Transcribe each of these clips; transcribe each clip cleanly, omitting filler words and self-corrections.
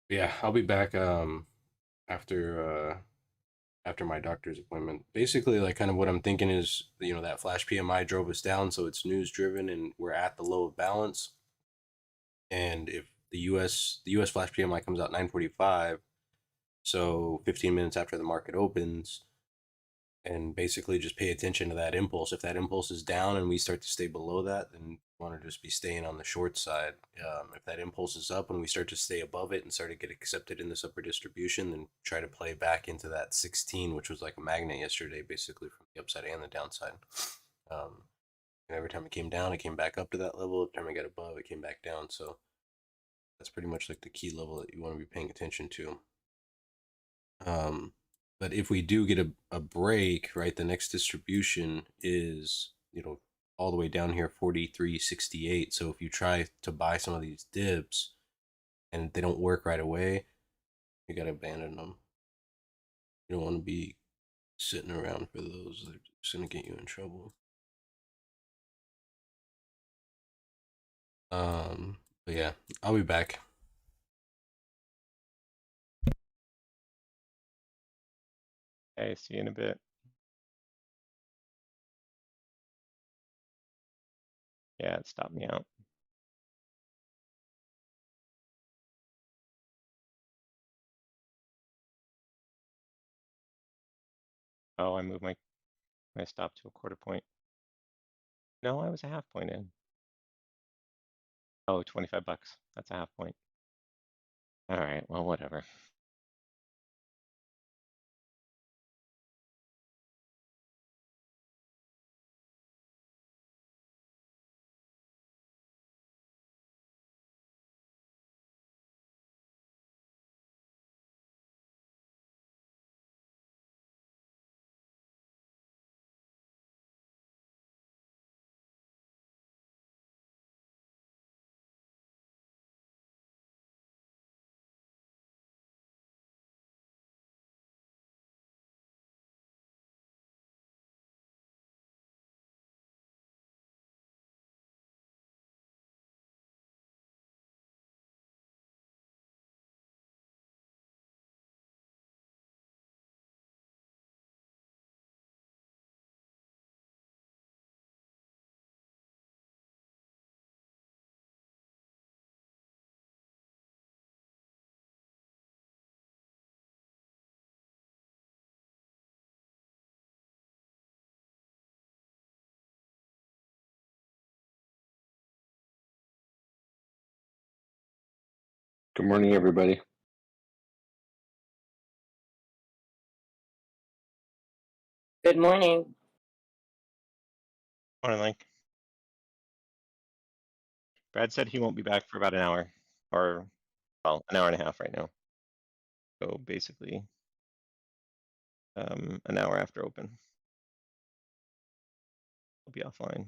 Yeah, I'll be back after after my doctor's appointment. Basically, like kind of what I'm thinking is, that flash PMI drove us down, so it's news driven and we're at the low of balance. And if the US flash PMI comes out 9:45, so 15 minutes after the market opens, and basically just pay attention to that impulse. If that impulse is down and we start to stay below that, then you want to just be staying on the short side. If that impulse is up and we start to stay above it and start to get accepted in this upper distribution, then try to play back into that 16, which was like a magnet yesterday, basically from the upside and the downside. Um, and every time it came down, it came back up to that level. Every time it got above, it came back down. So that's pretty much like the key level that you want to be paying attention to. Um, but if we do get a break, right, the next distribution is, all the way down here, 43.68. So if you try to buy some of these dips and they don't work right away, you got to abandon them. You don't want to be sitting around for those. They're just going to get you in trouble. But yeah, I'll be back. Okay, see you in a bit. Yeah, it stopped me out. Oh, I moved my stop to a quarter point. No, I was a half point in. Oh, 25 bucks. That's a half point. All right, well, whatever. Good morning, everybody. Good morning. Morning, Link. Brad said he won't be back for about an hour, or, well, an hour and a half right now. So basically, an hour after open, I'll be offline.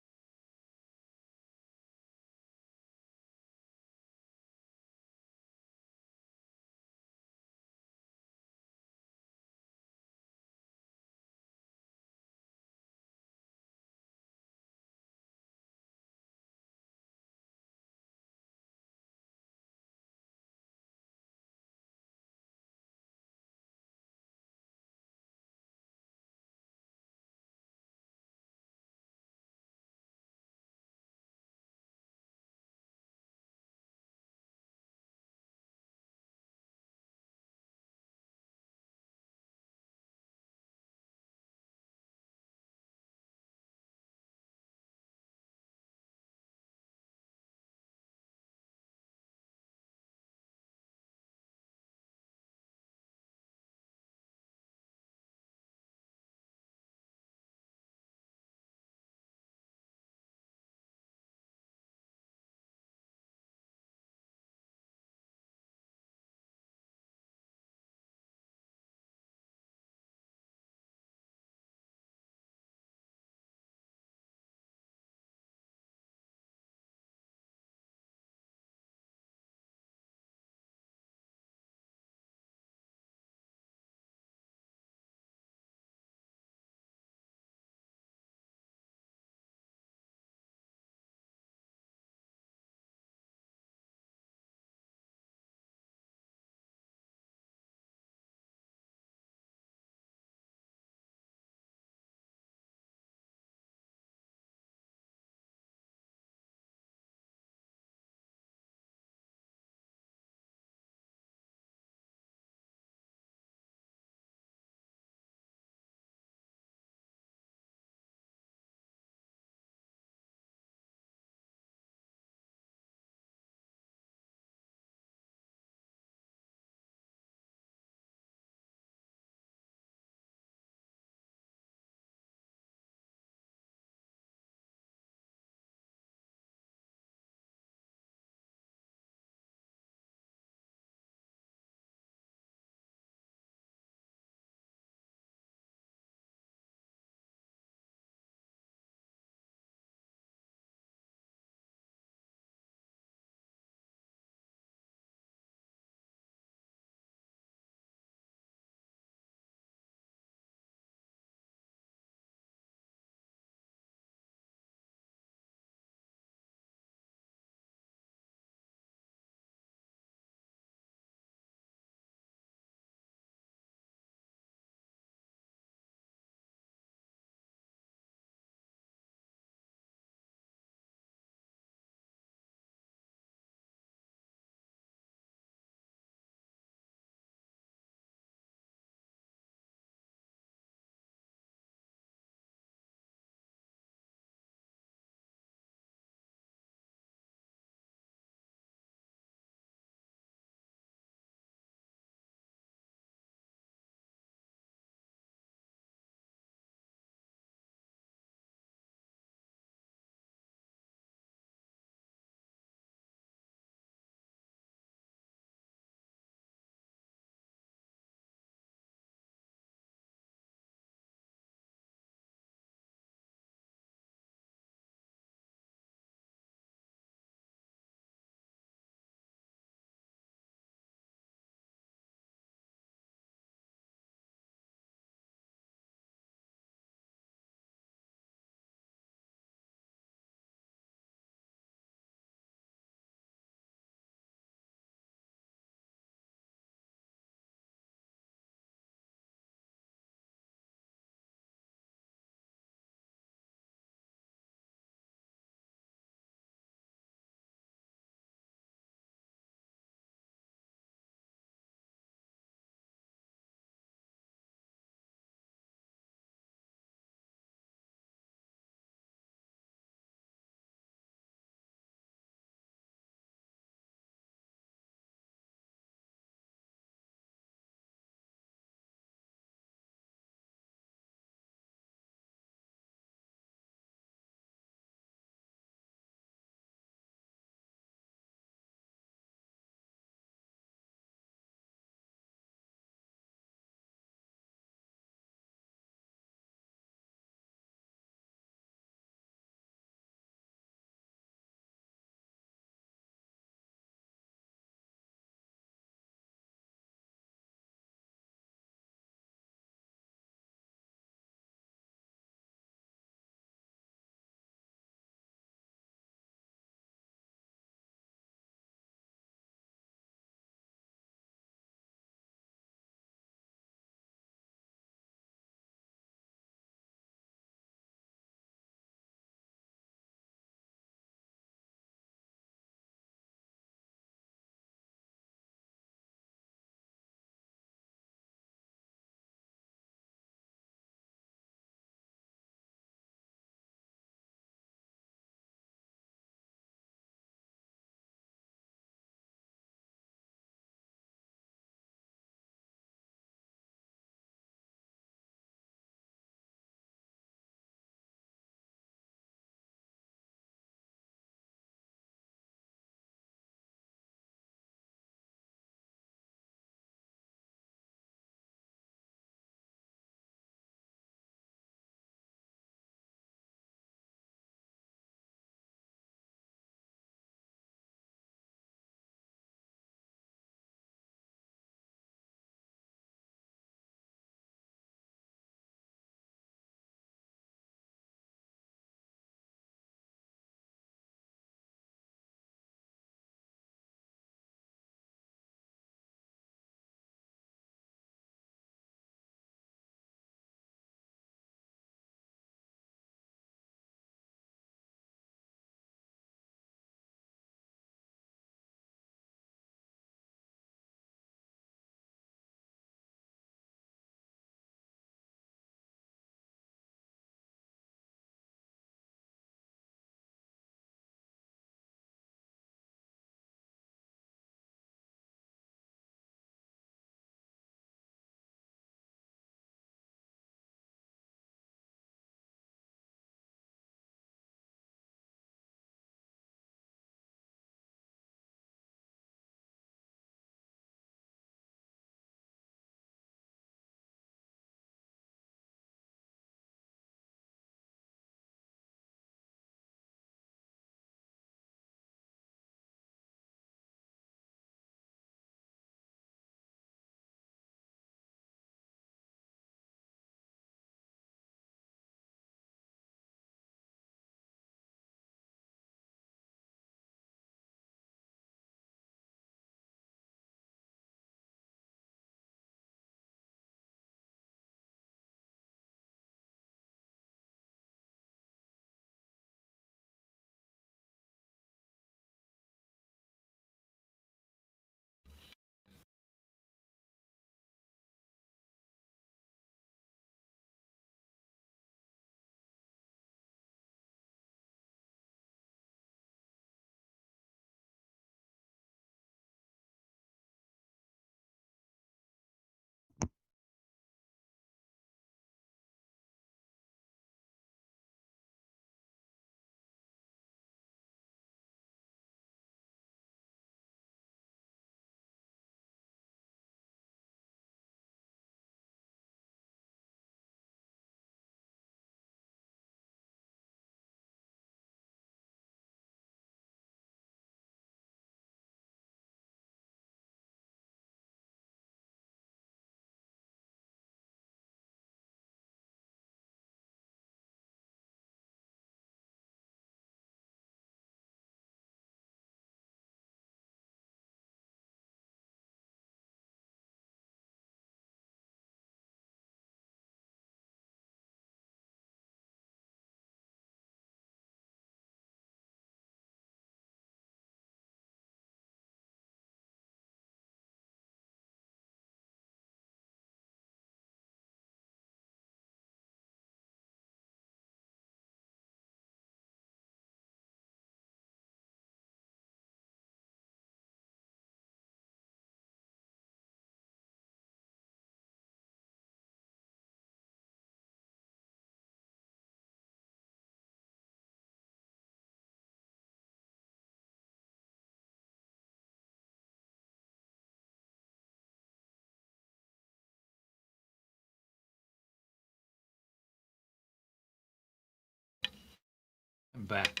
back.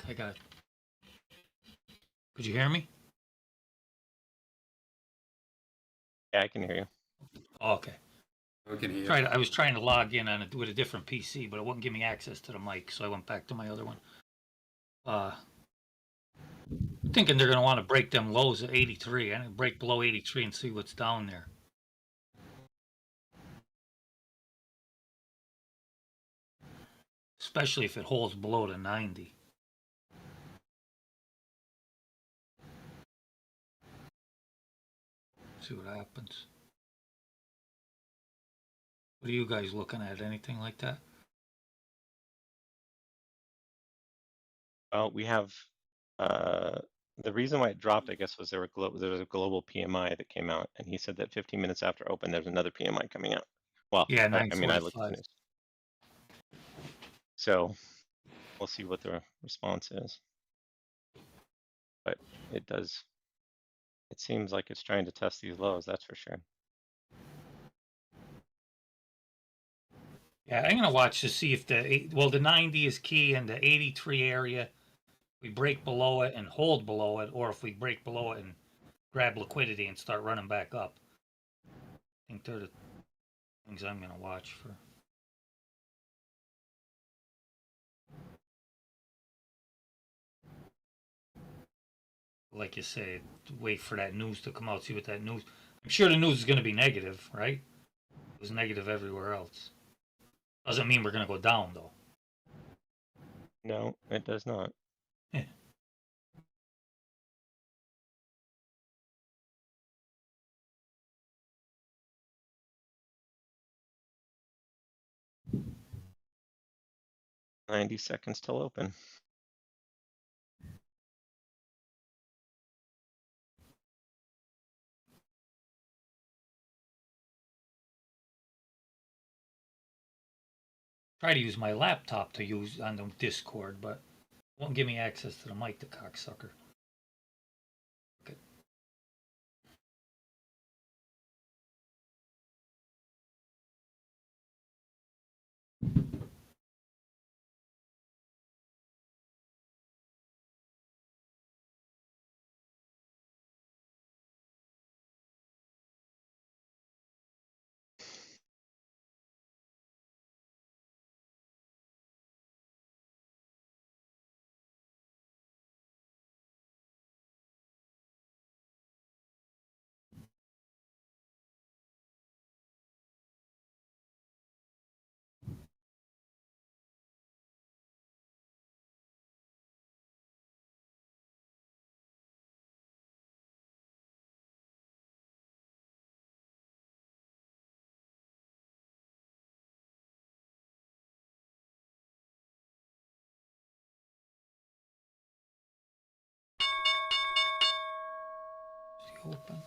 Could you hear me? Yeah, I can hear you. Oh, okay. We can hear you. I was trying to log in on it with a different PC, but it wouldn't give me access to the mic, so I went back to my other one. Thinking they're going to want to break them lows at 83. I'm going to break below 83 and see what's down there. Especially if it holds below the 90. See what happens. What are you guys looking at? Anything like that? Well, we have the reason why it dropped, I guess, was there was a global PMI that came out, and he said that 15 minutes after open, there's another PMI coming out. Well, Yeah, I mean, I looked at the 9:45. news. So we'll see what the response is. But it does. It seems like it's trying to test these lows, that's for sure. Yeah, I'm gonna watch to see if the 90 is key and the 83 area, we break below it and hold below it, or if we break below it and grab liquidity and start running back up. I think they're the things I'm gonna watch for. Like you say, wait for that news to come out, see what that news. I'm sure the news is gonna be negative, right? It was negative everywhere else. Doesn't mean we're gonna go down though. No, it does not. Yeah. "90 seconds till open." Try to use my laptop to use on the Discord, but it won't give me access to the mic, the cocksucker. Okay. Open.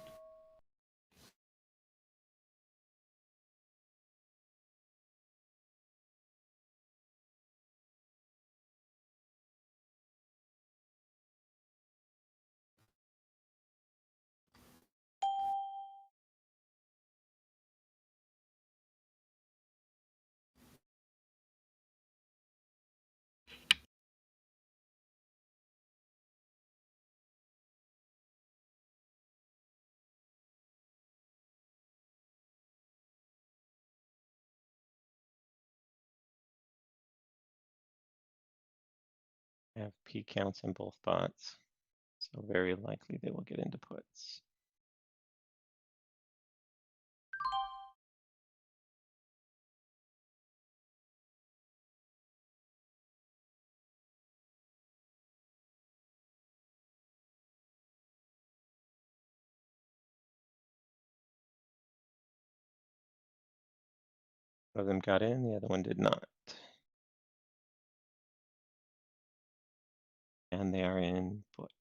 I have P counts in both bots, so very likely they will get into puts. One of them got in, the other one did not. And they are in puts.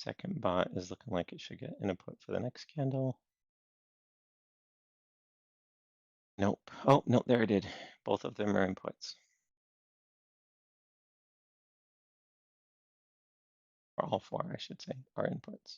Second bot is looking like it should get an input for the next candle. Nope. Oh, no, there it did. Both of them are inputs. Or all four, I should say, are inputs.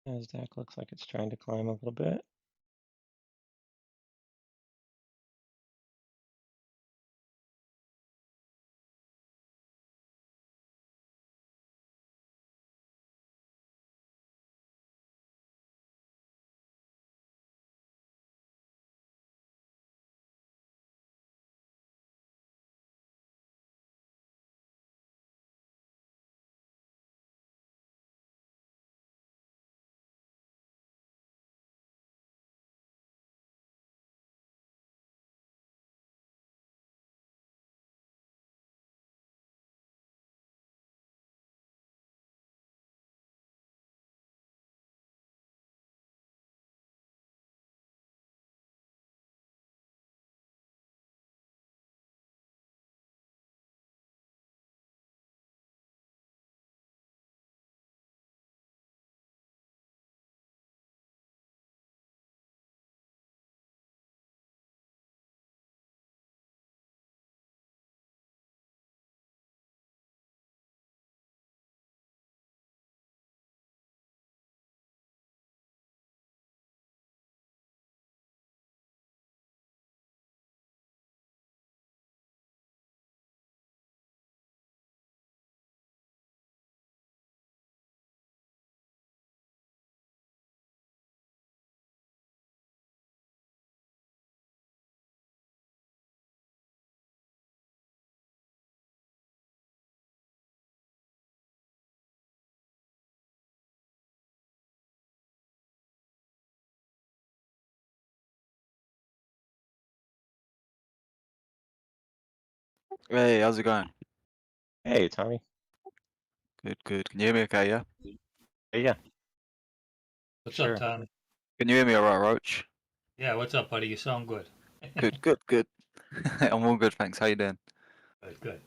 NASDAQ looks like it's trying to climb a little bit. Hey, how's it going? Hey, Tommy. Good, good. Can you hear me okay, yeah? Yeah, What's sure. up, Tommy? Can you hear me alright, Roach? Yeah, what's up, buddy? You sound good. Good, good, good. I'm all good, thanks. How you doing? Good, good.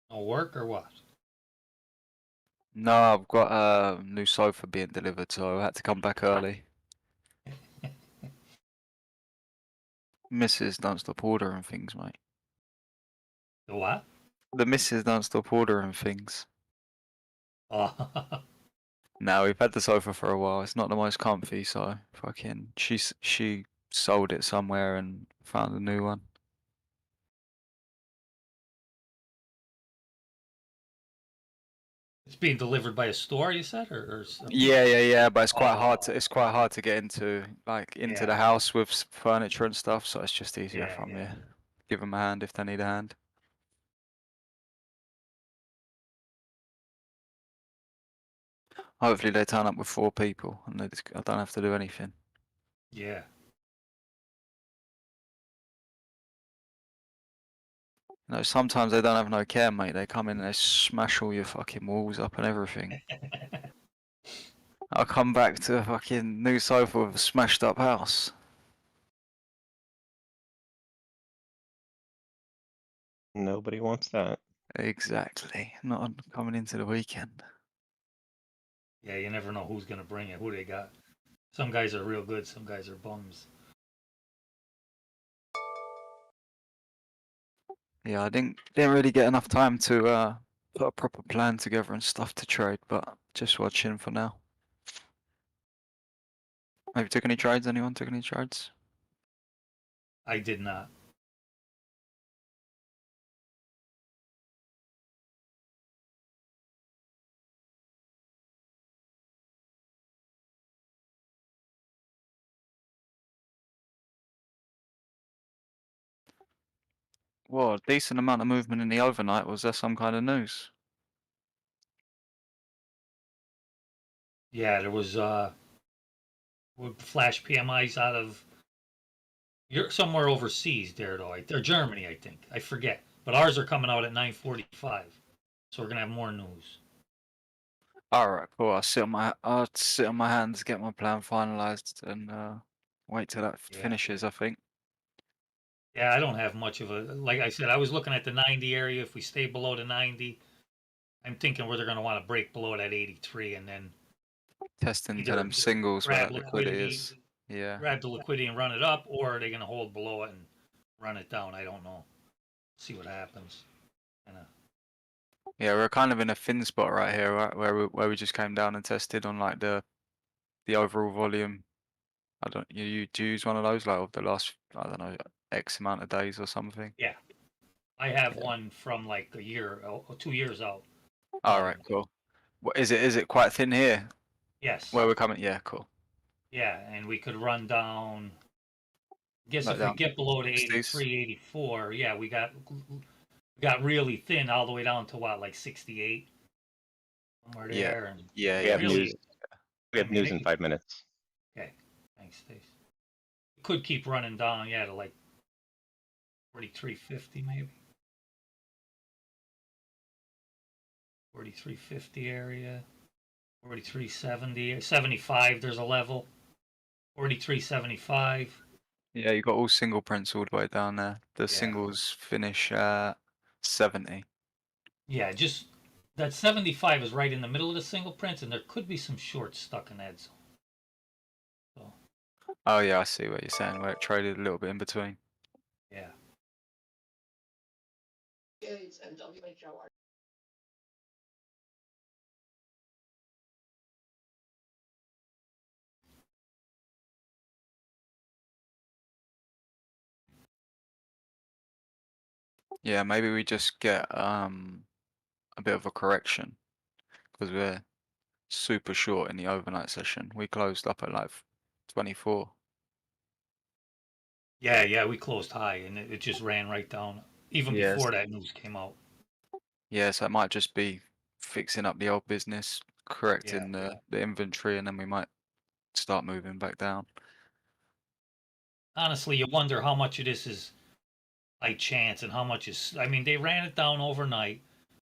No work or what? No, I've got a new sofa being delivered, so I had to come back early. Missus don't stop ordering things, mate. The what? The missus don't stop ordering things. Oh, No, we've had the sofa for a while. It's not the most comfy, so fucking she sold it somewhere and found a new one. It's being delivered by a store, you said, or something? Yeah. But it's quite hard Oh. to get into the Yeah. house with furniture and stuff. So it's just easier Yeah, from yeah. here. Give them a hand if they need a hand. Hopefully they turn up with 4 people and I don't have to do anything. Yeah. You know, sometimes they don't have no care, mate. They come in and they smash all your fucking walls up and everything. I'll come back to a fucking new sofa with a smashed up house. Nobody wants that. Exactly. Not coming into the weekend. Yeah, you never know who's gonna bring it, who they got. Some guys are real good, some guys are bums. Yeah, I didn't really get enough time to put a proper plan together and stuff to trade, but just watching for now. Have you took any trades? Anyone took any trades? I did not. Well, a decent amount of movement in the overnight. Was there some kind of news? Yeah, there was flash PMIs out of you're somewhere overseas there though. They're Germany, I think. I forget. But ours are coming out at 9:45. So we're gonna have more news. Alright, cool. I'll sit on my hands, get my plan finalized, and wait till that Yeah. finishes. I think. Yeah, I don't have much of a like I said, I was looking at the 90 area. If we stay below the 90, I'm thinking where they're gonna want to break below that 83 and then Testing to either them singles where grab that liquidity liquidity, is. Yeah. grab the liquidity and run it up, or are they gonna hold below it and run it down? I don't know. See what happens. Kinda. Yeah, we're kind of in a thin spot right here, right? Where we just came down and tested on like the overall volume. I don't you do you use one of those like of the last, I don't know, X amount of days or something? Yeah, I have Yeah. one from like a year or 2 years out. Alright, cool. What is it quite thin here? Yes. Where we're coming? Yeah, cool. Yeah, and we could run down. Guess Like if we down get below the 60s? 83, 84, yeah, we got really thin all the way down to what, like 68, somewhere Yeah. there, and Yeah, We yeah. have really, news. We have I mean, news in 5 minutes. okay, thanks, Stace. It could keep running down, yeah, to like 43.50 maybe. 43.50 area, 43.70, 75. There's a level. 43.75. Yeah, you got all single prints all the way down there. The Yeah. singles finish at 70. Yeah, just that 75 is right in the middle of the single prints, and there could be some shorts stuck in that zone. So, Oh yeah, I see what you're saying, where it traded a little bit in between. yeah. Yeah, maybe we just get a bit of a correction because we're super short in the overnight session. We closed up at like 24. Yeah, we closed high, and it just ran right down, even Yes. before that news came out. Yeah, so it might just be fixing up the old business, correcting Yeah. the inventory, and then we might start moving back down. Honestly, you wonder how much of this is by chance and how much is. I mean, they ran it down overnight,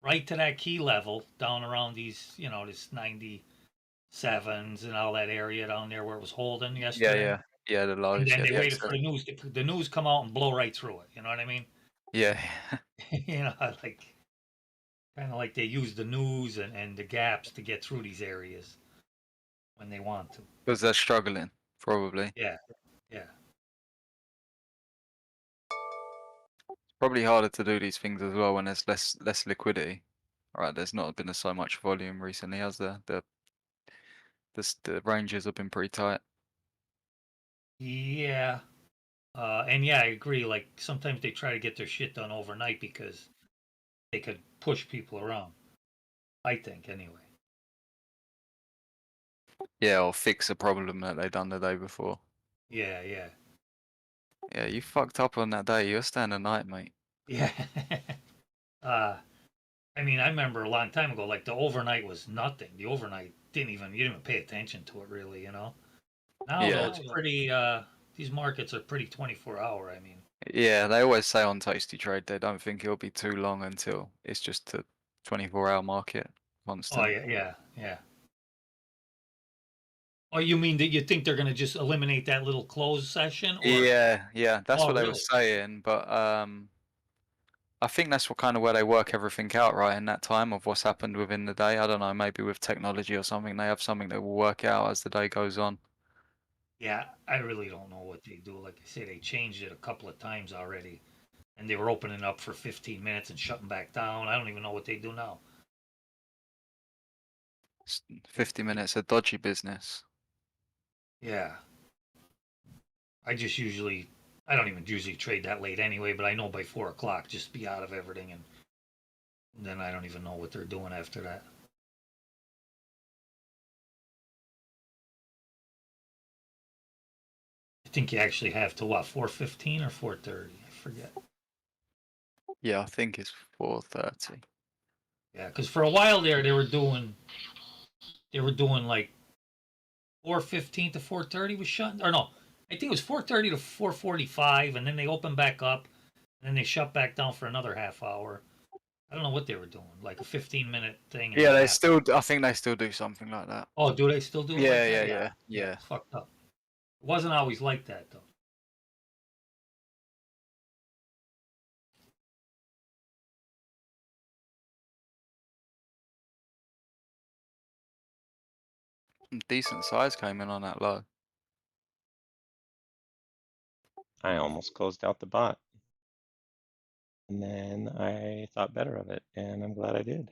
right to that key level, down around these, this 97s and all that area down there where it was holding yesterday. Yeah, the And lows. then Yeah, they the waited for exit. the news come out and blow right through it. You know what I mean? Yeah. Like kind of like they use the news and the gaps to get through these areas when they want to. Because they're struggling, probably. Yeah. Probably harder to do these things as well when there's less liquidity. Right, there's not been so much volume recently, has there? The ranges have been pretty tight. Yeah. And yeah, I agree. Like sometimes they try to get their shit done overnight because they could push people around. I think anyway. Yeah, or fix a problem that they done the day before. Yeah, yeah. Yeah, you fucked up on that day. You're staying the night, mate. Yeah. I mean, I remember a long time ago, like the overnight was nothing. The overnight you didn't even pay attention to it really, you know. Now though, Yeah. it's pretty. These markets are pretty 24-hour. I mean, Yeah, they always say on Tasty Trade they don't think it'll be too long until it's just a 24-hour market oh constant. yeah, yeah, yeah. Oh, you mean that you think they're gonna just eliminate that little closed session, or? Yeah, yeah, that's Oh, what they were really? saying, but I think that's what kind of where they work everything out, right, in that time of what's happened within the day. I don't know, maybe with technology or something, they have something that will work out as the day goes on. Yeah, I really don't know what they do. Like I say, they changed it a couple of times already, and they were opening up for 15 minutes and shutting back down. I don't even know what they do now. 50 minutes of dodgy business. Yeah. I don't even usually trade that late anyway, but I know by 4 o'clock just be out of everything, and then I don't even know what they're doing after that. I think you actually have to what, 4:15 or 4:30? I forget. Yeah, I think it's 4:30. Yeah, because for a while there they were doing like 4:15 to 4:30 was shut, or no, I think it was 4:30 to 4:45, and then they opened back up, and then they shut back down for another half hour. I don't know what they were doing, like a 15-minute thing. And Yeah, then they still, I think they still do something like that. Oh, do they still do it Yeah, like yeah, that? yeah, Yeah, yeah. it's fucked up. It wasn't always like that though. Decent size came in on that low. I almost closed out the bot. And then I thought better of it, and I'm glad I did.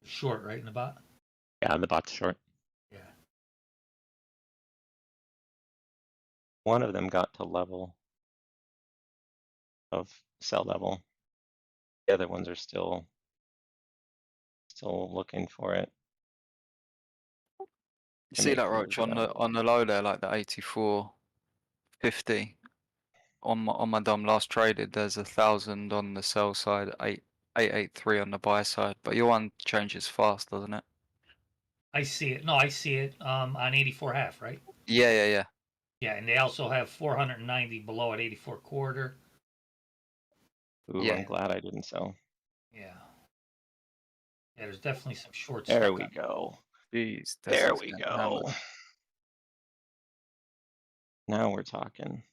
Short, right in the bot. Yeah, the bot's short. Yeah. One of them got to level of sell level. The other ones are still looking for it. You to see make that, moves Roach, on the low there, like the 84.50 on my dumb last traded. There's 1,000 on the sell side, 883 on the buy side. But your one changes fast, doesn't it? I see it. No, I see it on 84.5, right? Yeah, yeah, yeah. Yeah, and they also have 490 below at 84.25. Ooh, Yeah. I'm glad I didn't sell. Yeah. Yeah, there's definitely some short There stuff we on. go. Jeez, There Tesla's we getting go. hammered. Now we're talking.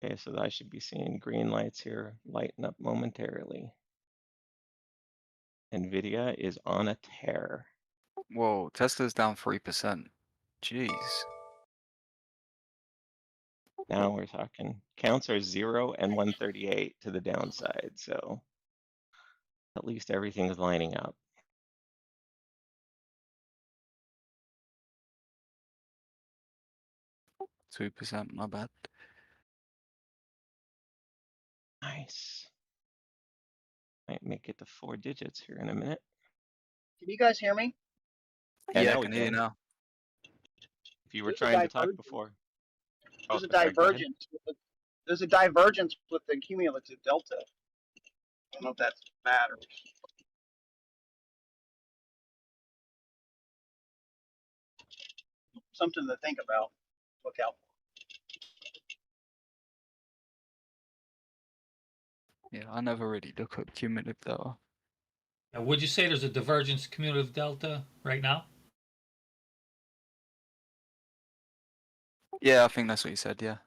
Okay, so I should be seeing green lights here lighten up momentarily. Nvidia is on a tear. Whoa, Tesla's down 3%. Jeez. Now we're talking. Counts are 0 and 138 to the downside, so at least everything is lining up. %2, my bad. Nice. Might make it to 4 digits here in a minute. Can you guys hear me? Yeah, Yeah, now I we can hear you can. now. If you were There's a trying to talk divergence. before. There's a sorry, go ahead. divergence. There's a divergence with the cumulative delta. I don't know if that matters. Something to think about. Look out. Yeah, I never really look at cumulative data. Now, would you say there's a divergence cumulative delta right now? Yeah, I think that's what you said, yeah.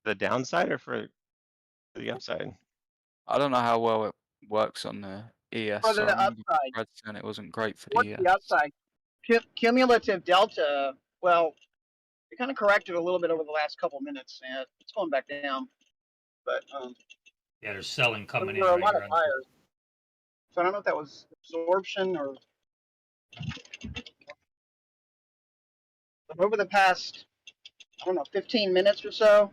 The downside or for the upside? I don't know how well it works on the ES. For So the I remember upside, Brad saying it wasn't great for the what's ES. the upside? Cumulative delta, well, it kind of corrected a little bit over the last couple of minutes, and it's going back down. But Yeah, there's selling coming in there were a right lot here of on. buyers. So I don't know if that was absorption or. But over the past, I don't know, 15 minutes or so,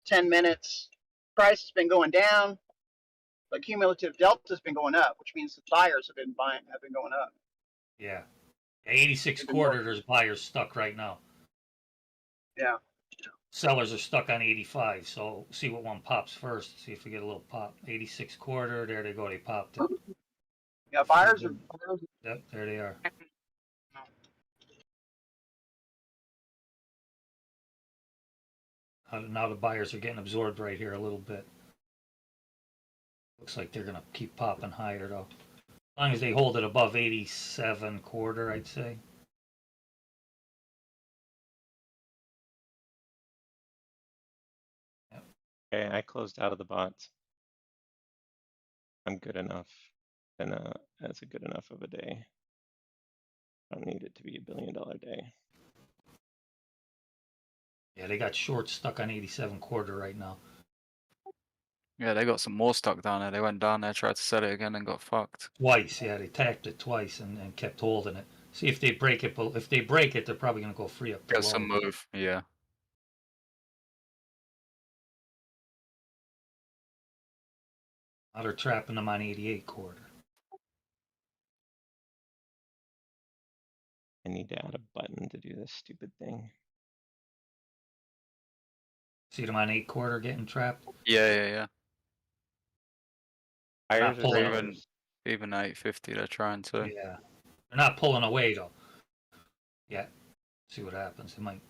10 minutes, price has been going down, but cumulative delta has been going up, which means the buyers have been going up. Yeah. 86 quarter, there's buyers stuck right now. Yeah. Sellers are stuck on 85, so see what one pops first. See if we get a little pop. 86 quarter, there they go, they popped it. Yeah, buyers are. Yep, there they are. Now the buyers are getting absorbed right here a little bit. Looks like they're gonna keep popping higher though. As long as they hold it above 87 quarter, I'd say. Okay, I closed out of the bots. I'm good enough, and that's a good enough of a day. I don't need it to be $1 billion day. Yeah, they got short stuck on 87 quarter right now. Yeah, they got some more stuck down there. They went down there, tried to sell it again, and got fucked. Twice, yeah, they tapped it twice and kept holding it. See if they break it. If they break it, they're probably gonna go free up. Get some move, yeah. Now they're trapping them on 88 quarter. I need to add a button to do this stupid thing. See them on 8 quarter getting trapped. Yeah. Buyers or pulling sellers? Even 850, they're trying to. Yeah, they're not pulling away though. Yeah, see what happens. It might.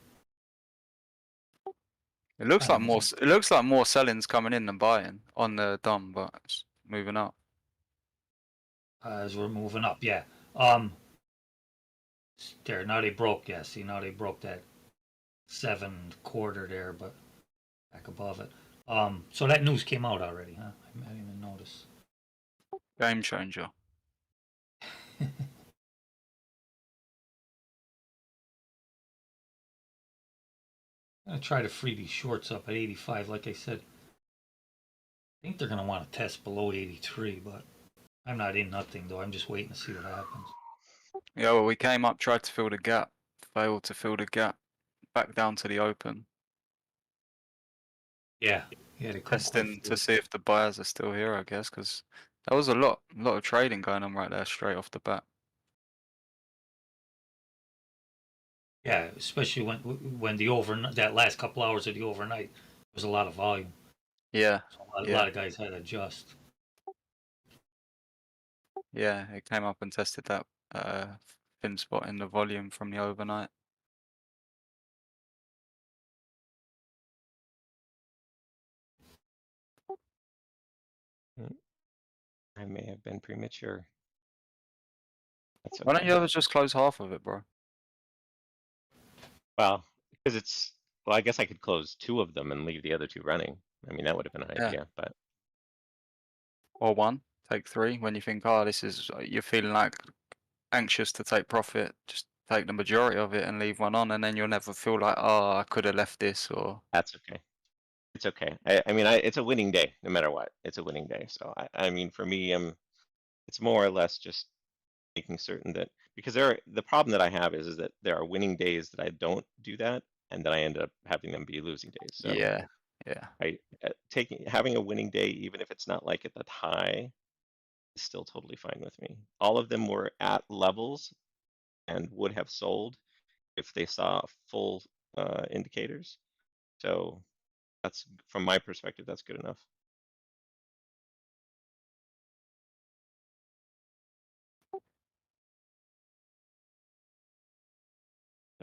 It looks like more. It looks like more selling's coming in than buying on the DOM, but it's moving up. As we're moving up, yeah. There, now they broke. Yeah, see, now they broke that 7 quarter there, but back above it. So that news came out already, huh? I didn't even notice. Game changer. I'm gonna try to free these shorts up at 85, like I said. I think they're gonna want to test below 83, but I'm not in nothing though. I'm just waiting to see what happens. Yeah, well, we came up, tried to fill the gap, failed to fill the gap, back down to the open. Yeah, they Testing to see if the buyers are still here, I guess, because there was a lot of trading going on right there straight off the bat. Yeah, especially when the overnight, that last couple hours of the overnight, there was a lot of volume. Yeah. So a lot of guys had to adjust. Yeah, it came up and tested that thin spot in the volume from the overnight. I may have been premature. That's okay. Why don't you ever just close half of it, bro? Well, because it's, well, I guess I could close 2 of them and leave the other 2 running. I mean, that would have been an Yeah. idea, but Or 1, take 3 when you think, oh, this is, you're feeling like anxious to take profit, just take the majority of it and leave 1 on, and then you'll never feel like, oh, I could have left this, or. that's okay. It's okay. I mean, it's a winning day, no matter what. It's a winning day. So I mean, for me, it's more or less just making certain that, because the problem that I have is that there are winning days that I don't do that, and then I end up having them be losing days. So Yeah. having a winning day, even if it's not like at that high, is still totally fine with me. All of them were at levels and would have sold if they saw full indicators. So that's, from my perspective, that's good enough.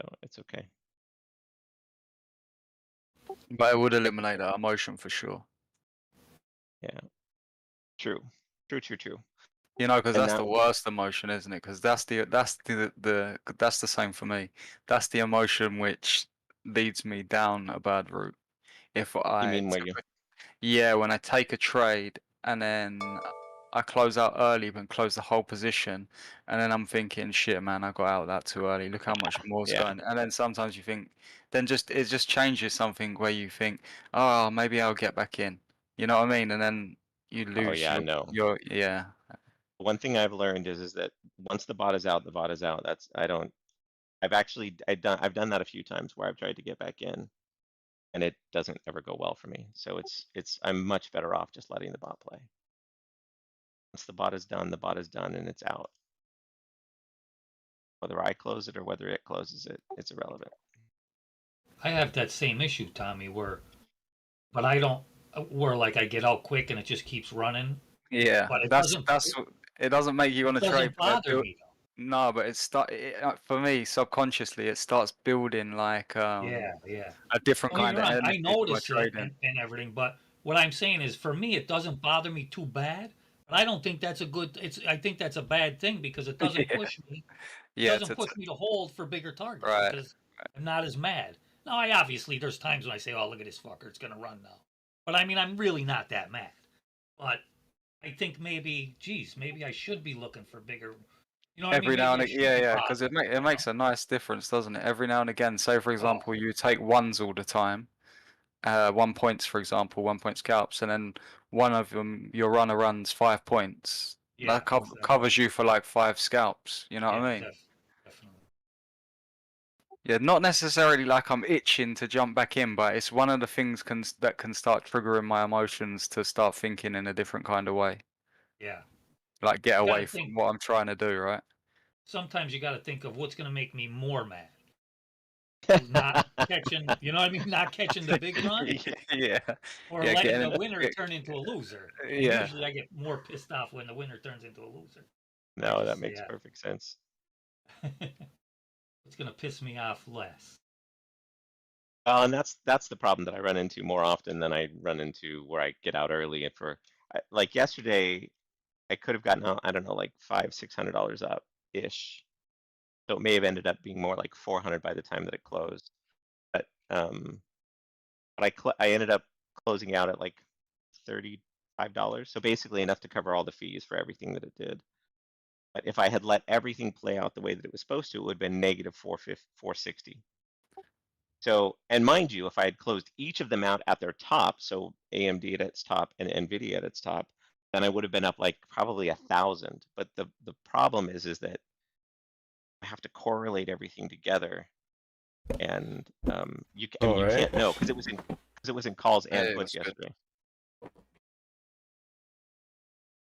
So it's okay. But it would eliminate that emotion for sure. Yeah. True. You know, because And that's that the worst emotion, isn't it? Because that's the same for me. That's the emotion which leads me down a bad route. If You mean where you, yeah, when I take a trade and then I close out early and close the whole position, and then I'm thinking, shit, man, I got out that too early. Look how much more's yeah, going. And then sometimes you think, then it just changes something where you think, oh, maybe I'll get back in. You know what I mean? And then you Oh lose yeah, no. your yeah. One thing I've learned is that once the bot is out, the bot is out. That's I don't. I've done that a few times where I've tried to get back in, and it doesn't ever go well for me. So I'm much better off just letting the bot play. Once the bot is done, and it's out. Whether I close it or whether it closes it, it's irrelevant. I have that same issue, Tommy, but I don't, where like I get out quick and it just keeps running, Yeah, but it that's doesn't, it doesn't make you it want to trade, doesn't but they're bother me though. no, but for me subconsciously it starts building like Yeah, yeah. a different Don't get kind me of wrong, I energy by notice it trading. and everything, but what I'm saying is for me, it doesn't bother me too bad. But I don't think that's a good, I think that's a bad thing because it doesn't Yeah, push me. It yeah, doesn't push me to hold for bigger targets right. because I'm not as mad. Now, there's times when I say, oh, look at this fucker, it's going to run now. But I mean, I'm really not that mad. But I think maybe, geez, maybe I should be looking for bigger, you know what I mean? Every now Maybe and I again, should yeah, be yeah, because positive, it makes a nice difference, doesn't it? Every now and again, say for Oh, example, you take ones all the time, 1 points, for example, 1 point scalps, and then one of them your runner runs 5 points. yeah, That exactly. covers you for like 5 scalps. You know what I mean? Definitely. Yeah, not necessarily like I'm itching to jump back in, but it's one of the things that can start triggering my emotions to start thinking in a different kind of way. Yeah. Like get You got away to think, from what I'm trying to do, right? sometimes you got to think of what's going to make me more mad. Not catching, you know what I mean? Not catching the big run Yeah. or Yeah, letting getting the winner turn into a loser. And yeah. usually I get more pissed off when the winner turns into a loser. No, that just- makes yeah. perfect sense. It's going to piss me off less. And that's the problem that I run into more often than I run into where I get out early. And like yesterday, I could have gotten out, I don't know, like $500-600 up ish. So it may have ended up being more like 400 by the time that it closed. But I ended up closing out at like $35. So basically enough to cover all the fees for everything that it did. But if I had let everything play out the way that it was supposed to, it would have been negative 460. So, and mind you, if I had closed each of them out at their top, so AMD at its top and NVIDIA at its top, then I would have been up like probably 1,000. But the problem is that I have to correlate everything together, and you can't know because it was in calls and Yeah, puts that's good. yesterday.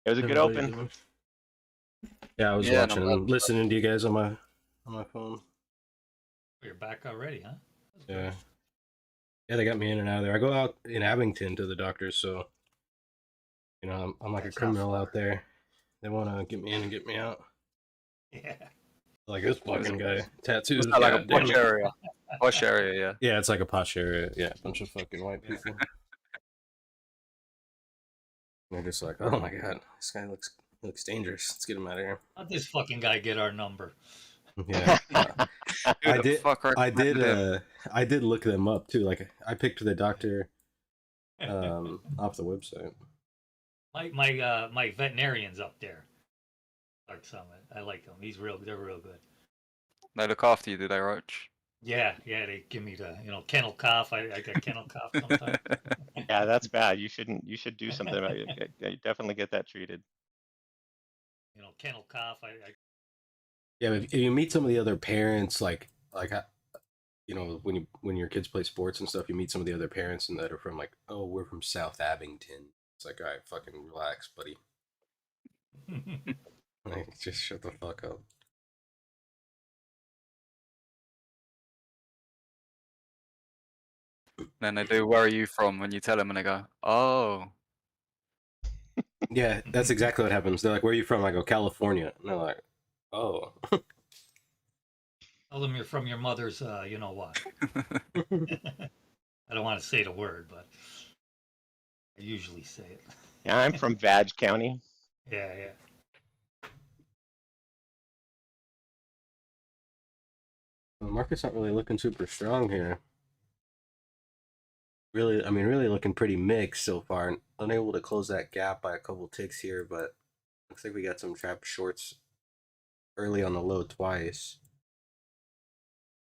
It was a good open. Yeah, I was Yeah, watching and listening to you guys on my phone. You're back already, huh? That's Yeah. great. Yeah, they got me in and out of there. I go out in Abington to the doctors, so you know I'm like That's a not criminal far. out there. They want to get me in and get me out. Yeah. Like this fucking guy, tattoos. It's not like a God damn posh it. area. Posh area, yeah. Yeah, it's like a posh area. Yeah, a bunch of fucking white people. They're just like, oh my god, this guy looks dangerous. Let's get him out of here. How'd this fucking guy get our number? Yeah, Who the fuck recommended him? I did look them up too. Like I picked the doctor off the website. My veterinarian's up there. Art Summit. I like them. They're real good. They look after you, do they, Roach? Yeah, they give me the kennel cough. I got kennel cough sometimes. Yeah, that's bad. You should do something about it. You definitely get that treated. Kennel cough. Yeah, if you meet some of the other parents, like when your kids play sports and stuff, you meet some of the other parents and that are from like, oh, we're from South Abington. It's like, all right, fucking relax, buddy. Like, just shut the fuck up. Then they do, where are you from? When you tell them and they go, oh. Yeah, that's exactly what happens. They're like, where are you from? I go, California. And they're like, oh. Tell them you're from your mother's, you know what. I don't want to say the word, but I usually say it. Yeah, I'm from Vag County. Yeah. The market's not really looking super strong here. Really looking pretty mixed so far. Unable to close that gap by a couple ticks here, but looks like we got some trap shorts early on the low twice.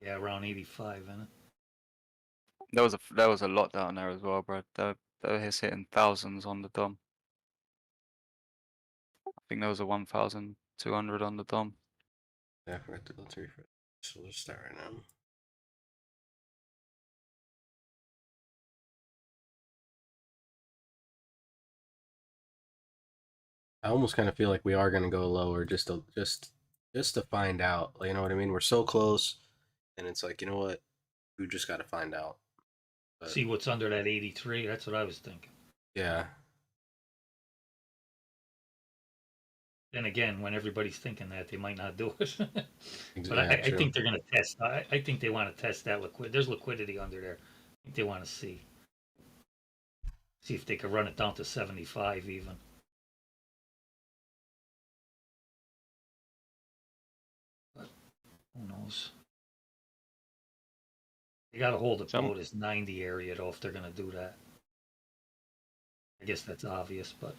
Yeah, around 85, isn't it? There was a lot down there as well, bro. They were hitting thousands on the DOM. think there was a 1,200 on the DOM. Yeah, let's refresh. So let's start right now. I almost kind of feel like we are going to go lower just to find out. You know what I mean? We're so close, and it's like, you know what? We just got to find out. But, See what's under that 83. That's what I was thinking. yeah. Then again, when everybody's thinking that, they might not do it. But Yeah, I true. think they're going to test. I think they want to test that liquid. There's liquidity under there. I think they want to see if they can run it down to 75 even. But who knows? They got to hold it below this 90 area though if they're going to do that. I guess that's obvious, but.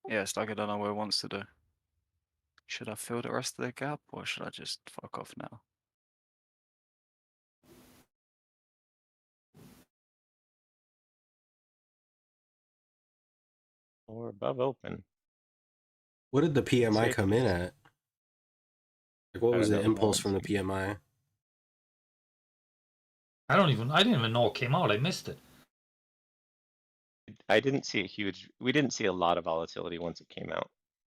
Yeah, it's like I don't know what it wants to do. Should I fill the rest of the gap or should I just fuck off now? Or above open. What did the PMI Safe. come in at? Like, what I was don't the know. impulse from the PMI? I didn't even know it came out. I missed it. I didn't see a huge. We didn't see a lot of volatility once it came out.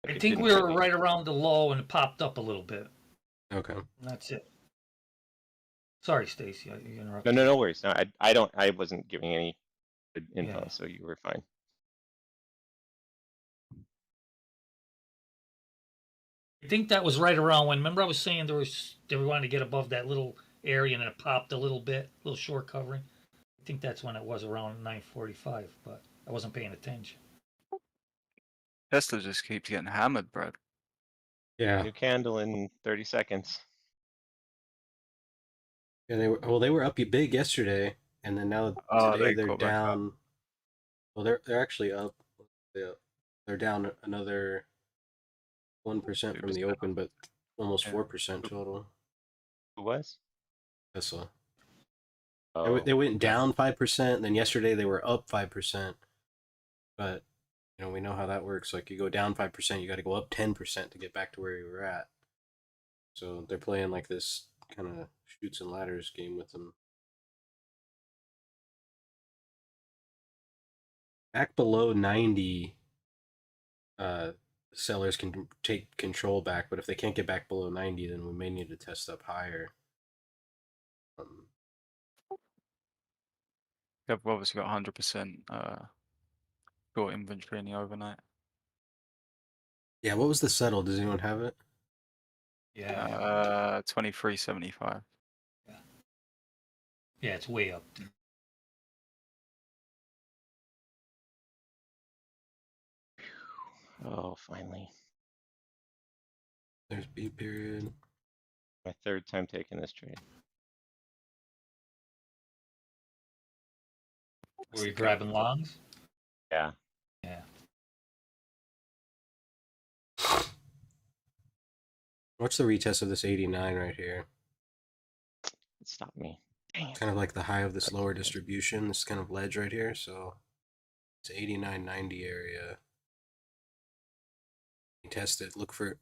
Like, I it think didn't we were really- right around the low and it popped up a little bit. Okay. And that's it. Sorry, Stacy, you interrupted. No worries. No, I don't. I wasn't giving any good info, Yeah. so you were fine. I think that was right around when. Remember, I was saying they wanted to get above that little area and it popped a little bit, little short covering. I think that's when it was around 9:45, but I wasn't paying attention. Tesla just keeps getting hammered, bro. Yeah. New candle in 30 seconds. Yeah, they were up big yesterday, and then now today they they're got back up. down. Well, they're actually up. They're down another 1% from the 2%. open, but almost Yeah. 4% total. Who was? Tesla. Oh, They went down 5%. Then yesterday they were up 5%. But we know how that works. Like, you go down 5%, you got to go up 10% to get back to where you were at. So they're playing like this kind of shoots and ladders game with them. Back below 90, sellers can take control back, but if they can't get back below 90, then we may need to test up higher. We've obviously got 100% short inventory in the overnight. Yeah, what was the settle? Does anyone have it? Yeah. 23.75. Yeah, it's way up. oh, finally. There's B period. My third time taking this trade. Were you grabbing longs? Yeah. Yeah. What's the retest of this 89 right here? It stopped me. Dang it. Kind of like the high of this lower distribution, this kind of ledge right here. So it's 89.90 area. You test it, look for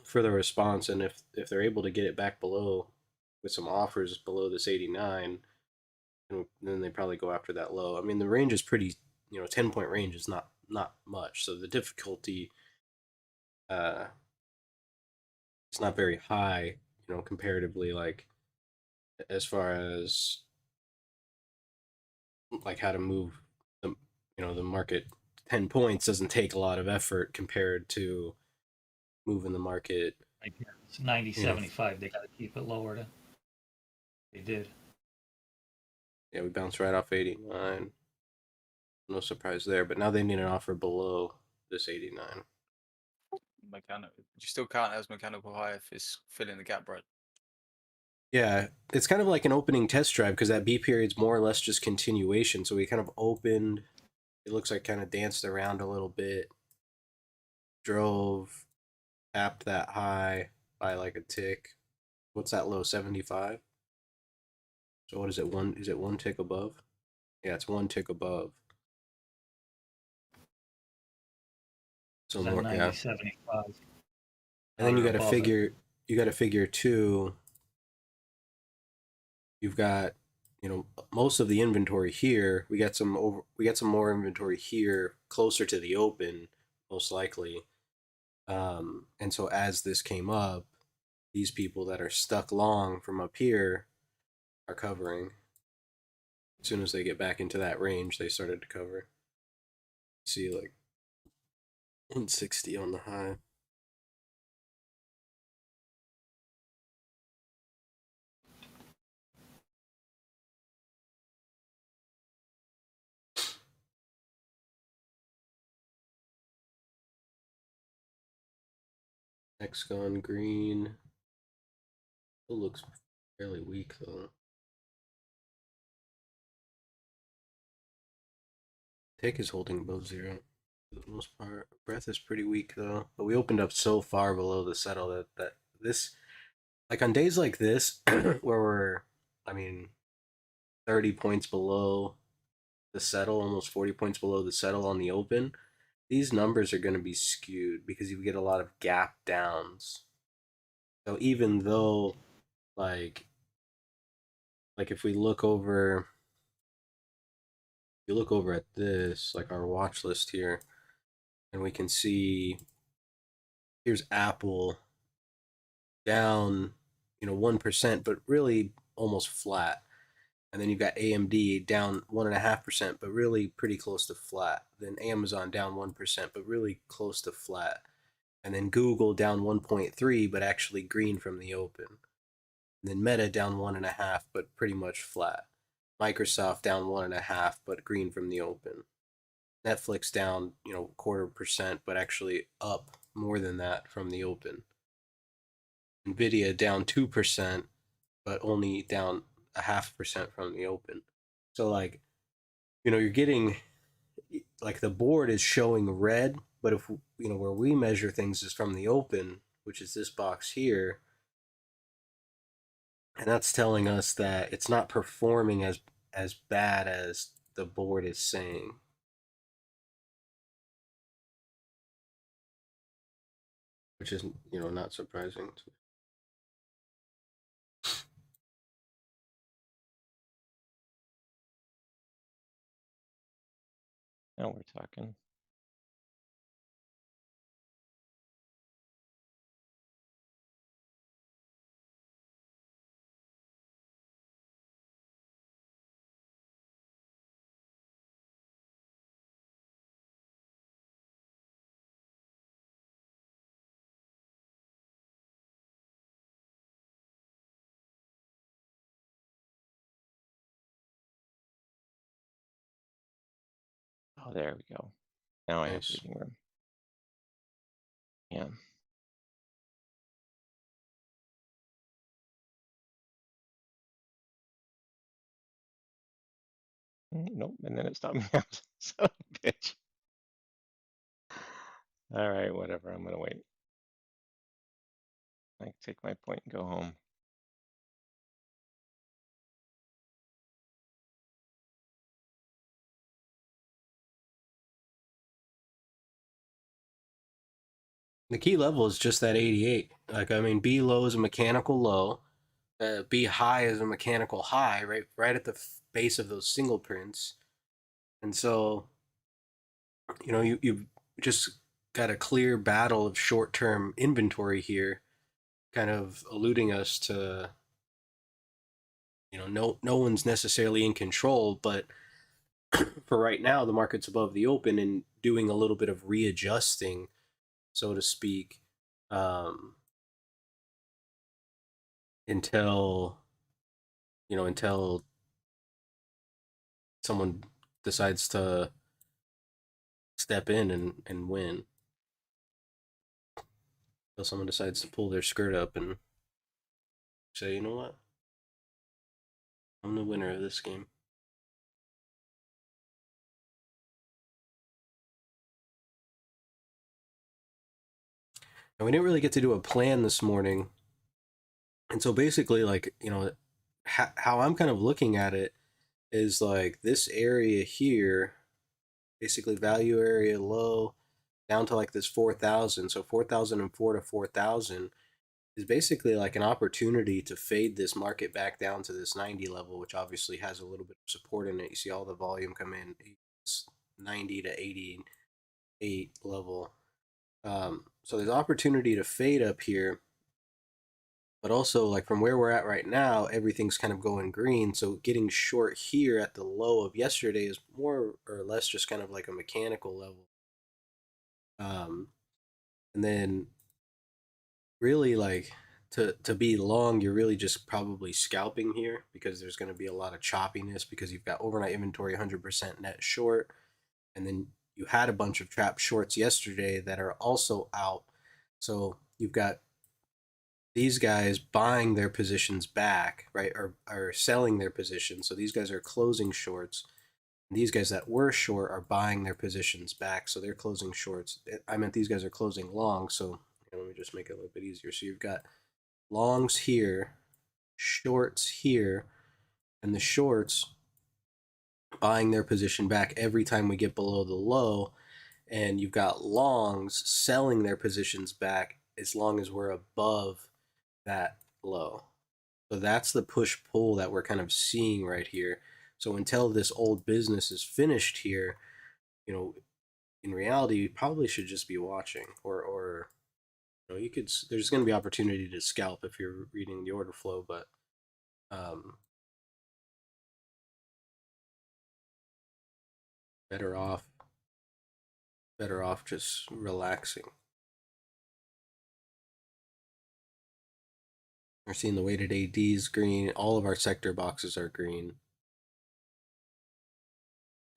for the response, and if they're able to get it back below with some offers below this 89, then they probably go after that low. I mean, the range is pretty, 10-point range is not much, so the difficulty it's not very high, comparatively, like as far as like how to move the market. 10 points doesn't take a lot of effort compared to moving the market. Right here. It's 90.75. They got to keep it lower. They did. Yeah, we bounced right off 89. No surprise there, but now they need an offer below this 89. mechanical. Would you still count it as mechanical high if it's filling the gap, right? Yeah, it's kind of like an opening test drive because that B period's more or less just continuation. So we kind of opened. It looks like kind of danced around a little bit, drove, tapped that high by like a tick. What's that low? 75. So what is it? Is it one tick above? Yeah, it's one tick above. So It's at more, 90, yeah. 75. And then Or above it. you got to figure too. You've got, most of the inventory here. We got some more inventory here, closer to the open, most likely. And so as this came up, these people that are stuck long from up here are covering. As soon as they get back into that range, they started to cover. See, like 160 on the high. X gone green. Still looks fairly weak though. Tick is holding above zero for the most part. Breath is pretty weak though. But we opened up so far below the settle that this, like on days like this, where we're, 30 points below the settle, almost 40 points below the settle on the open, these numbers are going to be skewed because you get a lot of gap downs. So even though, like if we look over, at this, like our watch list here, and we can see here's Apple down, 1%, but really almost flat. And then you've got AMD down 1.5%, but really pretty close to flat. Then Amazon down 1%, but really close to flat. And then Google down 1.3, but actually green from the open. And then Meta down 1.5, but pretty much flat. Microsoft down 1.5, but green from the open. Netflix down, 0.25%, but actually up more than that from the open. Nvidia down 2%, but only down 0.5% from the open. So like, you're getting, like, the board is showing red, but if where we measure things is from the open, which is this box here, and that's telling us that it's not performing as bad as the board is saying. Which is, not surprising. Now we're talking. Oh, there we go. Now I have Nice. reading room. Yeah. Nope, and then it stopped me out. Son of a bitch. All right, whatever. I'm gonna wait. I can take my point and go home. The key level is just that 88. Like, B low is a mechanical low. B high is a mechanical high, right at the base of those single prints. And so, you've just got a clear battle of short-term inventory here, kind of alluding us to, no one's necessarily in control, but for right now, the market's above the open and doing a little bit of readjusting, so to speak, until someone decides to step in and win. Until someone decides to pull their skirt up and say, you know what? I'm the winner of this game. And we didn't really get to do a plan this morning. And so basically, like, you know, how I'm kind of looking at it is like this area here, basically value area low down to like this 4,000. So 4,004 to 4,000 is basically like an opportunity to fade this market back down to this 90 level, which obviously has a little bit of support in it. You see all the volume come in, it's 90 to 88 level. So there's opportunity to fade up here, but also like from where we're at right now, everything's kind of going green. So getting short here at the low of yesterday is more or less just kind of like a mechanical level. And then really like to be long, you're really just probably scalping here because there's going to be a lot of choppiness because you've got overnight inventory 100% net short, and then you had a bunch of trap shorts yesterday that are also out. So you've got these guys buying their positions back, right, or selling their positions. So these guys are closing shorts. These guys that were short are buying their positions back, so they're closing shorts. I meant these guys are closing long, so let me just make it a little bit easier. So you've got longs here, shorts here, and the shorts buying their position back every time we get below the low, and you've got longs selling their positions back as long as we're above that low. So that's the push pull that we're kind of seeing right here. So until this old business is finished here, you know, in reality, you probably should just be watching, or you know, you could. There's going to be opportunity to scalp if you're reading the order flow, but better off just relaxing. We're seeing the weighted ADs green. All of our sector boxes are green.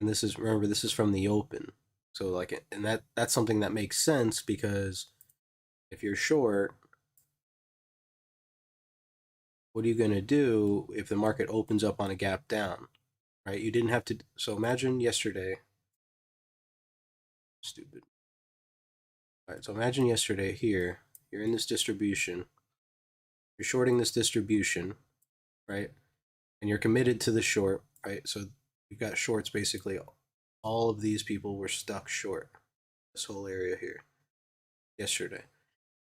And this is, remember, this is from the open. So like, and that's something that makes sense because if you're short, what are you going to do if the market opens up on a gap down, right? You didn't have to. So imagine yesterday. Stupid. All right. So imagine yesterday here, you're in this distribution. You're shorting this distribution, right? And you're committed to the short, right? So you've got shorts basically. All of these people were stuck short this whole area here yesterday.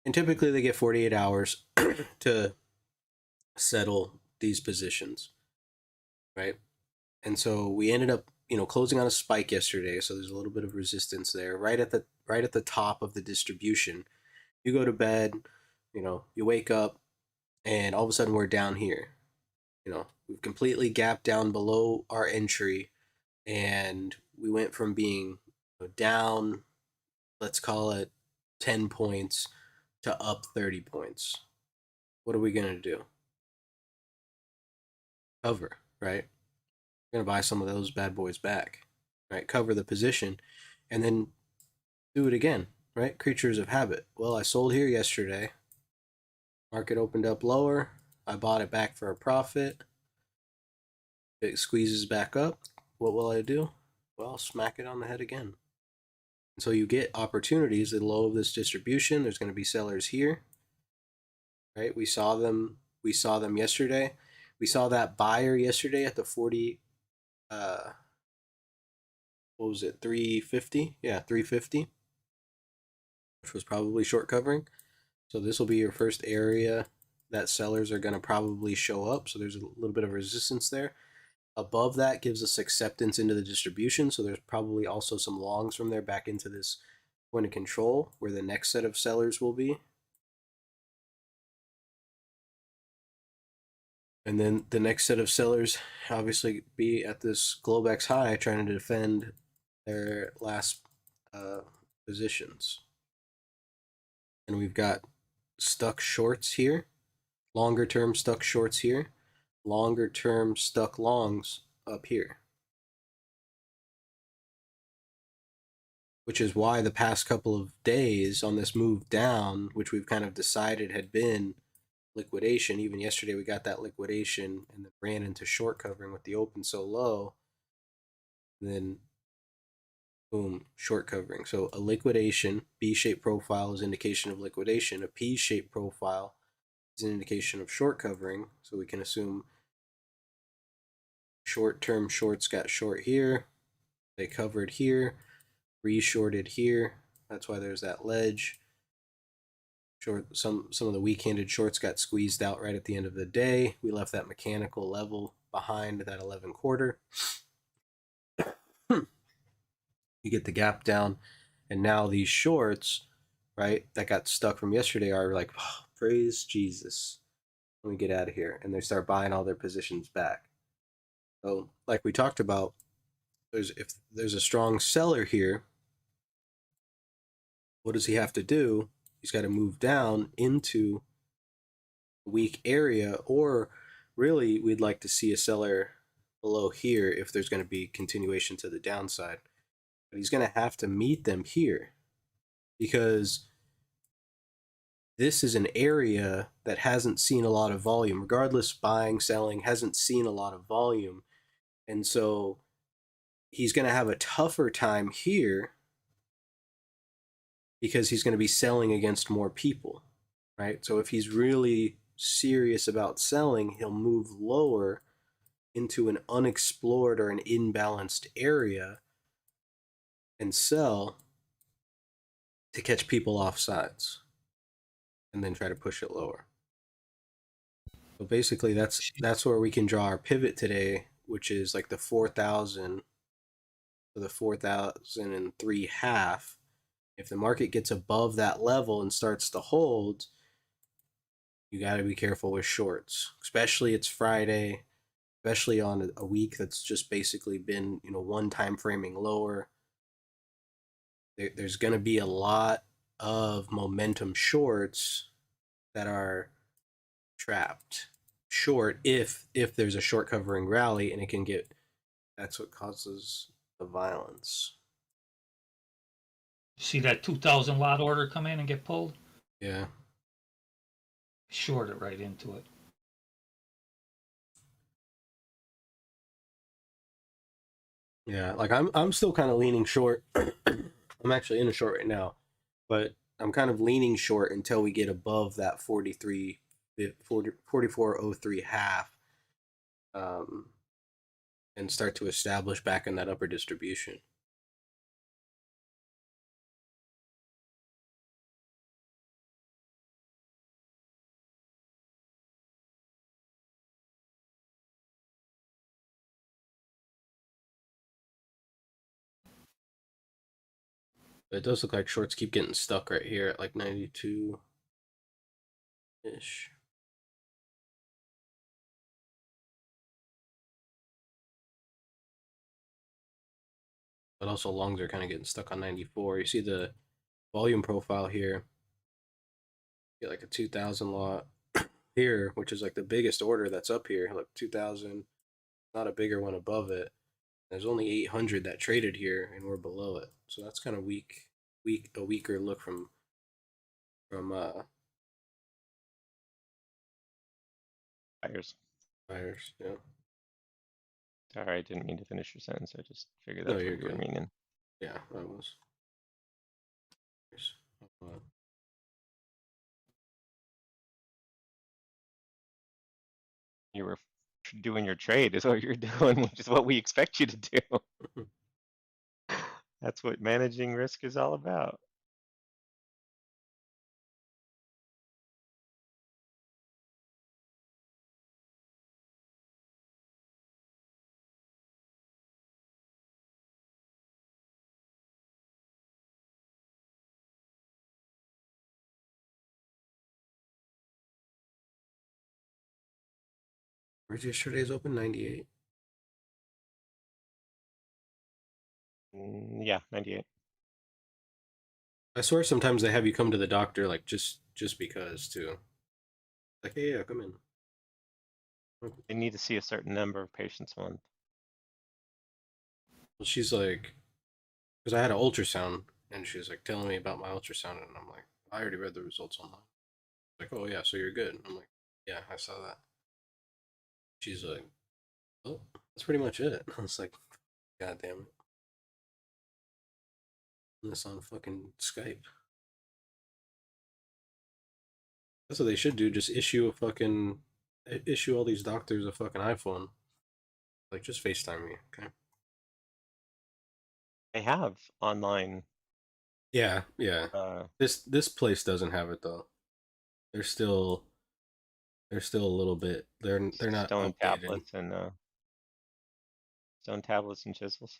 And typically they get 48 hours to settle these positions, right? And so we ended up, you know, closing on a spike yesterday. So there's a little bit of resistance there, right at the top of the distribution. You go to bed, you know, you wake up, and all of a sudden we're down here. You know, we've completely gapped down below our entry, and we went from being down, let's call it 10 points, to up 30 points. What are we going to do? Cover, right? We're going to buy some of those bad boys back, right? Cover the position and then do it again, right? Creatures of habit. Well, I sold here yesterday. Market opened up lower. I bought it back for a profit. It squeezes back up. What will I do? Well, smack it on the head again. And so you get opportunities at the low of this distribution. There's going to be sellers here, right? We saw them yesterday. We saw that buyer yesterday at the 40 what was it, 350? Yeah, 350, which was probably short covering. So this will be your first area that sellers are going to probably show up. So there's a little bit of resistance there. Above that gives us acceptance into the distribution. So there's probably also some longs from there back into this point of control where the next set of sellers will be. And then the next set of sellers obviously be at this Globex high trying to defend their last positions. And we've got stuck shorts here, longer term stuck shorts here, longer term stuck longs up here. which is why the past couple of days on this move down, which we've kind of decided had been liquidation. Even yesterday, we got that liquidation and then ran into short covering with the open so low. Then, boom, short covering. So a liquidation, B-shaped profile is indication of liquidation. A P-shaped profile is an indication of short covering. So we can assume short-term shorts got short here. They covered here, re-shorted here. That's why there's that ledge. Short, some of the weak-handed shorts got squeezed out right at the end of the day. We left that mechanical level behind that 11 quarter. You get the gap down, and now these shorts, right, that got stuck from yesterday are like, oh, praise Jesus. Let me get out of here. And they start buying all their positions back. So, like we talked about, if there's a strong seller here, what does he have to do? He's got to move down into a weak area, or really, we'd like to see a seller below here if there's going to be continuation to the downside. But he's going to have to meet them here because this is an area that hasn't seen a lot of volume. Regardless, buying, selling, hasn't seen a lot of volume. And so he's going to have a tougher time here because he's going to be selling against more people, right? So if he's really serious about selling, he'll move lower into an unexplored or an imbalanced area and sell to catch people off sides and then try to push it lower. So basically that's where we can draw our pivot today, which is like the 4,000 to the 4,003 half. If the market gets above that level and starts to hold, you got to be careful with shorts, especially it's Friday, especially on a week that's just basically been, one time framing lower. There's going to be a lot of momentum shorts that are trapped short if there's a short covering rally, and it can get, that's what causes the violence. See that 2,000 lot order come in and get pulled? Yeah. Short it right into it. Yeah, like I'm still kind of leaning short. I'm actually in a short right now, but I'm kind of leaning short until we get above that 44.03 half, and start to establish back in that upper distribution. But it does look like shorts keep getting stuck right here at like 92-ish. But also longs are kind of getting stuck on 94. You see the volume profile here. Get like a 2,000 lot here, which is like the biggest order that's up here. Look, 2,000, not a bigger one above it. There's only 800 that traded here, and we're below it. So that's kind of weak, a weaker look from Buyers. buyers. Yeah. Sorry, I didn't mean to finish your sentence. I just figured No, that's you're what you were good. meaning. Yeah, that was. You were doing your trade is what you're doing, which is what we expect you to do. That's what managing risk is all about. Where's yesterday's open? 98. Yeah, 98. I swear sometimes they have you come to the doctor like just because too. Like, hey, yeah, come in. They need to see a certain number of patients a month. Well, she's like, because I had an ultrasound, and she was like telling me about my ultrasound, and I'm like, I already read the results online. Like, oh yeah, so you're good. I'm like, yeah, I saw that. She's like, oh, that's pretty much it. I was like, God damn it. This on fucking Skype. That's what they should do. Just issue all these doctors a fucking iPhone. Like, just FaceTime me, okay? They have online. Yeah, yeah. This place doesn't have it though. They're still a little bit. They're not stone updated. tablets and chisels.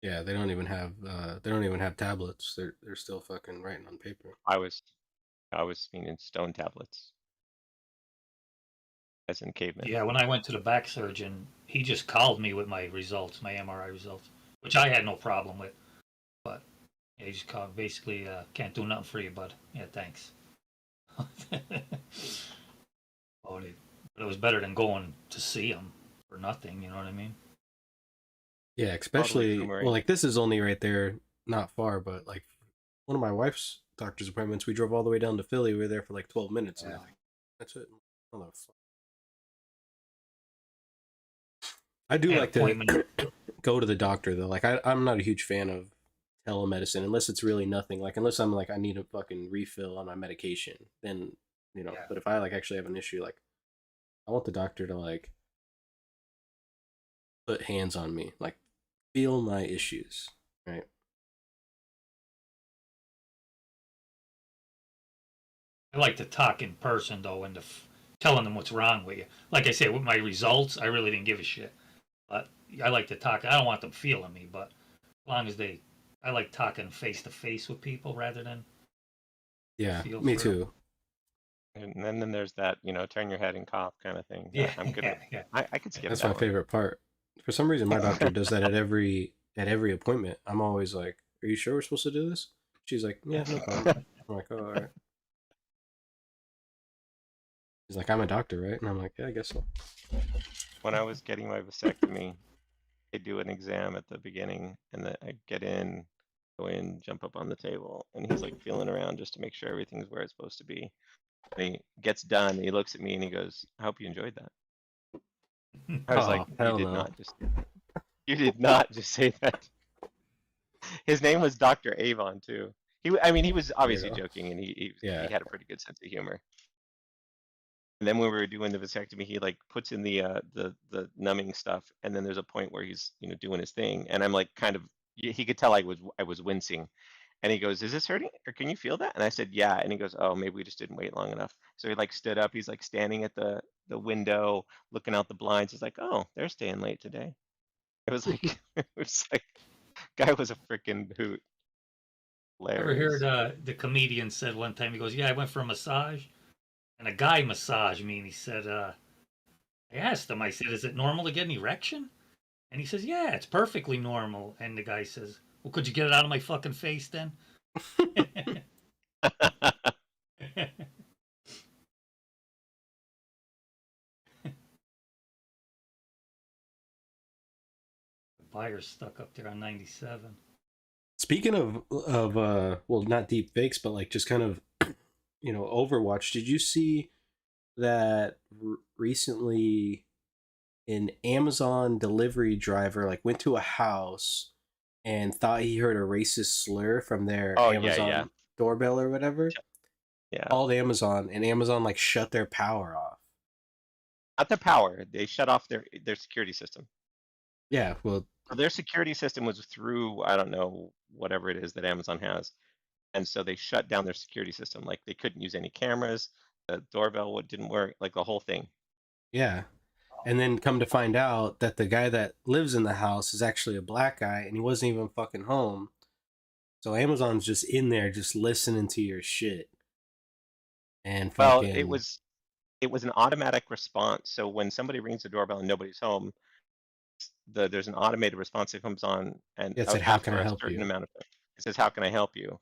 Yeah, they don't even have tablets. They're still fucking writing on paper. I was meaning stone tablets, as in cavemen. Yeah, when I went to the back surgeon, he just called me with my results, my MRI results, which I had no problem with. But yeah, he just called, basically, can't do nothing for you, bud. Yeah, thanks. But it was better than going to see him for nothing. You know what I mean? Yeah, especially boomerang. well, like this is only right there, not far, but like one of my wife's doctor's appointments, we drove all the way down to Philly. We were there for like 12 minutes, and Yeah. they're like, that's it. I do Yeah, like to appointment. go to the doctor though. Like I'm not a huge fan of telemedicine unless it's really nothing. Like unless I'm like I need a fucking refill on my medication, then you know. Yeah. But if I like actually have an issue, like I want the doctor to like put hands on me, like feel my issues, right? I like to talk in person though, and telling them what's wrong with you. Like I said, with my results, I really didn't give a shit. But I like to talk. I don't want them feeling me, but as long as I like talking face to face with people rather than. Yeah, Feel me for 'em. too. And then there's that, turn your head and cough kind of thing. Yeah, I'm good. yeah. I could skip That's that my one. favorite part. For some reason, my doctor does that at every appointment. I'm always like, "Are you sure we're supposed to do this?" She's like, "Yeah, no problem." I'm like, "Oh, all right." He's like, "I'm a doctor, right?" And I'm like, "Yeah, I guess so." When I was getting my vasectomy, they do an exam at the beginning, and then I go in, jump up on the table, and he's like feeling around just to make sure everything's where it's supposed to be. And he gets done, and he looks at me and he goes, "I hope you enjoyed that." I was like, Oh, hell "You did no. not just you did not just say that." His name was Dr. Avon too. He was obviously Weirdo. joking, and he Yeah. had a pretty good sense of humor. And then when we were doing the vasectomy, he like puts in the numbing stuff, and then there's a point where he's doing his thing, and I'm like he could tell I was wincing, and he goes, "Is this hurting, or can you feel that?" And I said, "Yeah," and he goes, "Oh, maybe we just didn't wait long enough." So he like stood up, he's like standing at the window, looking out the blinds. He's like, "Oh, they're staying late today." It was like guy was a freaking hoot. Ever Hilarious. heard the comedian said one time? He goes, "Yeah, I went for a massage, and a guy massaged me, and he said, I asked him, I said, is it normal to get an erection? And he says, yeah, it's perfectly normal. And the guy says, well, could you get it out of my fucking face then? The buyer's stuck up there on 97. Speaking of well, not deep fakes, but like just kind of Overwatch. Did you see that recently an Amazon delivery driver like went to a house and thought he heard a racist slur from their Oh, Amazon yeah. doorbell or whatever? Yeah. Called Amazon, and Amazon like shut their power off. Not the power. They shut off their security system. Yeah, well, So their security system was through, I don't know, whatever it is that Amazon has. And so they shut down their security system. Like they couldn't use any cameras. The doorbell didn't work, like the whole thing. yeah. And then come to find out that the guy that lives in the house is actually a black guy, and he wasn't even fucking home. So Amazon's just in there, just listening to your shit. And Well, fucking, it was an automatic response. So when somebody rings the doorbell and nobody's home, there's an automated response that comes on and it said, "How can after I a help certain you?" amount of time. It says, "How can I help you?"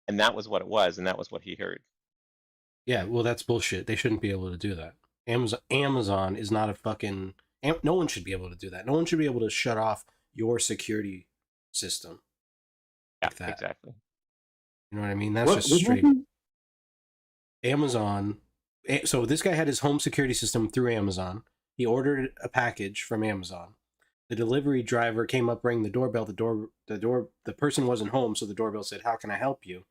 And that was what it was, and that was what he heard. Yeah, well, that's bullshit. They shouldn't be able to do that. Amazon is not a fucking. No one should be able to do that. No one should be able to shut off your security system. Yeah, Like that. exactly. You know what I mean? That's just straight Amazon. So this guy had his home security system through Amazon. He ordered a package from Amazon. The delivery driver came up, rang the doorbell. The person wasn't home, so the doorbell said, "How can I help you?"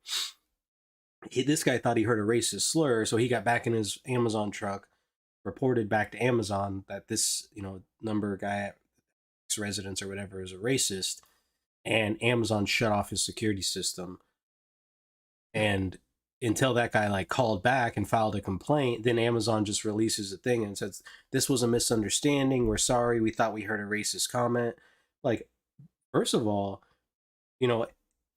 This guy thought he heard a racist slur, so he got back in his Amazon truck, reported back to Amazon that this, number guy, residence or whatever, is a racist, and Amazon shut off his security system. And until that guy like called back and filed a complaint, then Amazon just releases a thing and says, "This was a misunderstanding. We're sorry. We thought we heard a racist comment." Like, first of all,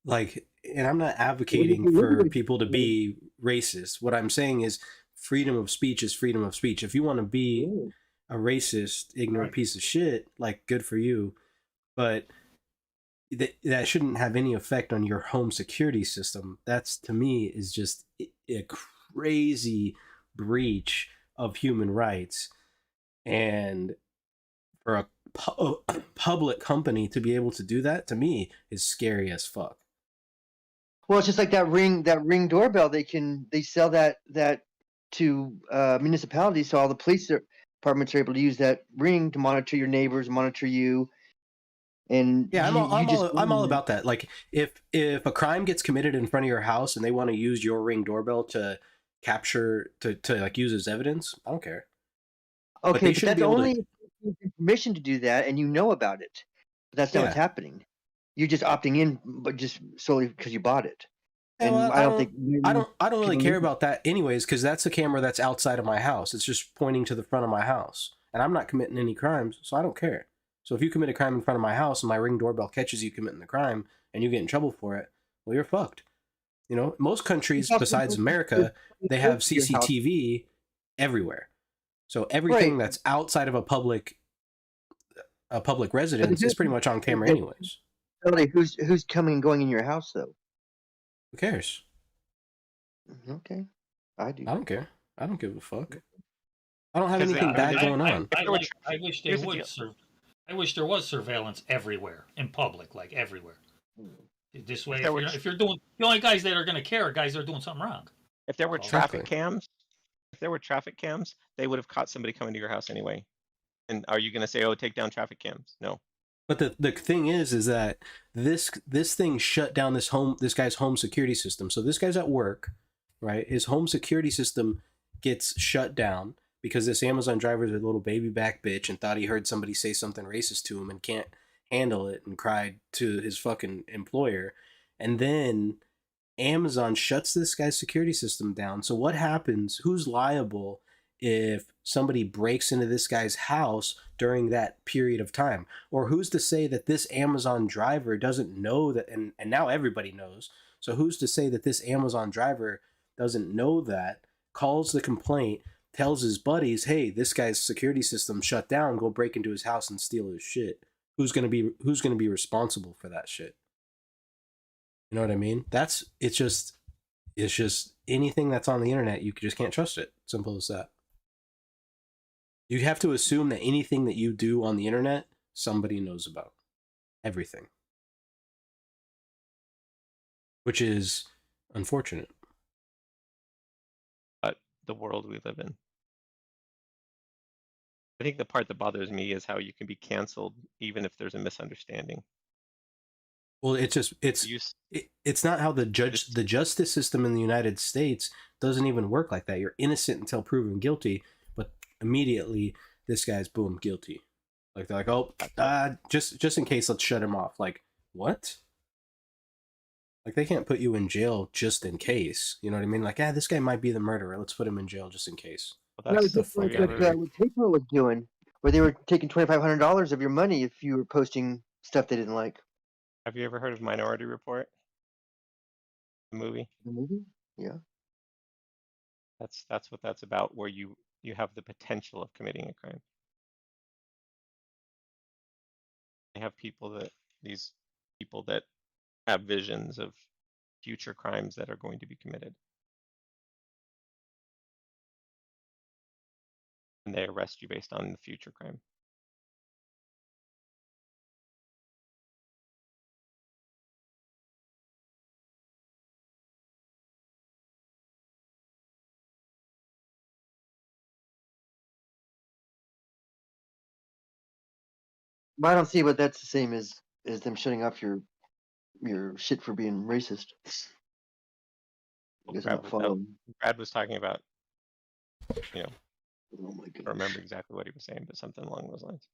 like, and I'm not advocating for people to be racist. What I'm saying is freedom of speech is freedom of speech. If you want to be a racist, ignorant piece of shit, like, good for you. But that shouldn't have any effect on your home security system. That's, to me, is just a crazy breach of human rights. And for a public company to be able to do that, to me, is scary as fuck. Well, it's just like that ring doorbell. They sell that to municipalities, so all the police departments are able to use that ring to monitor your neighbors, monitor you. And yeah, I'm all about that. Like, if a crime gets committed in front of your house and they want to use your Ring doorbell to capture to like use as evidence, I don't care. Okay, but that's only permission to do that, and you know about it. But that's not what's happening. You're just opting in, but just solely because you bought it. And well, I don't really care about that anyways, because that's a camera that's outside of my house. It's just pointing to the front of my house, and I'm not committing any crimes, so I don't care. So if you commit a crime in front of my house and my Ring doorbell catches you committing the crime and you get in trouble for it, well, you're fucked. Most countries besides America, they have CCTV everywhere. So everything that's outside of a public residence is pretty much on camera anyways. Who's coming and going in your house, though? Who cares? Okay, I do. I don't care. I don't give a fuck. I don't have anything bad going on. I wish they would. I wish there was surveillance everywhere in public, like everywhere. This way, if you're doing, the only guys that are going to care are guys that are doing something wrong. If there were traffic cams, they would have caught somebody coming to your house anyway. And are you going to say, "Oh, take down traffic cams"? No. But the thing is that this thing shut down this guy's home security system. So this guy's at work, right? His home security system gets shut down because this Amazon driver is a little baby back bitch and thought he heard somebody say something racist to him and can't handle it and cried to his fucking employer. And then Amazon shuts this guy's security system down. So what happens? Who's liable if somebody breaks into this guy's house during that period of time? Or who's to say that this Amazon driver doesn't know that, and now everybody knows. So who's to say that this Amazon driver doesn't know that, calls the complaint, tells his buddies, "Hey, this guy's security system shut down, go break into his house and steal his shit." Who's gonna be responsible for that shit? You know what I mean? It's just anything that's on the internet, you just can't trust it. Simple as that. You have to assume that anything that you do on the internet, somebody knows about. Everything. Which is unfortunate. But the world we live in. I think the part that bothers me is how you can be canceled even if there's a misunderstanding. Well, it's not how the justice system in the United States doesn't even work like that. You're innocent until proven guilty, but immediately this guy's boom guilty. Like, they're like, "Oh, just in case, let's shut him off." Like, what? Like, they can't put you in jail just in case. You know what I mean? Like, this guy might be the murderer. Let's put him in jail just in case. Well, that's what PayPal was doing, where they were taking $2,500 of your money if you were posting stuff they didn't like. Have you ever heard of Minority Report? The movie? The movie? Yeah. That's what that's about, where you have the potential of committing a crime. They have these people that have visions of future crimes that are going to be committed. And they arrest you based on the future crime. But I don't see what that's the same as them shutting off your shit for being racist. I guess I'm not following. Brad was talking about, you know, Oh my I don't goodness. remember exactly what he was saying, but something along those lines.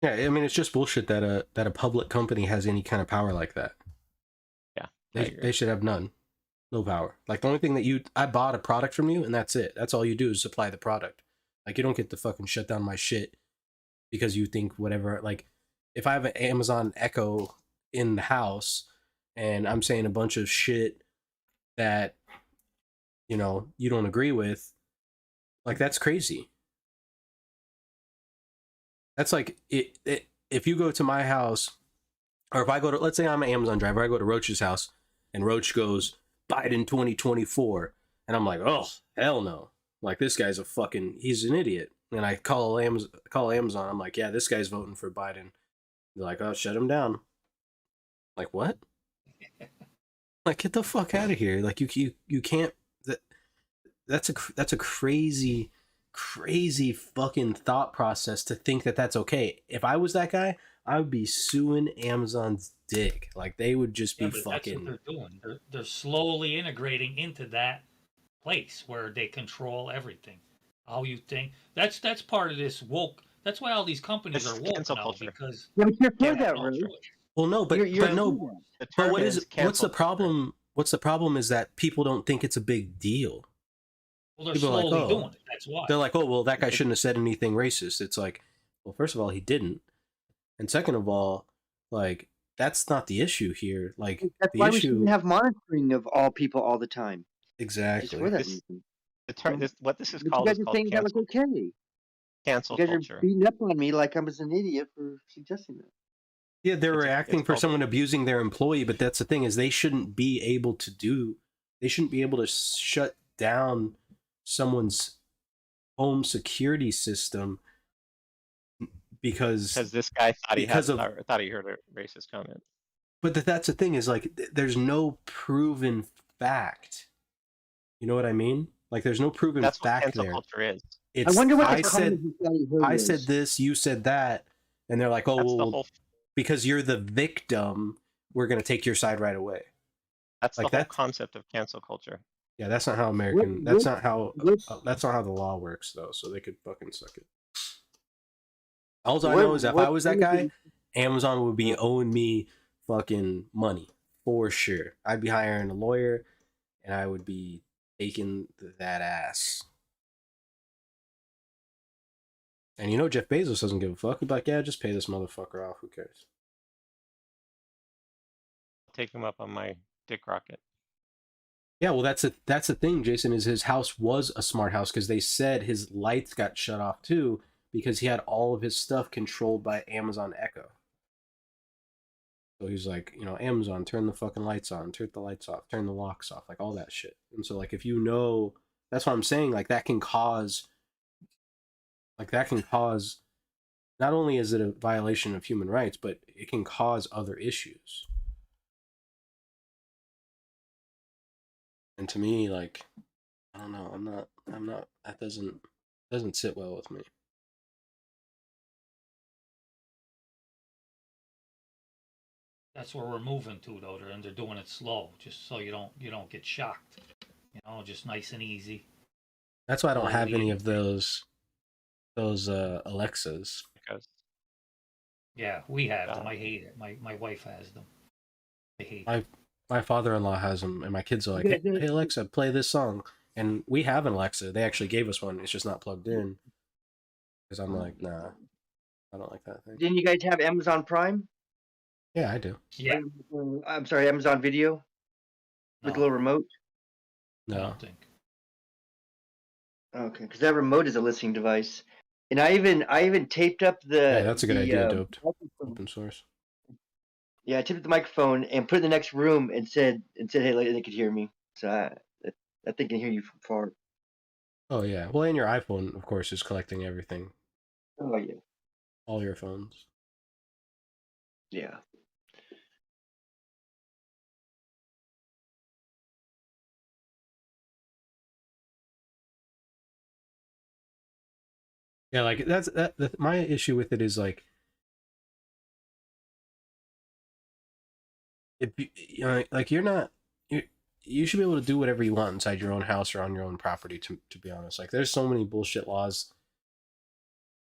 Yeah, I mean, it's just bullshit that a public company has any kind of power like that. Yeah, I They agree. should have none. No power. Like the only thing that I bought a product from you and that's it. That's all you do is supply the product. Like you don't get to fucking shut down my shit because you think whatever. Like if I have an Amazon Echo in the house and I'm saying a bunch of shit that you know you don't agree with, like that's crazy. That's like if you go to my house, or if I go to, let's say I'm an Amazon driver, I go to Roach's house, and Roach goes Biden 2024, and I'm like, oh hell no, like this guy's he's an idiot, and I call Amazon, I'm like, yeah, this guy's voting for Biden. They're like, oh, shut him down. Like what? Like get the fuck out of here. Like you can't. That's a crazy fucking thought process to think that that's okay. If I was that guy, I would be suing Amazon's dick. Like they would just be Yeah, but that's what fucking. they're doing. They're slowly integrating into that place where they control everything. How you think. That's part of this woke. That's why all these companies It's are woke cancel now culture. because Yeah, but you're they for have that, no Rose. choice. Well, no, but You're but no. for that. The But term what is is what's cancel the culture. problem? What's the problem is that people don't think it's a big deal. Well, they're People are like, slowly oh, doing it. That's why. they're like, oh, well, that guy It- shouldn't have said anything racist. It's like, well, first of all, he didn't, and second of all, like that's not the issue here. Like That's the why we shouldn't issue have monitoring of all people all the time. Just exactly. for that This- reason. The term, what this is But you called guys is are called saying that was okay. You cancel guys are culture. beating up on me like I was an idiot for suggesting that. Yeah, they're reacting it's for called- someone abusing their employee, but that's the thing is they shouldn't be able to shut down someone's home security system because Because this guy thought because he heard a racist comment. but that's the thing is like there's no proven fact. You know what I mean? Like there's no proven That's what fact cancel there. culture is. It's I wonder what I the said common society heard I was. said this, you said that, and they're like, oh, That's the well, whole. because you're the victim, we're gonna take your side right away. That's Like the whole that. concept of cancel culture. Yeah, that's not how What- That's what- not how. what- That's not how the law works, though. So they could fucking suck it. All I What- know is if I what was that kind of- guy, Amazon would be owing me fucking money for sure. I'd be hiring a lawyer, and I would be taking that ass. And you know Jeff Bezos doesn't give a fuck. He'd be like, yeah, just pay this motherfucker off. Who cares? Take him up on my dick rocket. Yeah, well, that's the thing, Jason, is his house was a smart house because they said his lights got shut off too because he had all of his stuff controlled by Amazon Echo. So he's like, you know, Amazon, turn the fucking lights on, turn the lights off, turn the locks off, like all that shit. And so like if you know, that's what I'm saying, like that can cause not only is it a violation of human rights, but it can cause other issues. And to me, like, I don't know, I'm not, that doesn't sit well with me. That's where we're moving to, though, and they're doing it slow, just so you don't get shocked. You know, just nice and easy. That's why I don't have Slowly any of those Alexas. Because Yeah, we have them. I hate it. My wife has them. I hate it. My father-in-law has them, and my kids are like, hey Alexa, play this song. And we have an Alexa. They actually gave us one. It's just not plugged in. Because I'm like, nah, I don't like that thing. Didn't you guys have Amazon Prime? Yeah, I do. Yeah, I'm sorry, Amazon Video with the no, little remote. I No. don't think. Okay, because that remote is a listening device, and I even taped up the. Yeah, that's a good idea, Doped. microphone. Open source. Yeah, I taped up the microphone and put it in the next room and said, hey, they could hear me. So that thing can hear you from far. Oh yeah. Well, and your iPhone, of course, is collecting everything. Oh yeah, All your phones. yeah. Yeah, like my issue with it is like if you know, like you're not you should be able to do whatever you want inside your own house or on your own property. To be honest, like there's so many bullshit laws.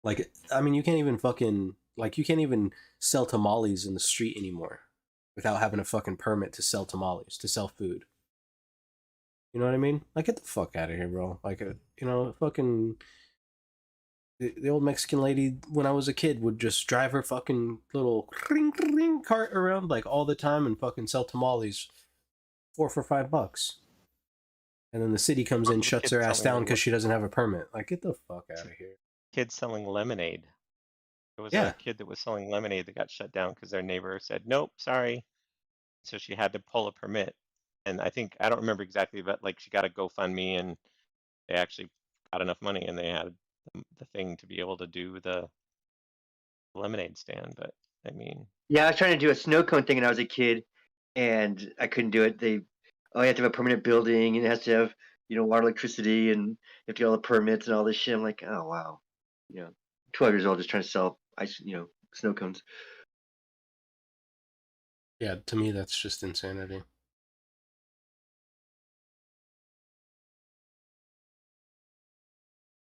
Like I mean, you can't even fucking like you can't even sell tamales in the street anymore without having a fucking permit to sell tamales to sell food. You know what I mean? Like get the fuck out of here, bro. Like you know, fucking the old Mexican lady when I was a kid would just drive her fucking little ring ring cart around like all the time and fucking sell tamales 4 for $5. And then the city comes in, shuts her ass down because she doesn't have a permit. Like, get the fuck out of here. Kids selling lemonade. There was Yeah. a kid that was selling lemonade that got shut down because their neighbor said, nope, sorry. So she had to pull a permit. And I think, I don't remember exactly, but like she got a GoFundMe and they actually got enough money and they had the thing to be able to do the lemonade stand. But I mean, Yeah, I was trying to do a snow cone thing when I was a kid, and I couldn't do it. You have to have a permanent building, and it has to have, water, electricity, and you have to get all the permits and all this shit. I'm like, oh wow, 12 years old, just trying to sell ice, snow cones. Yeah, to me, that's just insanity.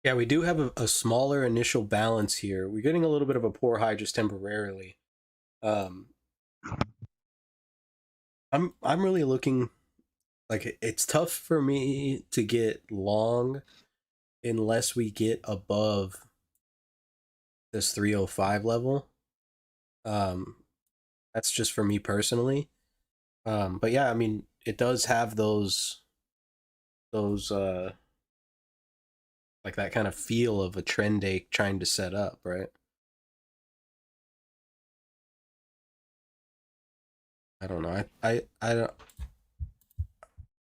Yeah, we do have a smaller initial balance here. We're getting a little bit of a poor high just temporarily. I'm really looking like it's tough for me to get long unless we get above this 305 level. That's just for me personally. But yeah, I mean, it does have those like that kind of feel of a trend day trying to set up, right? I don't know. I don't.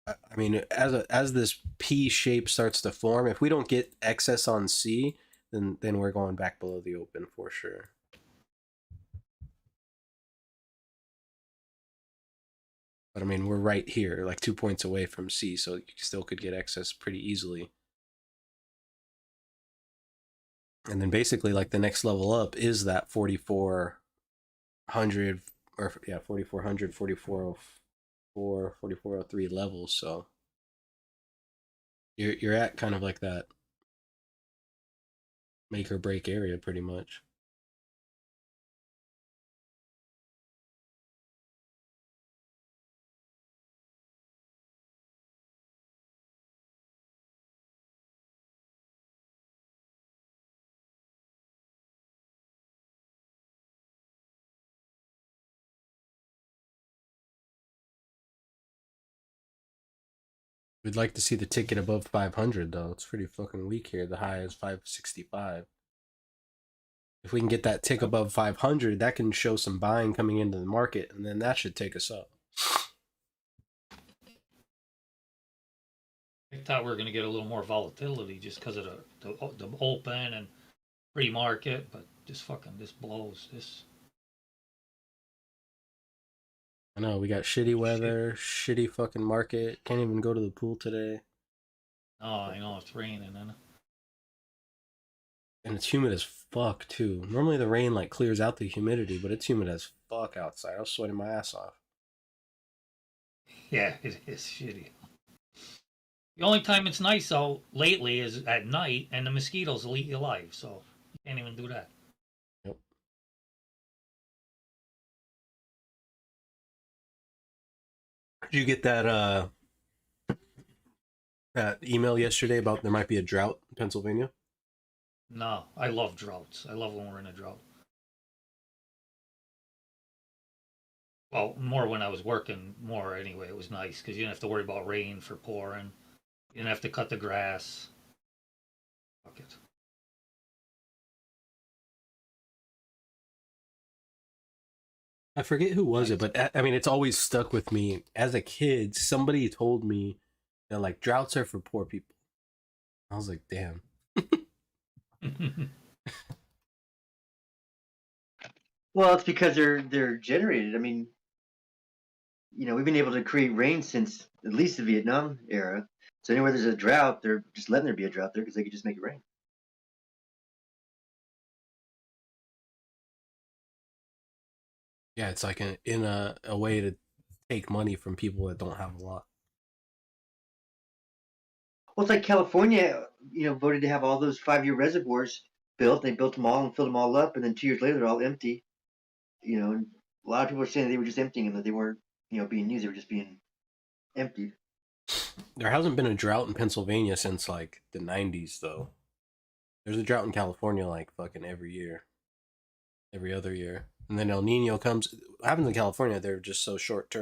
I mean, as this P shape starts to form, if we don't get excess on C, then we're going back below the open for sure. But I mean, we're right here, like 2 points away from C, so you still could get excess pretty easily. And then basically, like the next level up is that 4400 or yeah, 4400, 4404, 4403 levels. So you're at kind of like that make or break area pretty much. We'd like to see the ticket above 500 though. It's pretty fucking weak here. The high is 565. If we can get that tick above 500, that can show some buying coming into the market, and then that should take us up. I thought we were going to get a little more volatility just because of the open and free market, but this blows. I know, we got shitty weather, shitty fucking market. Can't even go to the pool today. Oh, I know it's raining, and it's humid as fuck too. Normally the rain like clears out the humidity, but it's humid as fuck outside. I was sweating my ass off. yeah, it is shitty. The only time it's nice though lately is at night, and the mosquitoes will eat you alive. So you can't even do that. Yep. Did you get that email yesterday about there might be a drought in Pennsylvania? No, I love droughts. I love when we're in a drought. Well, more when I was working more anyway. It was nice because you didn't have to worry about rain for pouring. You didn't have to cut the grass. Fuck it. I forget who was it, but I mean, it's always stuck with me. As a kid, somebody told me that like droughts are for poor people. I was like, damn. Well, it's because they're generated. I mean, we've been able to create rain since at least the Vietnam era. So anywhere there's a drought, they're just letting there be a drought there because they could just make it rain. Yeah, it's like in a way to take money from people that don't have a lot. Well, it's like California, voted to have all those 5-year reservoirs built. They built them all and filled them all up, and then 2 years later they're all empty. And a lot of people are saying they were just emptying them, that they weren't, being used. They were just being emptied. There hasn't been a drought in Pennsylvania since like the 90s, though. There's a drought in California like fucking every year, every other year. And then El Nino comes. What happens in California, they're just so short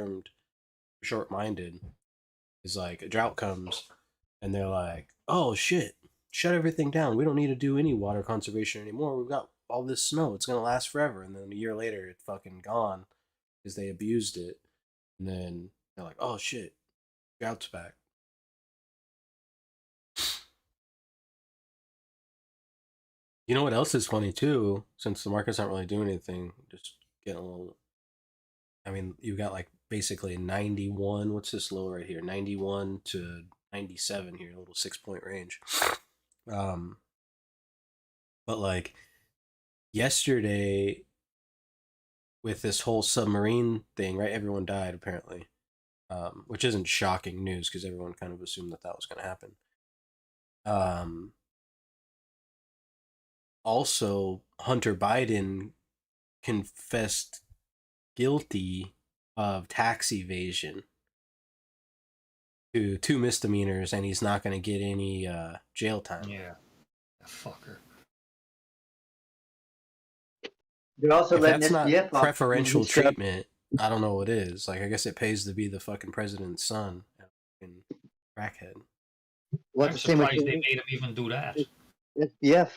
minded. Is like a drought comes and they're like, oh shit, shut everything down. We don't need to do any water conservation anymore. We've got all this snow. It's going to last forever. And then a year later, it's fucking gone because they abused it. And then they're like, oh shit, drought's back. You know what else is funny too? Since the markets aren't really doing anything, just getting a little. I mean, you got like basically 91. What's this low right here? 91 to 97 here, a little 6-point range. But like yesterday, with this whole submarine thing, right? Everyone died apparently, which isn't shocking news because everyone kind of assumed that was going to happen. Also, Hunter Biden confessed guilty of tax evasion to 2 misdemeanors, and he's not going to get any jail time. Yeah. Fucker. They're also If letting that's not SBF off. preferential treatment, I don't know what is. Like, I guess it pays to be the fucking president's son. Fucking crackhead. Well, I'm it's the same with surprised they made him even do that. SBF.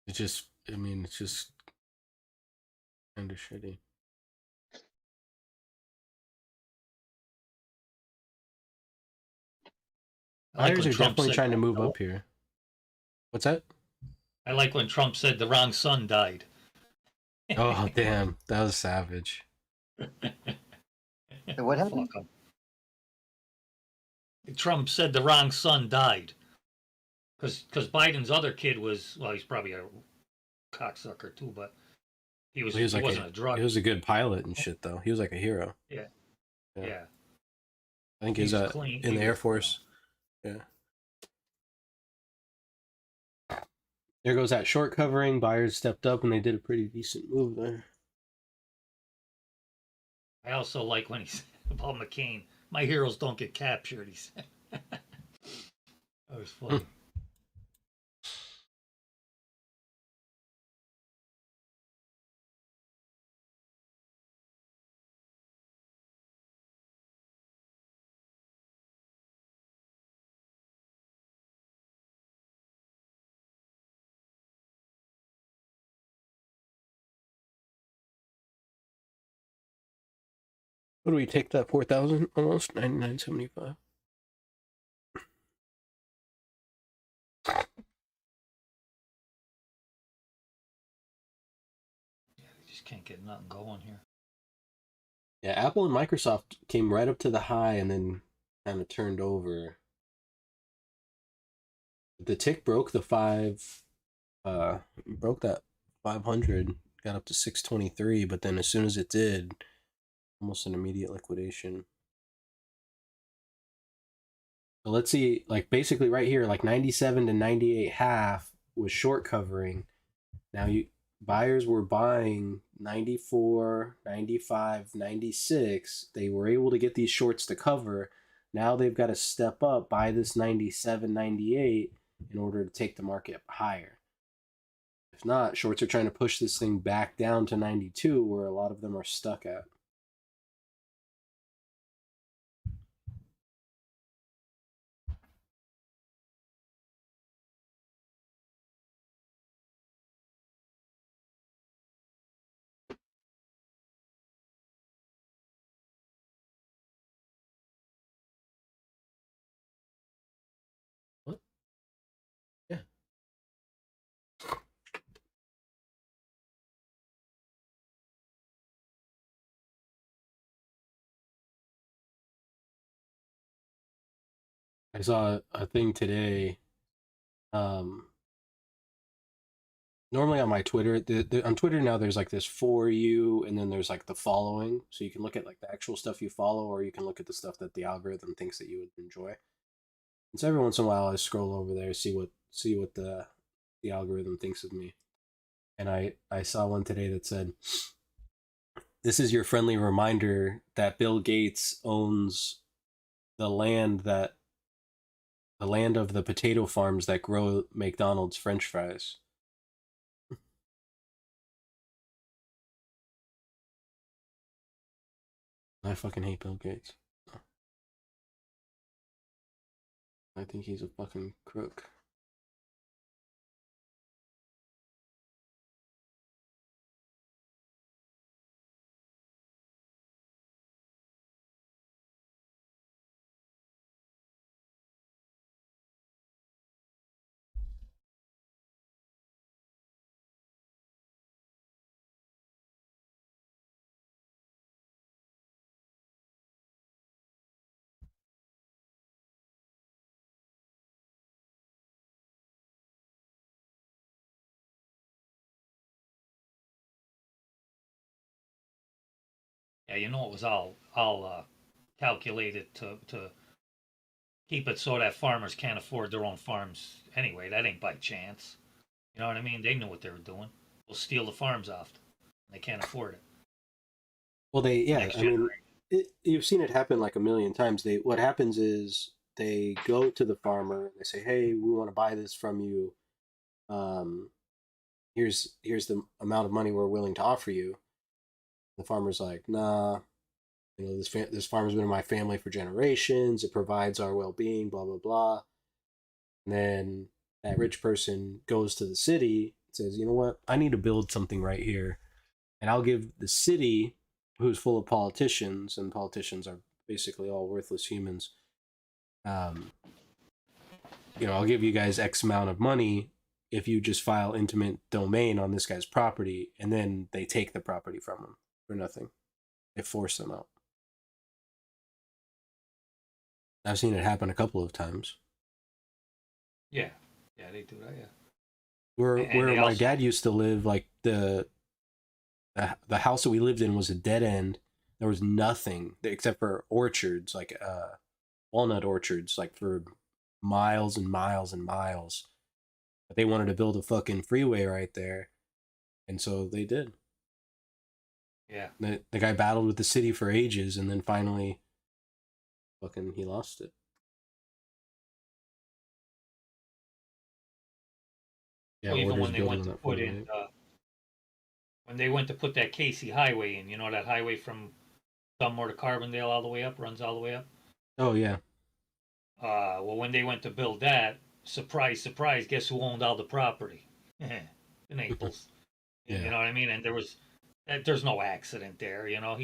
It's just, I mean, it's just kind of shitty. I like Buyers when are Trump definitely said trying to that, move though. up here. What's that? I like when Trump said the wrong son died. Oh, damn. That was savage. So what happened? Fuck him. Trump said the wrong son died. Because Biden's other kid was, well, he's probably a cocksucker too, but he wasn't a drug. He was a good pilot and shit, though. He was like a hero. Yeah. Yeah. Yeah. I think He's he's clean. in He the Air was, Force. Yeah. There goes that short covering. Buyers stepped up and they did a pretty decent move there. I also like when he said about McCain, my heroes don't get captured, he said. That was funny. What do we take that 4,000 almost 99.75? Yeah, they just can't get nothing going here. Yeah, Apple and Microsoft came right up to the high and then kind of turned over. The tick broke the broke that 500, got up to 623, but then as soon as it did, almost an immediate liquidation. So let's see, like basically right here, like 97 to 98 half was short covering. Now buyers were buying 94, 95, 96. They were able to get these shorts to cover. Now they've got to step up, buy this 97, 98 in order to take the market higher. If not, shorts are trying to push this thing back down to 92, where a lot of them are stuck at. What? Yeah. I saw a thing today. Normally on my Twitter, on Twitter now there's like this for you, and then there's like the following, so you can look at like the actual stuff you follow, or you can look at the stuff that the algorithm thinks that you would enjoy. And so every once in a while, I scroll over there, see what the algorithm thinks of me. And I saw one today that said, "This is your friendly reminder that Bill Gates owns the land that the land of the potato farms that grow McDonald's French fries." I fucking hate Bill Gates. I think he's a fucking crook. Yeah, you know it was all calculated to keep it so that farmers can't afford their own farms anyway. That ain't by chance. You know what I mean? They knew what they were doing. We'll steal the farms off them. They can't afford it. Well, Next I mean, generation. you've seen it happen like a million times. What happens is they go to the farmer and they say, "Hey, we want to buy this from you. Um, here's the amount of money we're willing to offer you." The farmer's like, "Nah, this farm's been in my family for generations. It provides our well being. Blah blah blah." And then that rich person goes to the city and says, "You know what? I need to build something right here, and I'll give the city, who's full of politicians, and politicians are basically all worthless humans. Um, I'll give you guys X amount of money if you just file intimate domain on this guy's property," and then they take the property from him for nothing. They force them out. I've seen it happen a couple of times. Yeah, yeah, they do that. Yeah, and Where they my also dad used to live, like the house that we lived in was a dead end. There was nothing except for orchards, like walnut orchards, like for miles and miles and miles. But they wanted to build a fucking freeway right there, and so they did. yeah. The guy battled with the city for ages, and then finally, fucking, he lost it. Yeah, Well, even orders when they building went on to that put freeway. in when they went to put that Casey Highway in, you know that highway from somewhere to Carbondale all the way up, runs all the way up. Oh yeah, Well, when they went to build that, surprise, surprise, guess who owned all the property? The Naples. You yeah. know what I mean? And there's no accident there. You know,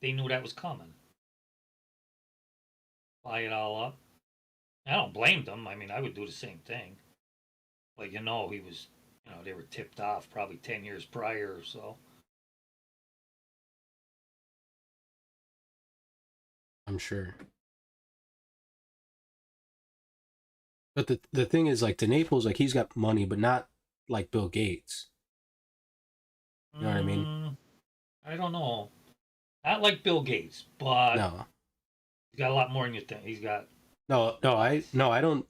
they knew that was coming. Buy it all up. I don't blame them. I mean, I would do the same thing. But he was, they were tipped off probably 10 years prior or so. I'm sure. But the thing is, like, to Naples, like, he's got money, but not like Bill Gates. You know what I mean? I don't know. Not like Bill Gates, but No, he's got a lot more than you think. He's got,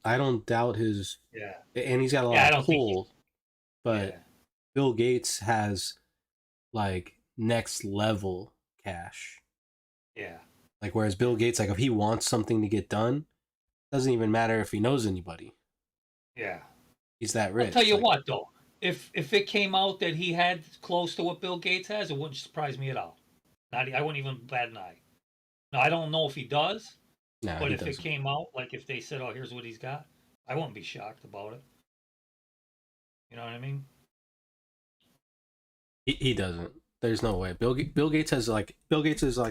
I don't doubt his, yeah, and he's got a lot yeah. I of don't think he's, pull, but yeah, Bill Gates has like next level cash. yeah, Like, whereas Bill Gates, like, if he wants something to get done, doesn't even matter if he knows anybody. yeah. He's that I'll tell rich. you Like, what, though, if it came out that he had close to what Bill Gates has, it wouldn't surprise me at all. I wouldn't even bat an eye. Now I don't know if he does, no, but he if it doesn't. came out, like if they said, "Oh, here's what he's got," I wouldn't be shocked about it. You know what I mean? He doesn't. There's no way. Bill Gates Bill Gates is like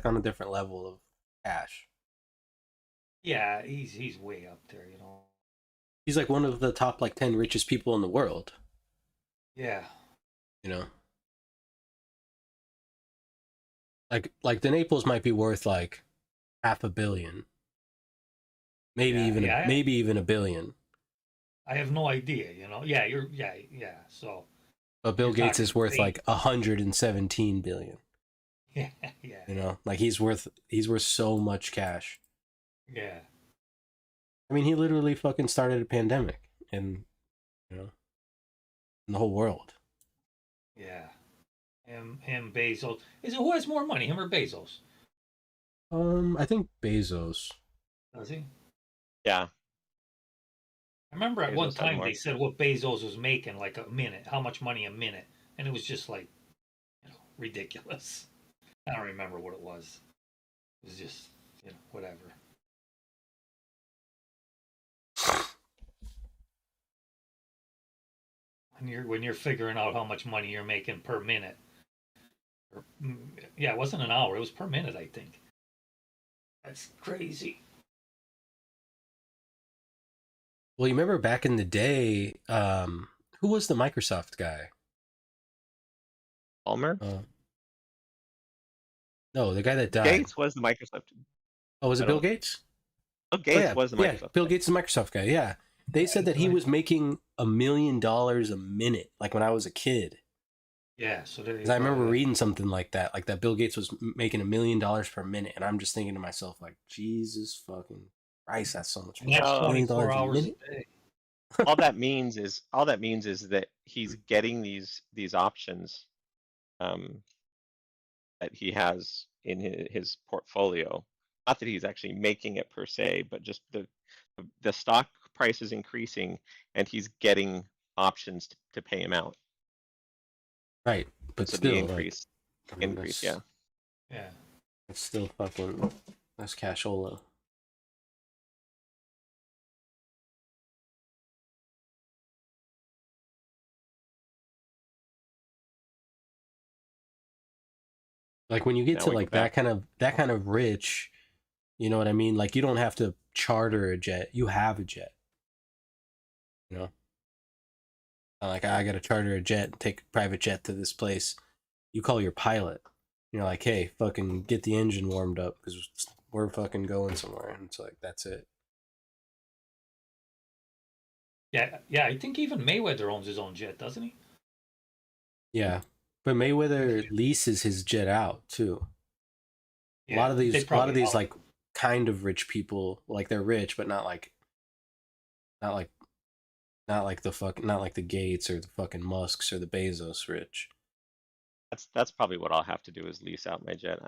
on a different level of cash. Yeah, he's way up there. You know. He's like one of the top like 10 richest people in the world. Yeah. You know, like the Naples might be worth like half a billion. maybe Yeah, even yeah. maybe even a billion. I have no idea, you know. Yeah, yeah. So But Bill You're Gates talking is worth fake. like 117 billion. yeah, yeah, You know, like he's worth so much cash. yeah. I mean, he literally fucking started a pandemic, and you know, in the whole world. Yeah. Him, Bezos. Is it who has more money, him or Bezos? I think Bezos. Does he? Yeah, I remember at one Bezos has time more. they said what Bezos was making like a minute, how much money a minute, and it was just like, ridiculous. I don't remember what it was. It was just, whatever. When you're figuring out how much money you're making per minute, or, yeah, it wasn't an hour; it was per minute, I think. That's crazy. Well, you remember back in the day, who was the Microsoft guy? Palmer. No, the guy that died. Gates was the Microsoft. Oh, was it I Bill don't- Gates? Oh, Gates yeah, was the yeah. Microsoft. Bill guy. Gates is the Microsoft guy. Yeah, they said that he was making $1 million a minute, like when I was a kid. Yeah, so there you 'Cause I go, remember yeah. reading something like that Bill Gates was making $1 million per minute, and I'm just thinking to myself, like, Jesus fucking Christ, that's so much And money. that's No. $1 million 24 a hours a minute. day. all that means is that he's getting these options that he has in his portfolio. Not that he's actually making it per se, but just the stock price is increasing and he's getting options to pay him out. Right, but So still, the like, increase, I mean, yeah. Yeah. that's still fucking, that's cashola. Like when you get Now to we go like back. that kind of rich, you know what I mean? Like you don't have to charter a jet; you have a jet. You know, not like I got to charter a jet and take a private jet to this place. You call your pilot. You're like, hey, fucking get the engine warmed up because we're fucking going somewhere, and it's like that's it. Yeah, yeah. I think even Mayweather owns his own jet, doesn't he? Yeah, but Mayweather leases his jet out too. Yeah, A lot of they these probably like kind of rich people, like they're rich, but not like not like not like the Gates or the fucking Musks or the Bezos rich. That's probably what I'll have to do is lease out my jet.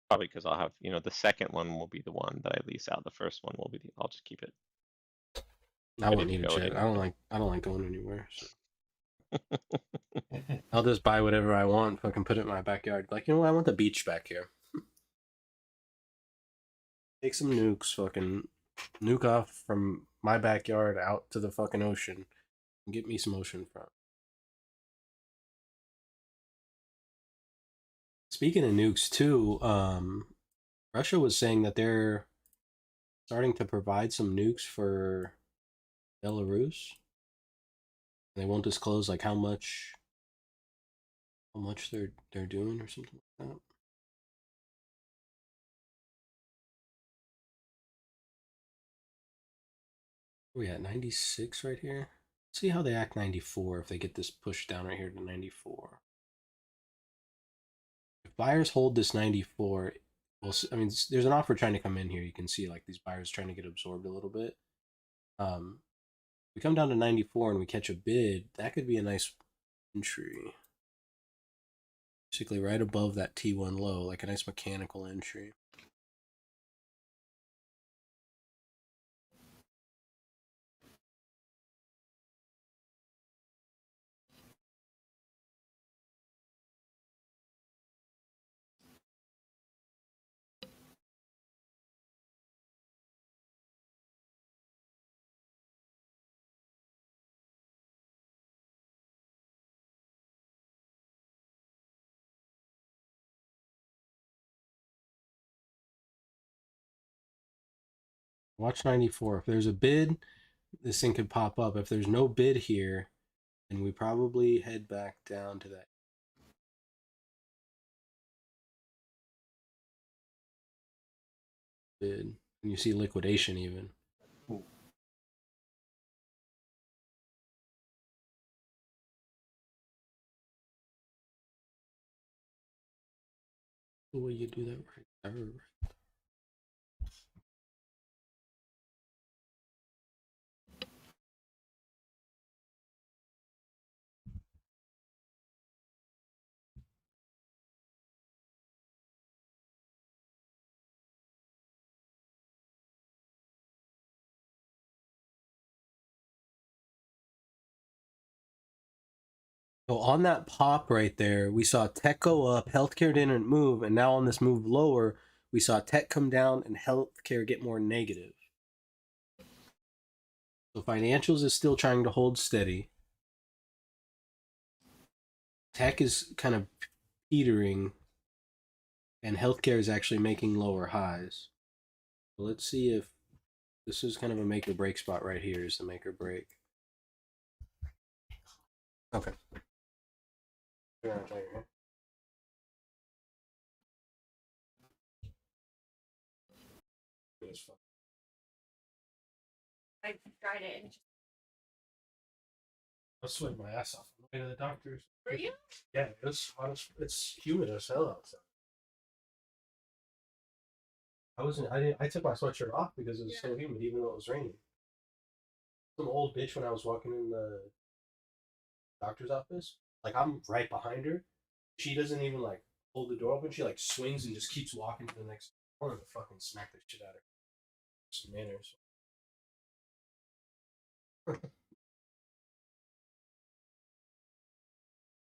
Probably because I'll have, the second one will be the one that I lease out. The first one will be I'll just keep it. I won't ready to need a go at jet. any I don't like going anywhere. So. I'll just buy whatever I want. Fucking put it in my backyard. Like, you know what? I want the beach back here. Take some nukes. Fucking nuke off from my backyard out to the fucking ocean. And get me some ocean front. Speaking of nukes too, Russia was saying that they're starting to provide some nukes for Belarus. They won't disclose like how much they're doing or something like that. Where we at 96 right here. Let's see how they act 94 if they get this pushed down right here to 94. If buyers hold this 94, well, I mean, there's an offer trying to come in here. You can see like these buyers trying to get absorbed a little bit. We come down to 94 and we catch a bid. That could be a nice entry. Basically right above that T1 low, like a nice mechanical entry. Watch 94. If there's a bid, this thing could pop up. If there's no bid here, then we probably head back down to that. Bid. And you see liquidation even. The way you do that right there. So on that pop right there, we saw tech go up, healthcare didn't move, and now on this move lower, we saw tech come down and healthcare get more negative. So financials is still trying to hold steady. Tech is kind of petering, and healthcare is actually making lower highs. So let's see if this is kind of a make or break spot right here. Is the make or break. Okay. I tried it. And I was sweating my ass off on the way to the doctor's. were you? Yeah, it's humid as hell outside. I took my sweatshirt off because it was so humid, even though it was raining. Some old bitch when I was walking in the doctor's office, like I'm right behind her. She doesn't even like hold the door open. She like swings and just keeps walking to the next corner to fucking smack the shit out of her. Some manners.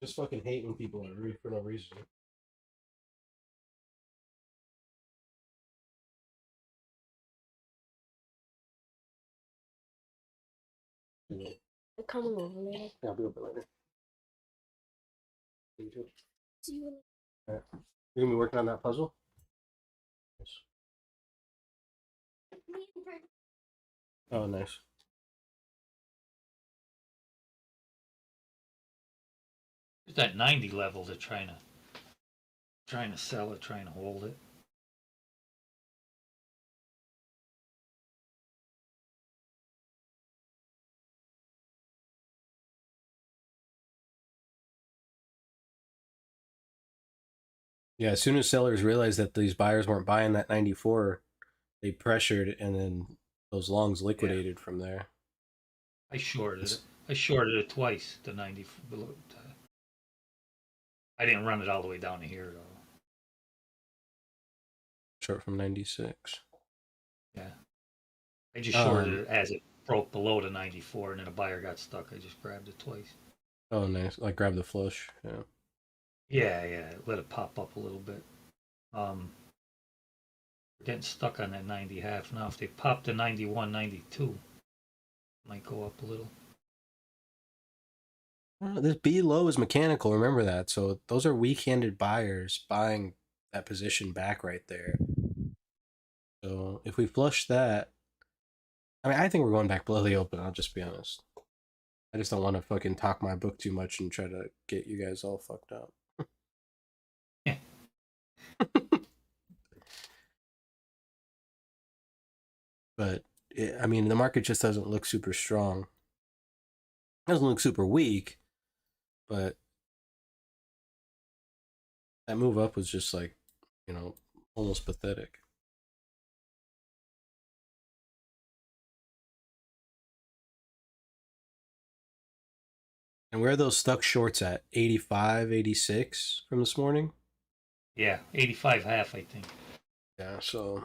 Just fucking hate when people are rude for no reason. I'm coming over later. Yeah, I'll be over later. You too. See you later. Alright. You're gonna be working on that puzzle? Yes. Oh, nice. It's that 90 level they're trying to sell it, trying to hold it. Yeah, as soon as sellers realized that these buyers weren't buying that 94, they pressured and then those longs liquidated from there. I shorted it. I shorted it twice. The 90 below. I didn't run it all the way down to here though. Short from 96. Yeah, I just shorted it as it broke below the 94, and then a buyer got stuck. I just grabbed it twice. Oh, nice. Like grab the flush. Yeah. Yeah, let it pop up a little bit. We're getting stuck on that 90 half now. If they pop to 91, 92, might go up a little. This B low is mechanical. Remember that. So those are weak-handed buyers buying that position back right there. So if we flush that, I mean, I think we're going back below the open. I'll just be honest. I just don't want to fucking talk my book too much and try to get you guys all fucked up. Yeah. But I mean, the market just doesn't look super strong. It doesn't look super weak, but that move up was just like, almost pathetic. And where are those stuck shorts at? 85, 86 from this morning? Yeah, 85 half, I think. Yeah, so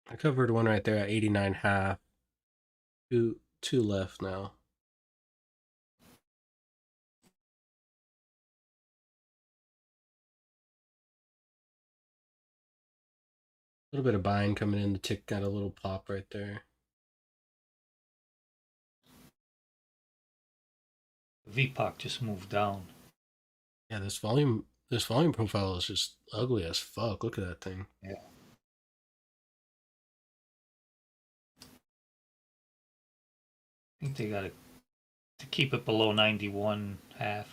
I covered one right there at 89 half. Two left now. A little bit of buying coming in. The tick got a little pop right there. VPOC just moved down. Yeah, this volume profile is just ugly as fuck. Look at that thing. Yeah. think they got to keep it below 91.5.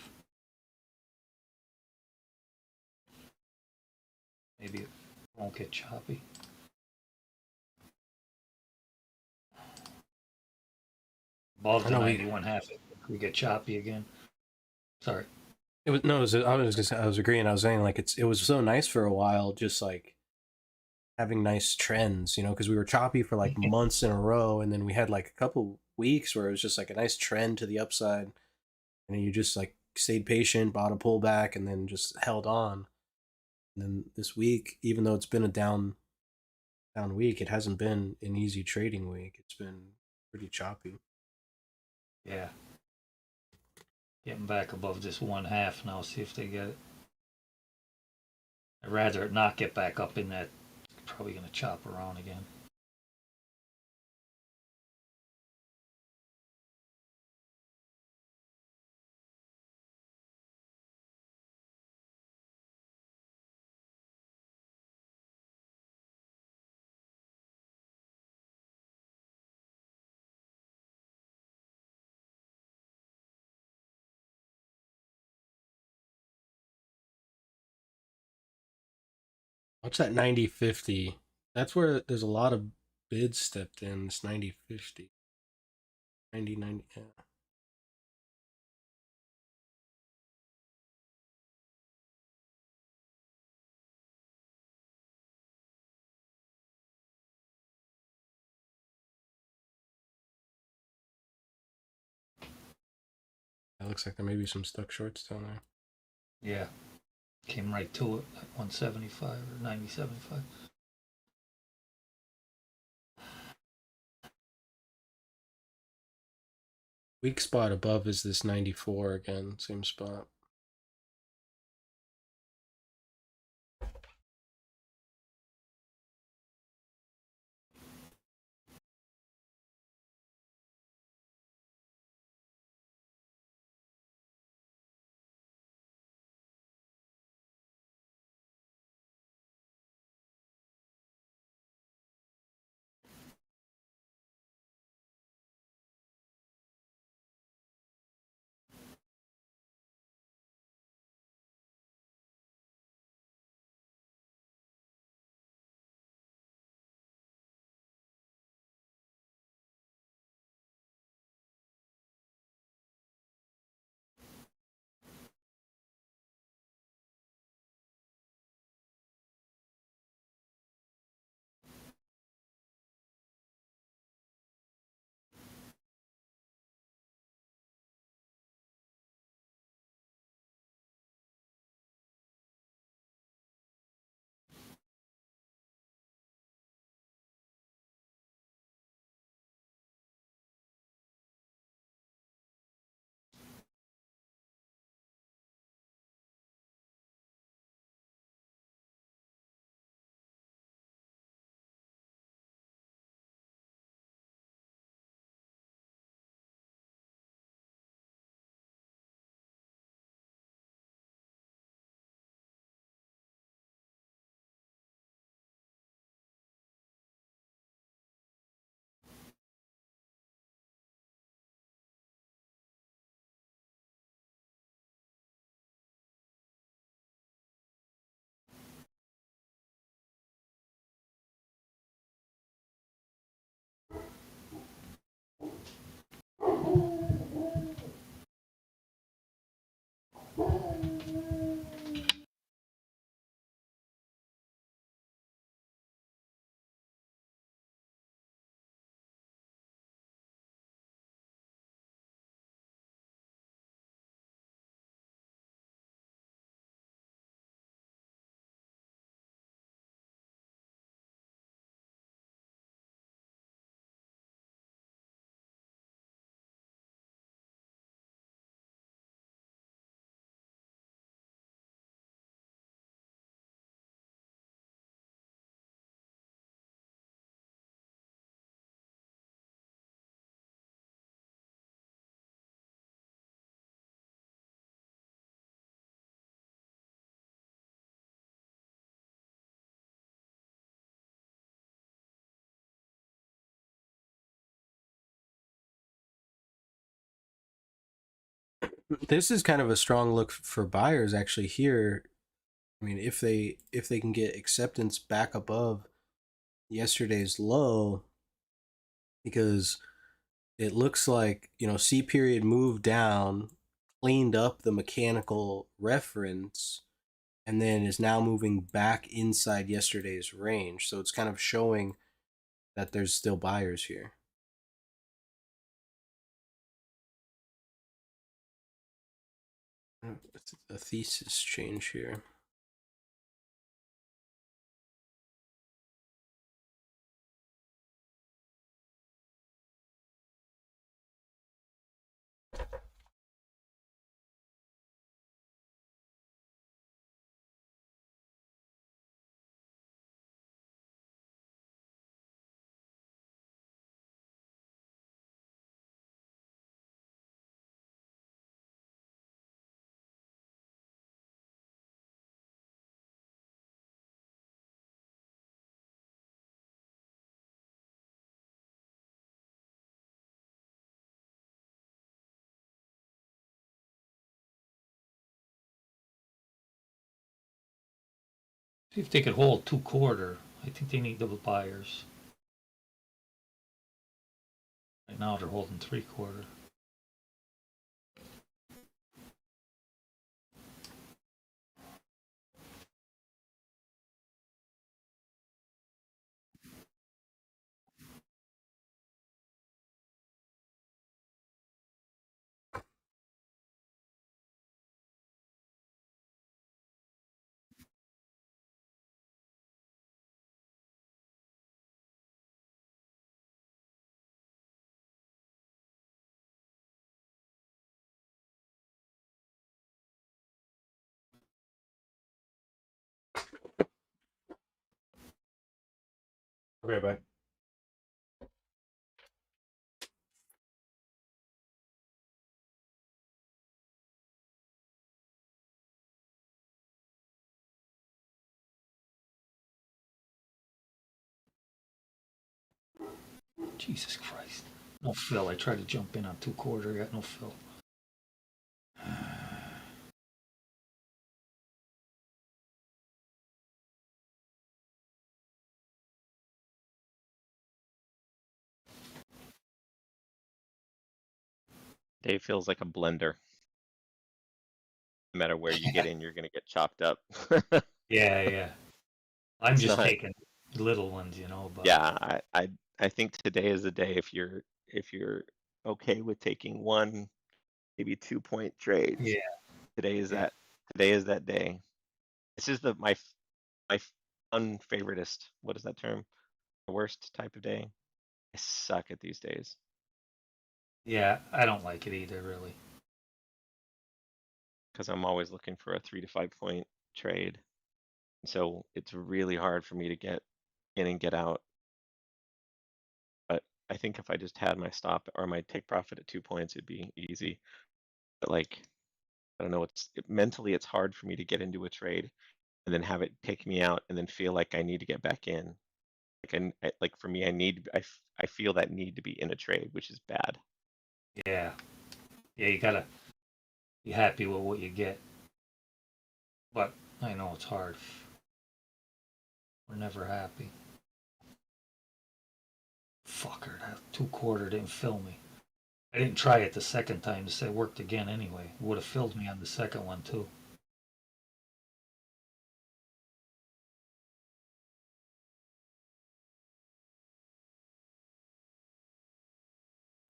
Maybe it won't get choppy. Above I the know 91.5, we get choppy again. Sorry. It was no. It was, I was just I was agreeing. I was saying like it was so nice for a while, just like having nice trends, because we were choppy for like months in a row, and then we had like a couple weeks where it was just like a nice trend to the upside, and then you just like stayed patient, bought a pullback, and then just held on. And then this week, even though it's been a down week, it hasn't been an easy trading week. It's been pretty choppy. Yeah. Getting back above this 1.5 now, see if they get it. I'd rather it not get back up in that. Probably going to chop around again. What's that 90-50? That's where there's a lot of bids stepped in. This 90-50. 90-90. Yeah. It looks like there may be some stuck shorts down there. Yeah. Came right to it at 175 or 90.75. Weak spot above is this 94 again, same spot. This is kind of a strong look for buyers actually here. I mean, if they can get acceptance back above yesterday's low, because it looks like, C period moved down, cleaned up the mechanical reference, and then is now moving back inside yesterday's range. So it's kind of showing that there's still buyers here. It's a thesis change here. See if they could hold 2/4. I think they need double buyers. Right now they're holding 3/4. Okay, bye. Jesus Christ. No fill. I tried to jump in on 2/4. Got no fill. Day feels like a blender. No matter where you get in, you're gonna get chopped up. Yeah, yeah. I'm It's just not. taking little ones, but Yeah, I think today is the day if you're okay with taking one, maybe 2 point trades. yeah, Today is yeah. that day. This is my unfavoritist. What is that term? The worst type of day. I suck at these days Yeah, I don't like it either, really. because I'm always looking for a 3 to 5 point trade. So it's really hard for me to get in and get out. But I think if I just had my stop or my take profit at 2 points, it'd be easy. But like, I don't know, mentally it's hard for me to get into a trade and then have it take me out and then feel like I need to get back in. Like for me, I feel that need to be in a trade, which is bad. Yeah. Yeah, you gotta be happy with what you get. But I know it's hard. We're never happy. Fucker, that 2/4 didn't fill me. I didn't try it the second time. It worked again anyway. It would have filled me on the second one too.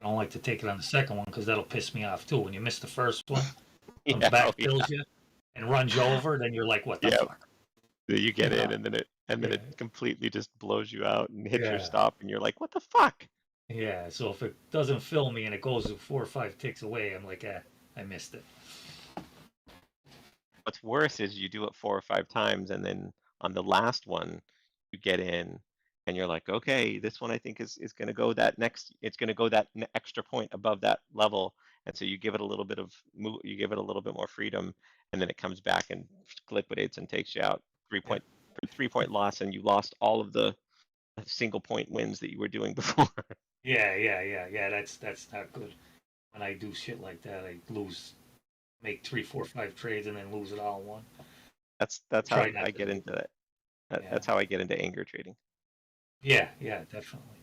I don't like to take it on the second one because that'll piss me off too. When you miss the first one, comes Yeah, back, oh, yeah, kills you, and runs you over, then you're like, what the yeah. fuck? You get Yeah. in and then Yeah. it completely just blows you out and hits your Yeah. stop and you're like, what the fuck? Yeah, so if it doesn't fill me and it goes 4 or 5 ticks away, I'm like, I missed it. What's worse is you do it 4 or 5 times and then on the last one you get in and you're like, okay, this one I think is going to go it's going to go that extra point above that level, and so you give it a little bit of you give it a little bit more freedom, and then it comes back and liquidates and takes you out 3 point loss, and you lost all of the single point wins that you were doing before. Yeah. That's not good. When I do shit like that, I lose make 3, 4, 5 trades and then lose it all in one. That's how Try not I to get do into that. that. Yeah. That's how I get into anger trading. Yeah, definitely.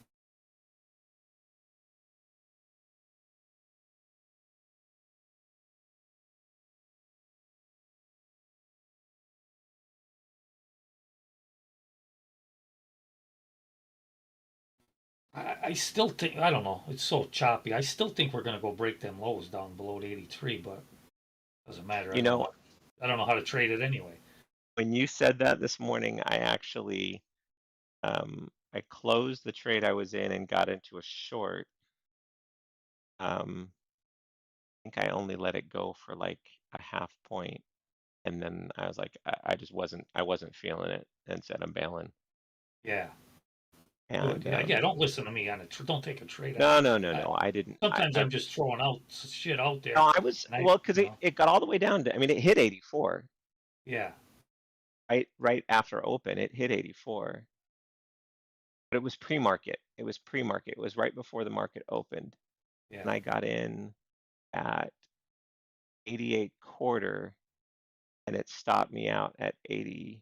I still think, I don't know, it's so choppy. I still think we're gonna go break them lows down below the 83, but doesn't matter. You know, I don't know how to trade it anyway. when you said that this morning, I actually I closed the trade I was in and got into a short. I think I only let it go for like a half point, and then I was like, I just wasn't feeling it, and said I'm bailing. Yeah. And Yeah, don't listen to me on it. Don't take a trade. no, I didn't. Sometimes I'm just throwing out shit out there. No, I was and well because you it, know, it got all the way down to. I mean, it hit 84 yeah, right after open. It hit 84, but it was pre-market. It was pre-market. It was right before the market opened, and yeah. I got in at 88 quarter, and it stopped me out at 80.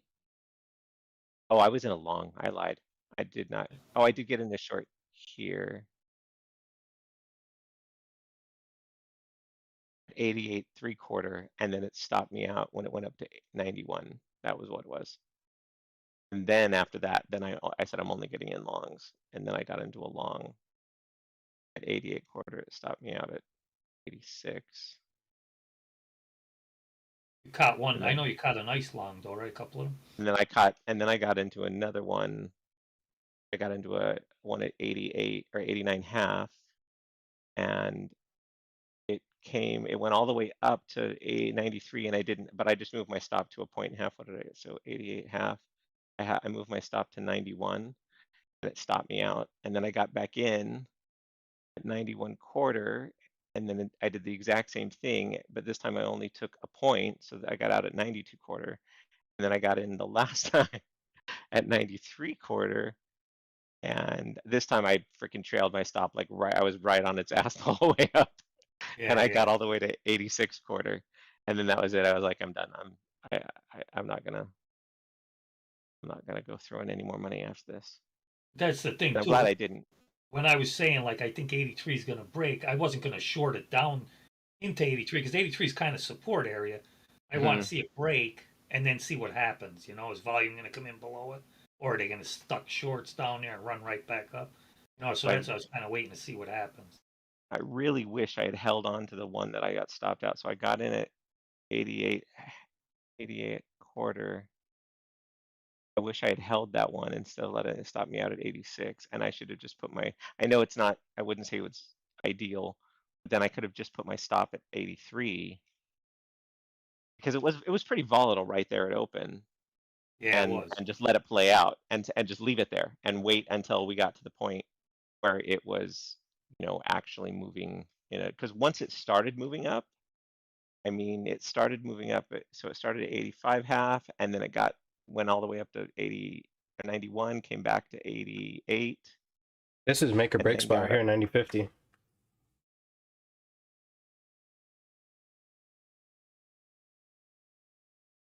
Oh, I was in a long. I lied. I did not. Oh, I did get in the short here. 88 3/4, and then it stopped me out when it went up to 91. That was what it was. And then after that, then I said I'm only getting in longs, and then I got into a long at 88 quarter. It stopped me out at 86. You caught one. And I then, know you caught a nice long though, right? A couple of them. and then I got into another one. I got into a one at 88 or 89 half, and it went all the way up to a 93, and I didn't, but I just moved my stop to a point and a half. What did I get? So 88 half. I moved my stop to 91, and it stopped me out. And then I got back in at 91 quarter, and then I did the exact same thing, but this time I only took a point, so that I got out at 92 quarter. And then I got in the last time at 93 quarter, and this time I freaking trailed my stop like right. I was right on its ass the whole way up. Yeah, And I yeah. got all the way to 86 quarter, and then that was it. I was like, I'm done. I'm not gonna go throw in any more money after this. That's the thing And I'm too. glad I didn't. When I was saying like I think 83 is gonna break, I wasn't gonna short it down into 83 because 83 is kind of support area. I want to see it break and then see what happens. You know, is volume gonna come in below it, or are they gonna stuck shorts down there and run right back up? You know, so Right. that's what I was kind of waiting to see what happens. I really wish I had held on to the one that I got stopped out. So I got in at 88 quarter. I wish I had held that one instead of letting it stop me out at 86. And I should have just put I know it's not, I wouldn't say it's ideal, but then I could have just put my stop at 83 because it was pretty volatile right there at open. Yeah, it was. And just let it play out and just leave it there and wait until we got to the point where it was, actually moving, because once it started moving up, I mean, it started moving up. So it started at 85 half, and then went all the way up to 80 or 91, came back to 88. This is make or And break then spot got here, up. 90-50.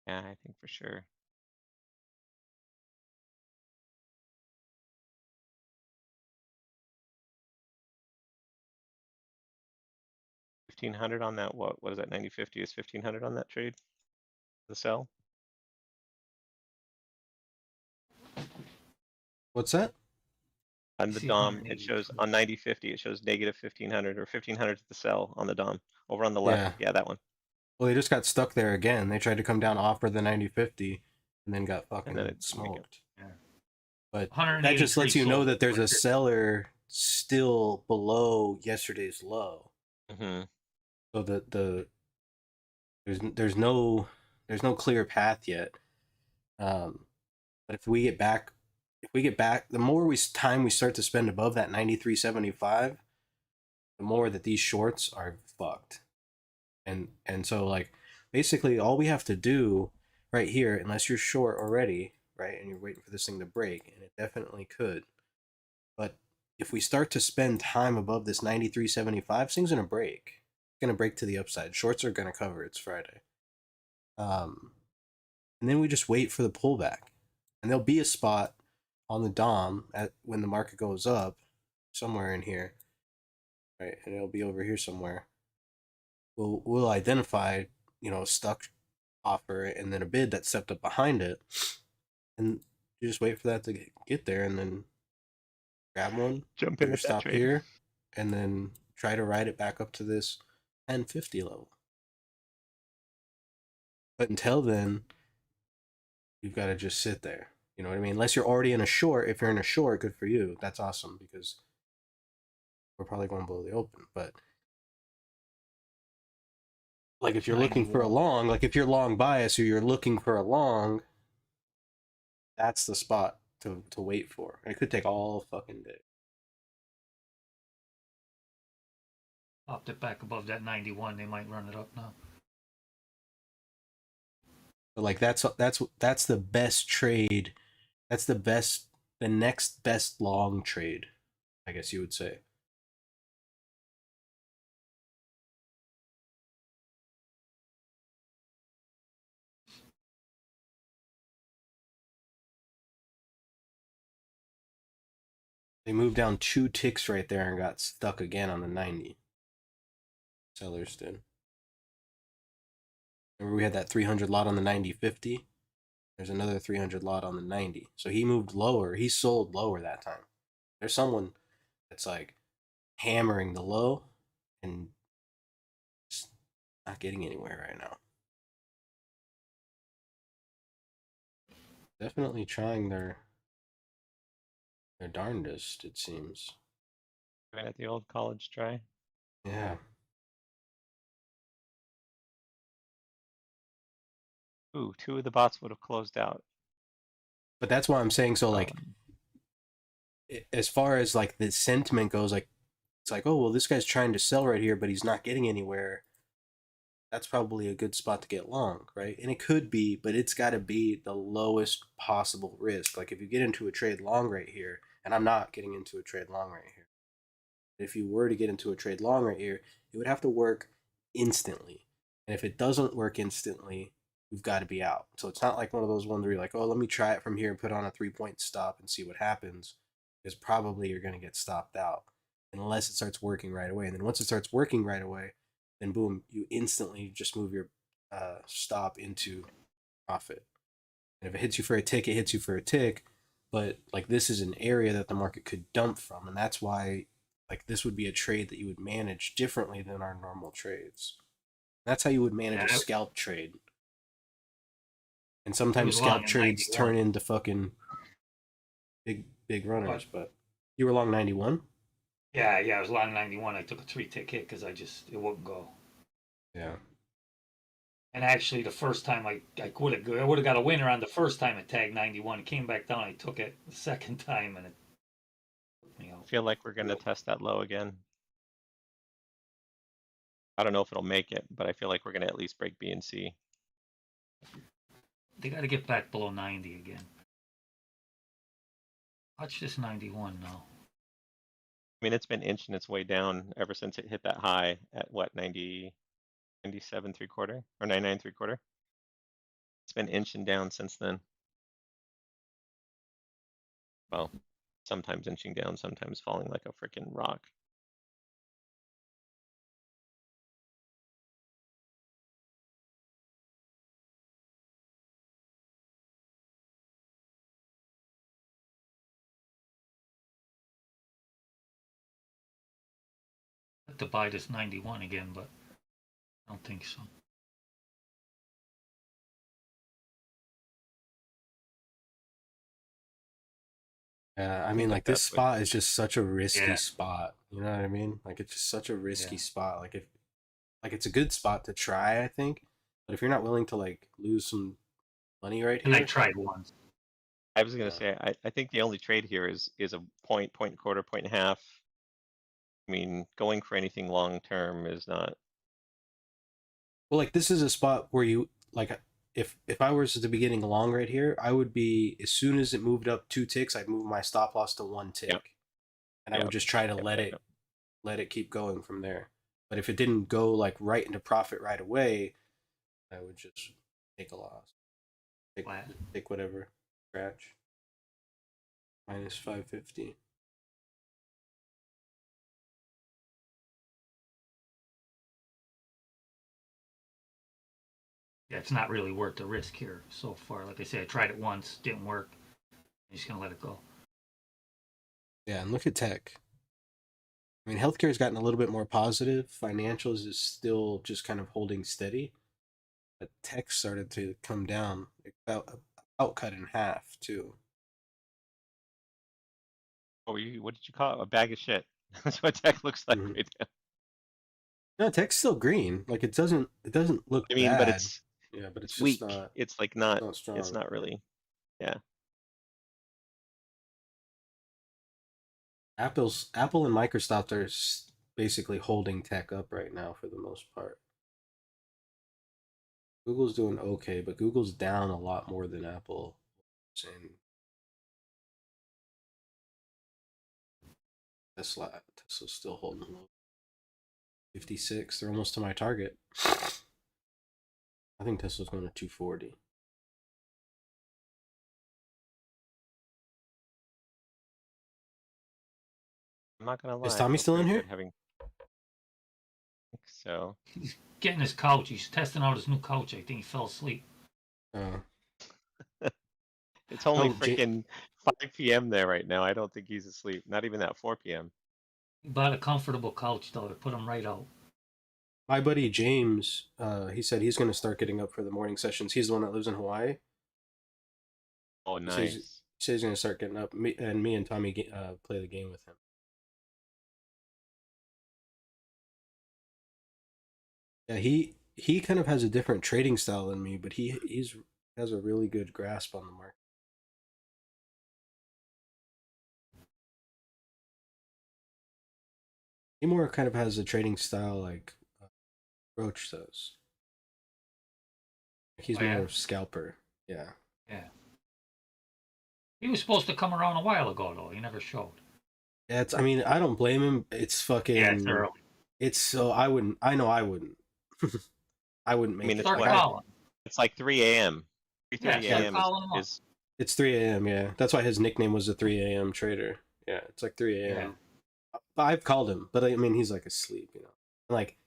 Yeah, I think for sure. $1,500 on that. What is that? 90-50 is 1,500 on that trade. The sell. What's that? On the See DOM, it shows 183. on 90-50, it shows negative 1,500 or 1,500 to the sell on the DOM. Over on the left. Yeah, that one. Well, they just got stuck there again. They tried to come down off for the 90-50 and then got fucking then it smoked. Yeah. But that just lets you know that there's a seller still below yesterday's low. Mm-hmm. So there's no clear path yet. But if we get back, the more time we start to spend above that 93.75, the more that these shorts are fucked. And so like basically all we have to do right here, unless you're short already, right, and you're waiting for this thing to break, and it definitely could, but if we start to spend time above this 93.75, this thing's gonna break. gonna break to the upside. Shorts are gonna cover. It's Friday. And then we just wait for the pullback, and there'll be a spot on the DOM at when the market goes up, somewhere in here, right? And it'll be over here somewhere. We'll identify, a stuck offer and then a bid that stepped up behind it, and you just wait for that to get there, and then grab one, Jump put in your with that stop trade. here, and then try to ride it back up to this 1050 level. But until then, you've got to just sit there. You know what I mean? Unless you're already in a short. If you're in a short, good for you. That's awesome, because we're probably going below the open. But like if you're looking for a 91. long, like if you're long bias or you're looking for a long, that's the spot to wait for. And it could take all fucking day. Popped it back above that 91. They might run it up now. But like that's the best trade. That's the next best long trade, I guess you would say. They moved down 2 ticks right there and got stuck again on the 90. Sellers did. Remember we had that 300 lot on the 90.50? There's another 300 lot on the 90. So he moved lower. He sold lower that time. There's someone that's like hammering the low and just not getting anywhere right now. Definitely trying their darndest, it seems. Right at the old college try. Yeah. Ooh, 2 of the bots would have closed out. But that's why I'm saying, so like, as far as like the sentiment goes, like it's like, oh well, this guy's trying to sell right here, but he's not getting anywhere. That's probably a good spot to get long, right? And it could be, but it's got to be the lowest possible risk. Like if you get into a trade long right here, and I'm not getting into a trade long right here. If you were to get into a trade long right here, it would have to work instantly. And if it doesn't work instantly, you've got to be out. So it's not like one of those ones where you're like, oh, let me try it from here and put on a 3-point stop and see what happens. Because probably you're going to get stopped out unless it starts working right away. And then once it starts working right away, then boom, you instantly just move your stop into profit. And if it hits you for a tick, it hits you for a tick. But like this is an area that the market could dump from. And that's why like this would be a trade that you would manage differently than our normal trades. That's how you would manage a scalp trade. And sometimes scalp trades turn into fucking big runners. But you were long 91? Yeah, I was long 91. I took a 3-tick hit because it wouldn't go. Yeah. And actually, the first time I would have got a winner on the first time it tagged 91. It came back down. I took it the second time and it took me out. I feel like we're going to test that low again. I don't know if it'll make it, but I feel like we're going to at least break B and C. They got to get back below 90 again. Watch this 91 now. I mean, it's been inching its way down ever since it hit that high at what, 90, 97 3/4 or 99 3/4. It's been inching down since then. Well, sometimes inching down, sometimes falling like a freaking rock. I have to buy this 91 again, but I don't think so. Yeah, I mean, like this spot is just such a risky spot. You know what I mean? Like it's just such a risky spot. Like it's a good spot to try, I think. But if you're not willing to like lose some money right here, And I tried once. I was gonna say, I think the only trade here is a point and quarter, point and a half. I mean, going for anything long term is not. well, like this is a spot where you like if I was to be getting long right here, I would be as soon as it moved up 2 ticks, I'd move my stop loss to 1 tick, and I would just try to let it keep going from there. But if it didn't go like right into profit right away, I would just take a loss. Flat. Take whatever. Scratch. Minus 550. Yeah, it's not really worth the risk here so far. Like I said, I tried it once, didn't work. I'm just gonna let it go. Yeah, and look at tech. I mean, healthcare has gotten a little bit more positive. Financials is still just kind of holding steady. But tech started to come down, about cut in half, too. What did you call it? A bag of shit. That's what tech looks like Mhm. right now. No, tech's still green. Like it doesn't look I mean, but bad. Yeah, but it's it's just weak. It's like not, not strong. it's not really, yeah. Apple and Microsoft are basically holding tech up right now for the most part. Google's doing okay, but Google's down a lot more than Apple. And Tesla's still holding low. 56. They're almost to my target. I think Tesla's going to 240. I'm not gonna lie. Is I Tommy feel still in pretty here? good having. So He's getting his couch. He's testing out his new couch. I think he fell asleep. it's only Oh, freaking 5 p.m. there right now. I don't think he's asleep. Not even at 4 p.m. He bought a comfortable couch though to put him right out. my buddy James, he said he's going to start getting up for the morning sessions. He's the one that lives in Hawaii. Oh, He nice. says he's going to start getting up. Me and Tommy play the game with him. Yeah, he kind of has a different trading style than me, but he has a really good grasp on the market. He more kind of has a trading style like Roach does. He's Oh, yeah? more scalper. Yeah. Yeah. He was supposed to come around a while ago though. He never showed. Yeah, I mean, I don't blame him. It's fucking. Yeah, it's early. It's so I wouldn't. I know I wouldn't. I wouldn't I make mean, it. it's Start what? calling. It's like 3 a.m. 3:30 Yeah, a.m. calling him up. is It's 3 a.m. Yeah, that's why his nickname was the 3 a.m. trader. Yeah, it's like 3 a.m. I've called him, but I mean, he's like asleep. Like.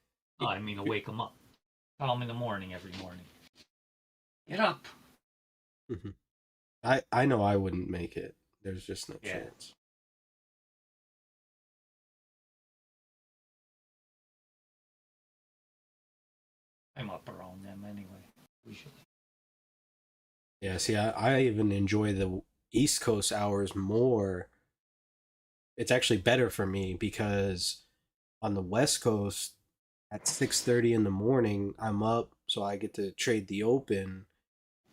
Oh, I mean to wake him up. Call him in the morning every morning. Get up. I know I wouldn't make it. There's just no Yeah. chance. I'm up around them anyway. Usually. Yeah, see, I even enjoy the East Coast hours more. It's actually better for me because on the West Coast at 6:30 in the morning, I'm up, so I get to trade the open.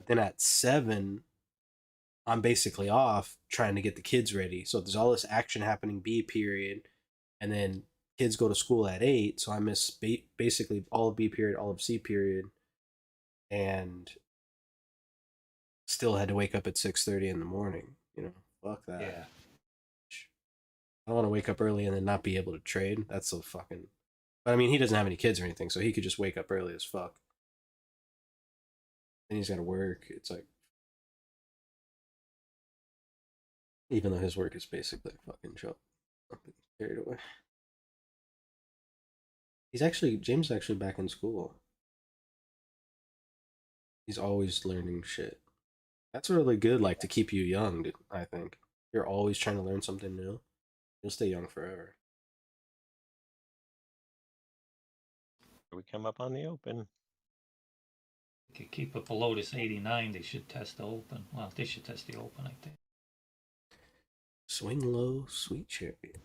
Then at 7, I'm basically off trying to get the kids ready. So there's all this action happening B period, and then kids go to school at 8, so I miss basically all of B period, all of C period, and still had to wake up at 6:30 in the morning. Fuck that. Yeah. I don't want to wake up early and then not be able to trade. That's so fucking. But I mean, he doesn't have any kids or anything, so he could just wake up early as fuck. Then he's got to work. It's like, even though his work is basically a fucking job, carried away. James is actually back in school. He's always learning shit. That's really good, like to keep you young. I think you're always trying to learn something new. You'll stay young forever. we come up on the open. To keep it below this 89, they should test the open. Well, they should test the open, I think. Swing low, sweet chariot.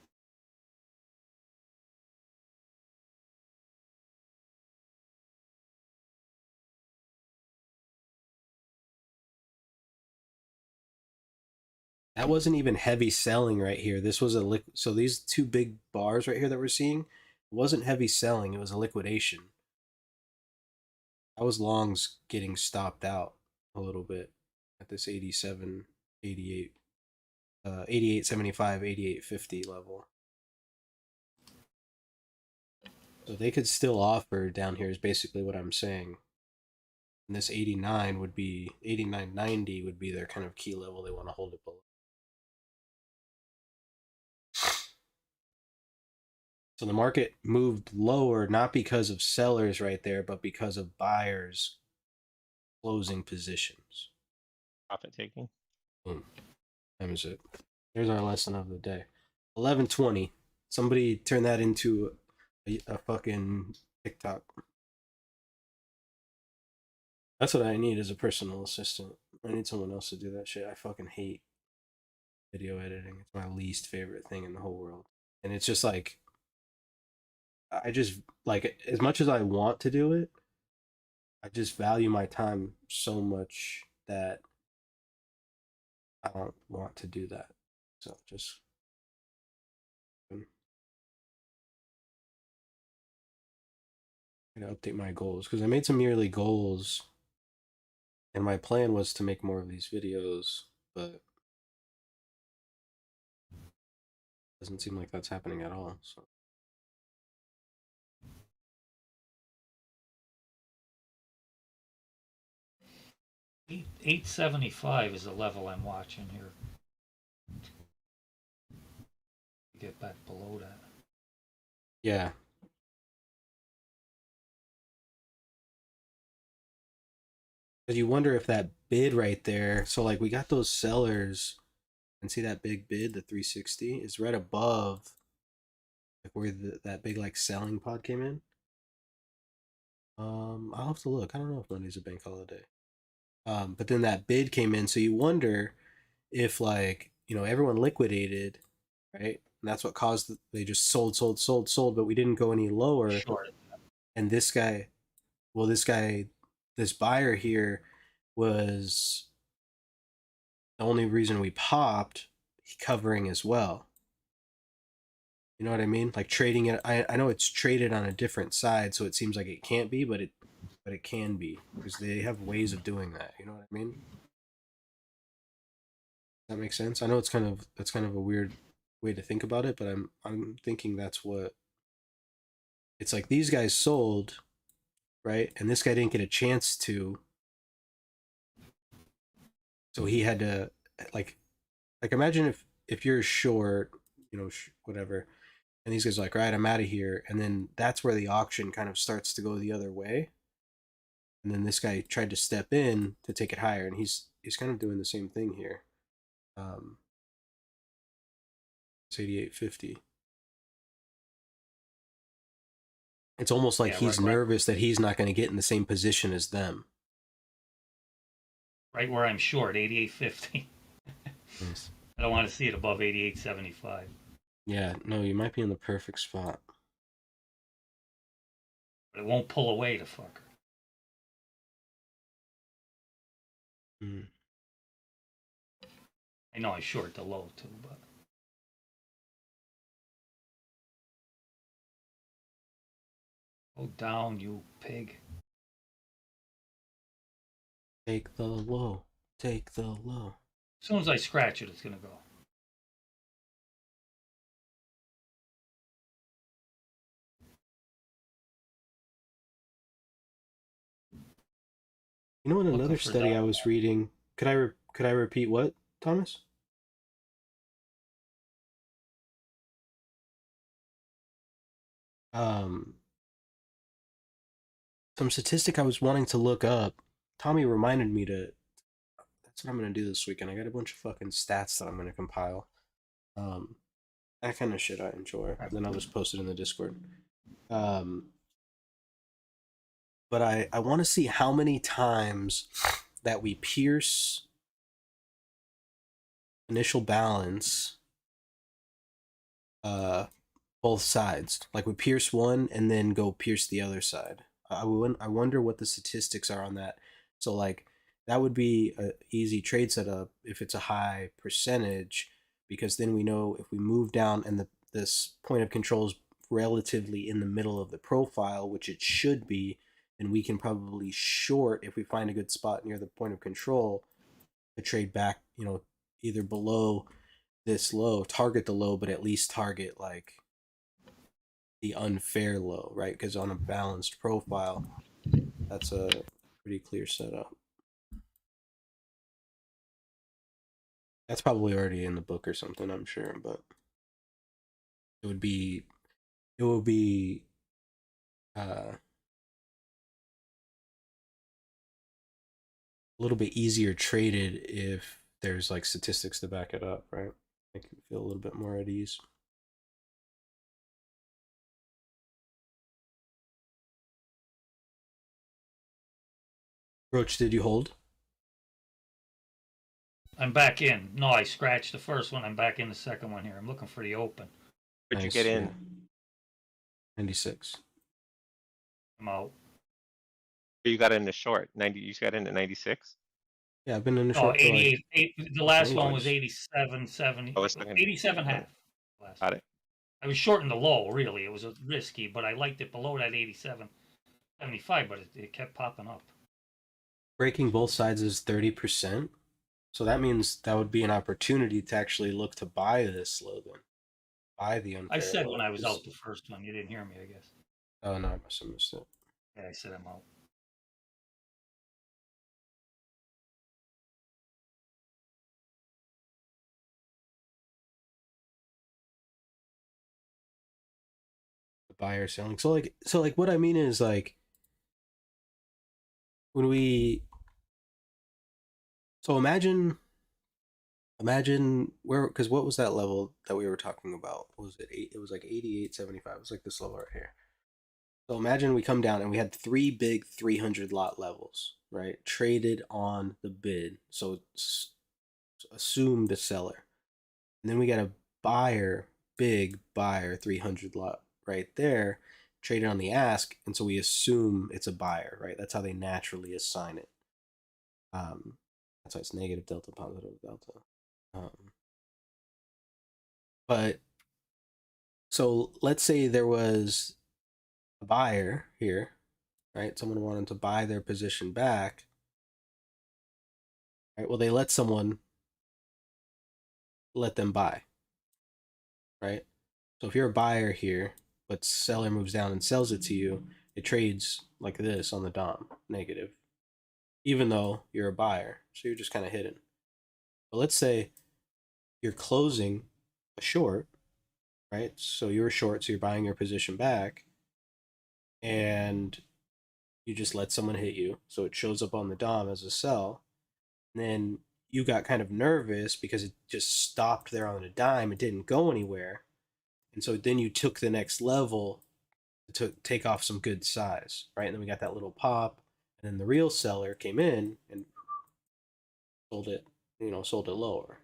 That wasn't even heavy selling right here. This was so these two big bars right here that we're seeing wasn't heavy selling. It was a liquidation. That was longs getting stopped out a little bit at this 87, 88, 88.75, 88.50 level. So they could still offer down here is basically what I'm saying. And this 89 would be 89.90 would be their kind of key level they want to hold it below. So the market moved lower not because of sellers right there, but because of buyers closing positions. Profit taking. Boom. That was it. There's our lesson of the day. 11:20. Somebody turn that into a fucking TikTok. That's what I need as a personal assistant. I need someone else to do that shit. I fucking hate video editing. It's my least favorite thing in the whole world. And it's just like, I just, like, as much as I want to do it, I just value my time so much that I don't want to do that. So just. I gotta update my goals because I made some yearly goals and my plan was to make more of these videos, but doesn't seem like that's happening at all. So 875 is the level I'm watching here. Get back below that. yeah. But you wonder if that bid right there, so like we got those sellers and see that big bid, the 360 is right above like where that big like selling pod came in. I'll have to look. I don't know if Monday's a bank holiday. But then that bid came in, so you wonder if like, everyone liquidated, right? And that's what caused they just sold, but we didn't go any lower. Short. And this buyer here was the only reason we popped, covering as well. You know what I mean? Like trading it. I know it's traded on a different side, so it seems like it can't be, but it can be because they have ways of doing that. You know what I mean? Does that make sense? I know that's kind of a weird way to think about it, but I'm thinking that's what it's like. These guys sold, right? And this guy didn't get a chance to, so he had to like imagine if you're short, whatever, and these guys are like, all right, I'm out of here, and then that's where the auction kind of starts to go the other way, and then this guy tried to step in to take it higher, and he's kind of doing the same thing here. It's 88.50. It's almost like he's nervous that he's not going to get in the same position as them. Right where I'm short, 88.50. Nice. I don't want to see it above 88.75. Yeah, no, you might be in the perfect spot. But it won't pull away, the fucker. I know I short the low too, but go down, you pig. Take the low. Take the low. As soon as I scratch it, it's gonna go. You know, in Looking another for study I down. was reading, could I repeat what, Thomas? Some statistic I was wanting to look up. Tommy reminded me to. That's what I'm gonna do this weekend. I got a bunch of fucking stats that I'm gonna compile. That kind of shit I enjoy. Then I'll just post it in the Discord. But I want to see how many times that we pierce initial balance, both sides. Like we pierce one and then go pierce the other side. I wonder what the statistics are on that. So like that would be an easy trade setup if it's a high percentage, because then we know if we move down and this point of control is relatively in the middle of the profile, which it should be, and we can probably short if we find a good spot near the point of control to trade back, either below this low, target the low, but at least target like the unfair low, right? Because on a balanced profile, that's a pretty clear setup. That's probably already in the book or something, I'm sure, but it would be a little bit easier traded if there's like statistics to back it up, right? Make you feel a little bit more at ease. Roach, did you hold? I'm back in. No, I scratched the first one. I'm back in the second one here. I'm looking for the open. Where'd you Nice, get in? yeah. 96. I'm out. You got into short 90. You got in at 96. Yeah, I've been in the No, short for like 88. The last one was twice. 87, 70, I was thinking- 87 half. Last Got it. I was shorting the low, really. It was risky, but I liked it below that 87, 75, but it kept popping up. Breaking both sides is 30%. So that means that would be an opportunity to actually look to buy this low then. Buy the unfair I said low, when I was 'cause- out the first one. You didn't hear me, I guess. Oh no, I must have missed it. Yeah, I said I'm out. The buyer selling. So like what I mean is like when we so imagine where, because what was that level that we were talking about? What was it? It was like 88.75. It was like this level right here. So imagine we come down and we had three big 300 lot levels, right? Traded on the bid. So assume the seller. And then we got a buyer, big buyer, 300 lot right there, traded on the ask. And so we assume it's a buyer, right? That's how they naturally assign it. That's why it's negative delta, positive delta. But so let's say there was a buyer here, right? Someone wanted to buy their position back. Right? Well, they let someone let them buy, right? So if you're a buyer here, but seller moves down and sells it to you, it trades like this on the DOM, negative, even though you're a buyer. So you're just kind of hidden. But let's say you're closing a short, right? So you're short, so you're buying your position back, and you just let someone hit you. So it shows up on the DOM as a sell. And then you got kind of nervous because it just stopped there on a dime. It didn't go anywhere. And so then you took the next level to take off some good size, right? And then we got that little pop. And then the real seller came in and sold it, sold it lower.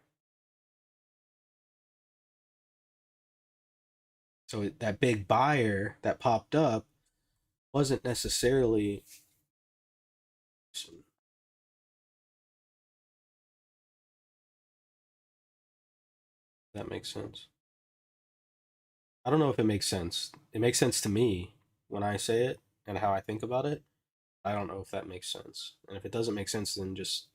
So that big buyer that popped up wasn't necessarily. That makes sense. I don't know if it makes sense. It makes sense to me when I say it and how I think about it. I don't know if that makes sense. And if it doesn't make sense, then just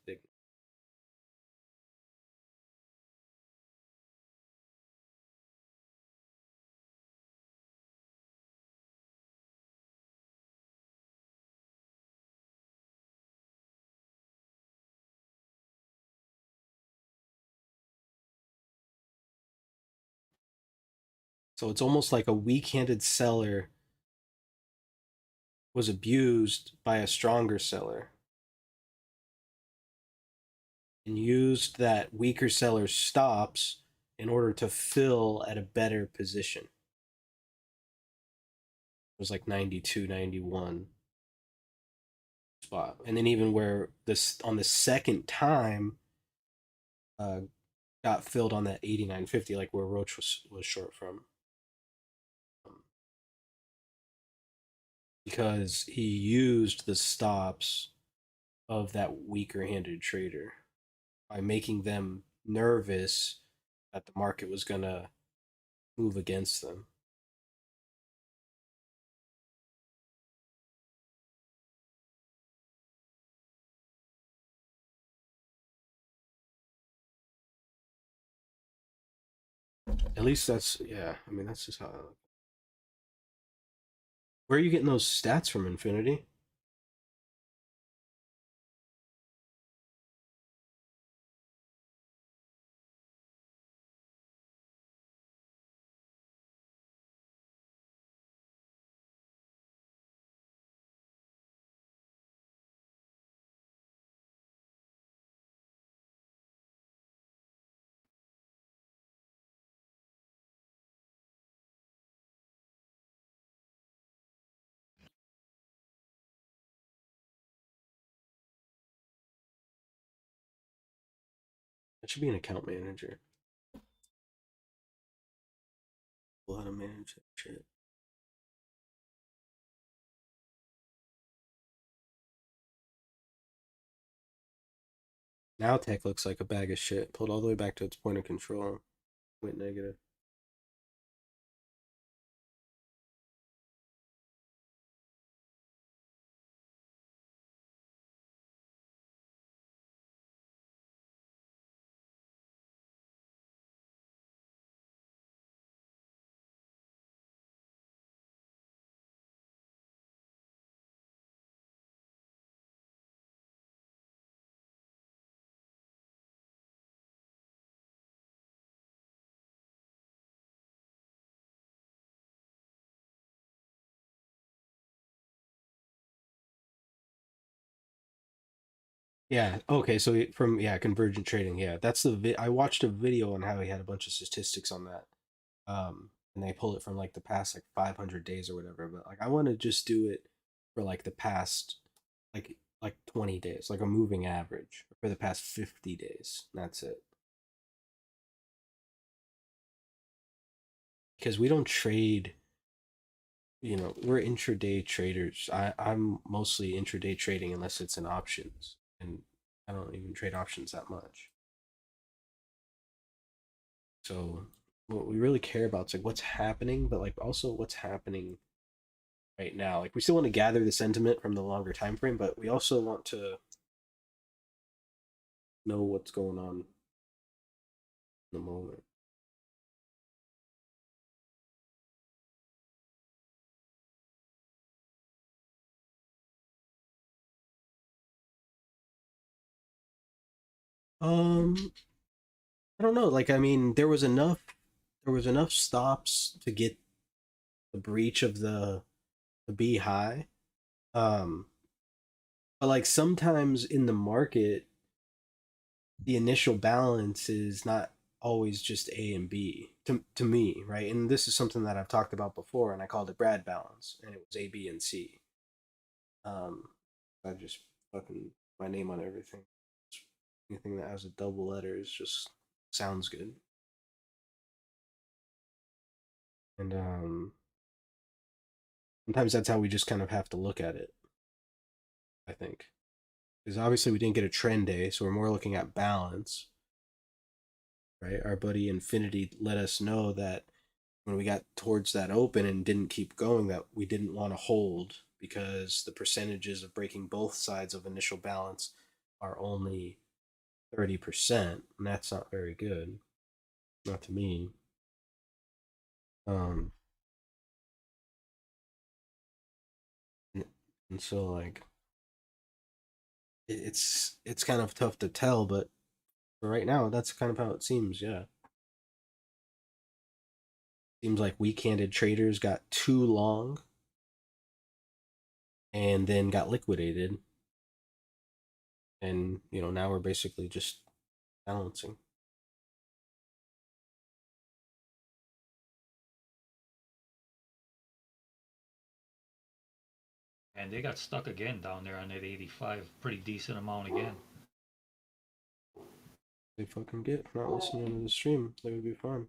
so it's almost like a weak-handed seller was abused by a stronger seller and used that weaker seller's stops in order to fill at a better position. It was like 92, 91 spot. And then even where this on the second time got filled on that 89.50, like where Roach was short from. Because he used the stops of that weaker handed trader by making them nervous that the market was going to move against them. At least that's, yeah, I mean, that's just how I look. Where are you getting those stats from, Infinity? That should be an account manager. We'll how to manage that shit. Now tech looks like a bag of shit. Pulled all the way back to its point of control. Went negative. Yeah. Okay. So from convergent trading. Yeah, that's the I watched a video on how he had a bunch of statistics on that. And they pull it from like the past like 500 days or whatever. But like I want to just do it for like the past like 20 days, like a moving average for the past 50 days. That's it. Because we don't trade. We're intraday traders. I'm mostly intraday trading unless it's in options, and I don't even trade options that much. So what we really care about is like what's happening, but like also what's happening right now. Like we still want to gather the sentiment from the longer time frame, but we also want to know what's going on in the moment. I don't know. Like I mean, there was enough stops to get the breach of the B high. Um, but like sometimes in the market, the initial balance is not always just A and B to me, right? And this is something that I've talked about before, and I called it Brad balance, and it was A, B, and C. I just fucking my name on everything. Anything that has a double letter is just sounds good. And sometimes that's how we just kind of have to look at it, I think. Because obviously we didn't get a trend day, so we're more looking at balance. Right? Our buddy Infinity let us know that when we got towards that open and didn't keep going, that we didn't want to hold because the percentages of breaking both sides of initial balance are only 30%, and that's not very good. Not to me. Um and so like it's kind of tough to tell, but for right now that's kind of how it seems, yeah. Seems like weak-handed traders got too long and then got liquidated. And now we're basically just balancing. And they got stuck again down there on that 85. Pretty decent amount again. They fucking get for not listening to the stream. They would be fine.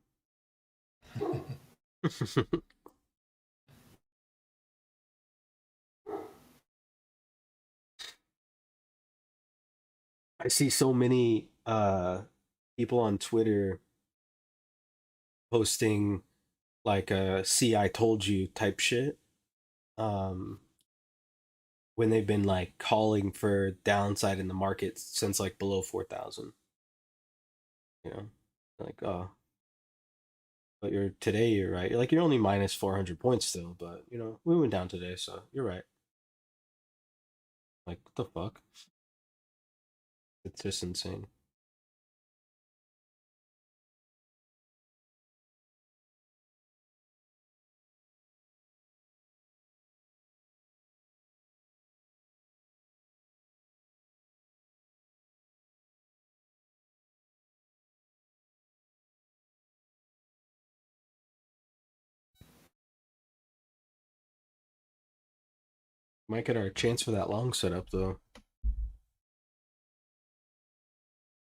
I see so many people on Twitter posting like see I told you type shit. When they've been like calling for downside in the market since like below 4,000. Like, oh, But you're right. Like you're only minus 400 points still, but you know we went down today, so you're right. Like what the fuck? It's just insane. Might get our chance for that long setup though.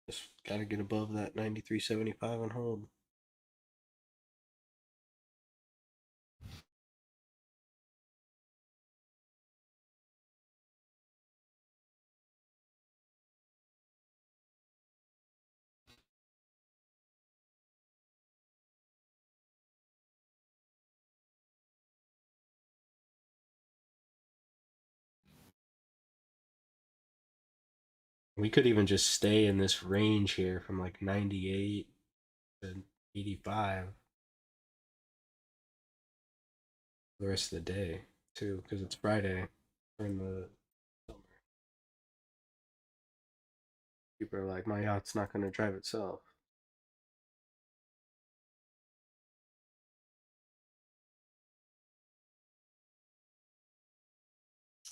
Just gotta get above that 93.75 and hold. We could even just stay in this range here from like 98 to 85 the rest of the day too, because it's Friday. We're in the summer. People are like, my yacht's not gonna drive itself.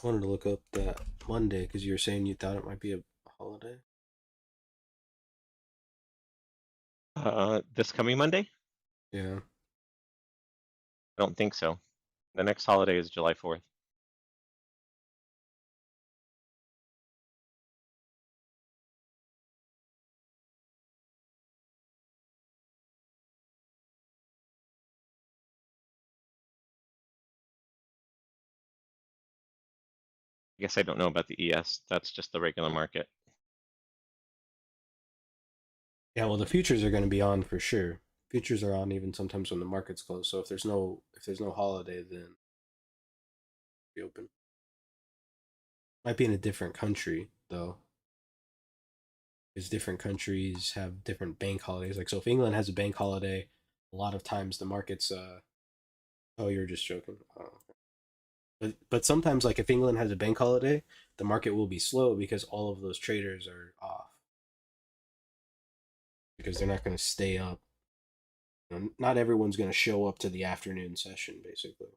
I wanted to look up that Monday because you were saying you thought it might be a holiday. This coming Monday? Yeah. I don't think so. The next holiday is July 4th. I guess I don't know about the ES. That's just the regular market. Yeah, well the futures are gonna be on for sure. Futures are on even sometimes when the market's closed. So if there's no holiday then be open. Might be in a different country though. Because different countries have different bank holidays. Like so if England has a bank holiday, a lot of times the market's oh you're just joking. Oh. But sometimes like if England has a bank holiday, the market will be slow because all of those traders are off. Because they're not gonna stay up. You know, not everyone's gonna show up to the afternoon session, basically.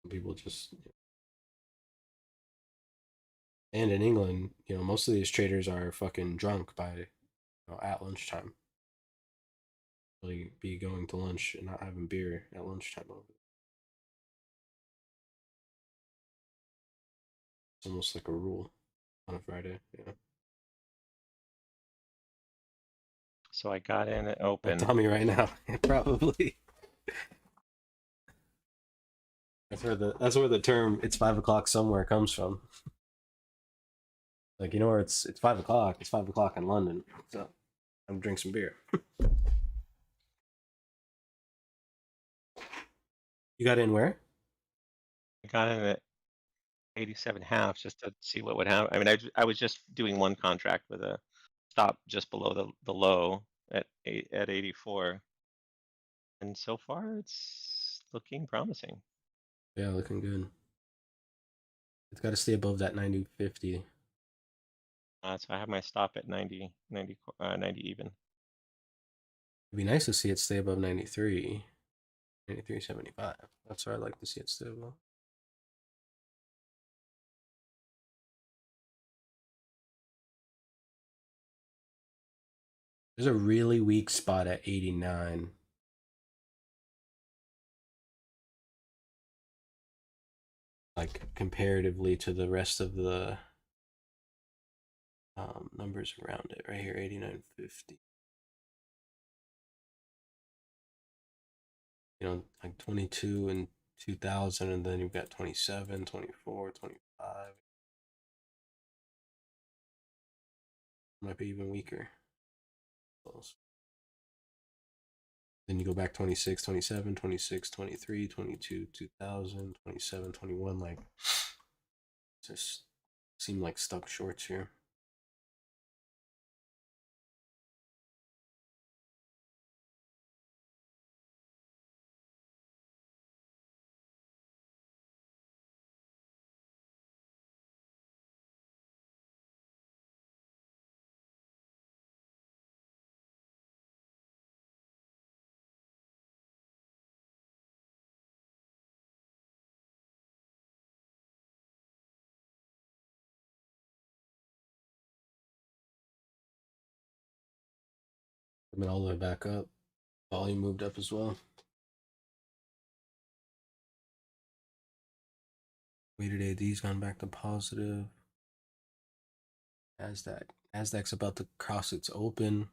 People just and in England, you know, most of these traders are fucking drunk by at lunchtime. Really be going to lunch and not having beer at lunchtime over. It's almost like a rule on a Friday. Yeah. So I got in at Like open. Tommy right now, probably. That's where the term "it's 5 o'clock somewhere" comes from. Like you know where it's 5 o'clock. It's 5 o'clock in London. So I'm drink some beer. You got in where? I got in at 87 halves just to see what would happen. I mean, I was just doing one contract with a stop just below the low at 84, and so far it's looking promising. Yeah, looking good. It's got to stay above that 90.50. So I have my stop at 90 even. It'd be nice to see it stay above 93. 93.75. That's where I'd like to see it stay above. There's a really weak spot at 89. Like comparatively to the rest of the numbers around it. Right here, 89.50. You know, like 22 and 2000, and then you've got 27, 24, 25. Might be even weaker. Close. Then you go back 26, 27, 26, 23, 22, 2000, 27, 21. Like, just seem like stuck shorts here. Coming all the way back up. Volume moved up as well. Weighted AD's gone back to positive. Nasdaq's about to cross its open.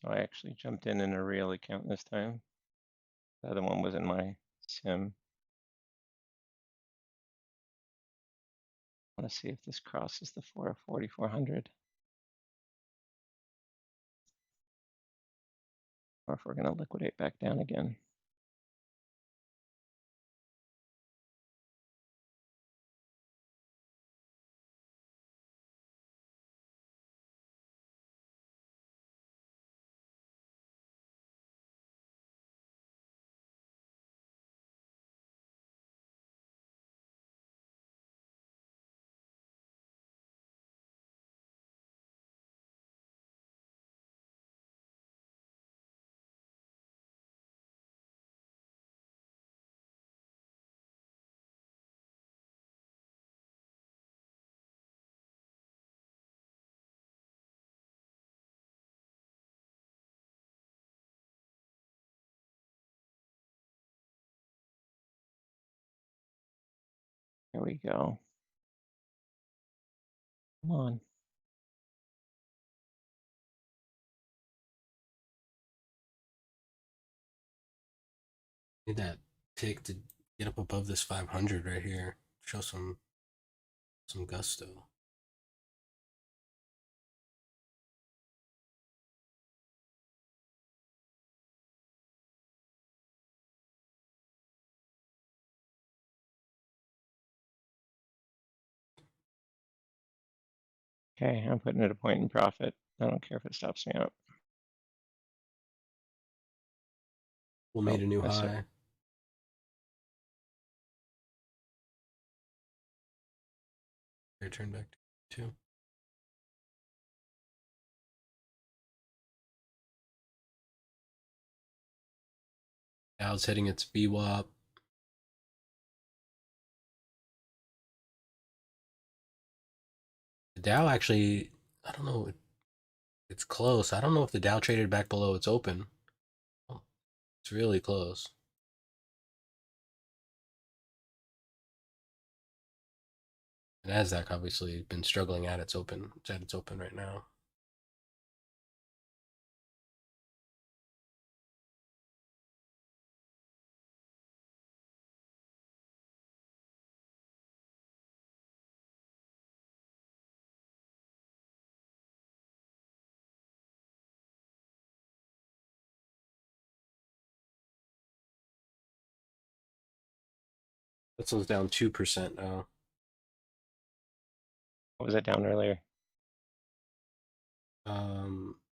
So I actually jumped in a real account this time. The other one was in my sim. Let's see if this crosses the 4,400. Or if we're going to liquidate back down again. Here we go. Come on. Need that tick to get up above this 500 right here. Show some gusto. Okay, I'm putting it a point in profit. I don't care if it stops me out. We'll made a new I saw- high. They turned back to 2. Dow's hitting its VWAP. The Dow actually, I don't know, it's close. I don't know if the Dow traded back below its open. Oh, it's really close. And Nasdaq obviously been struggling at its open. It's at its open right now. This one's down 2% now. What was it down earlier? It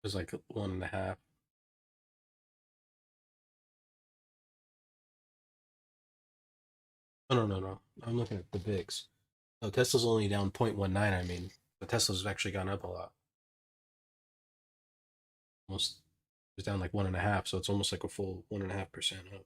was like 1.5. Oh, no. I'm looking at the VIX. Oh, Tesla's only down 0.19. I mean, the Tesla's actually gone up a lot. almost it was down like 1.5, so it's almost like a full 1.5% up.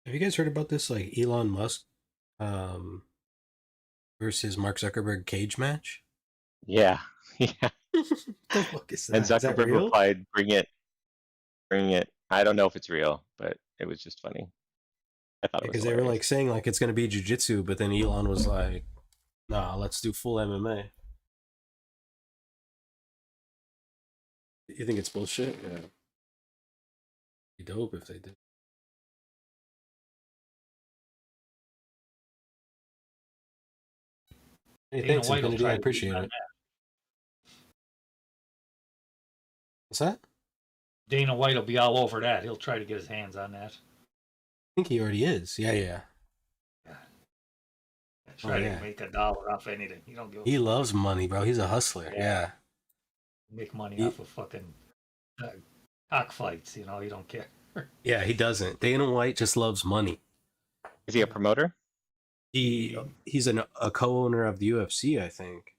Have you guys heard about this like Elon Musk um versus Mark Zuckerberg cage match? Yeah, yeah. The fuck is And that? Is that Zuckerberg real? replied, "Bring it, bring it." I don't know if it's real, but it was just funny. I thought it was Because they were hilarious. like saying like it's gonna be jujitsu, but then Elon was like, "Nah, let's do full MMA." You think it's bullshit? Yeah. Be dope if they did. Hey, Dana thanks, White will Infinity. I try to get in appreciate on it. that. What's that? Dana White will be all over that. He'll try to get his hands on that. I think he already is. Yeah, yeah. Try yeah. to make $1 off anything. You don't give a He fuck. loves money, bro. He's a hustler. Yeah. Make money He- off of fucking cockfights. You know, you don't care. Yeah, he doesn't. Dana White just loves money. Is he a promoter? He's a co-owner of the UFC, I think.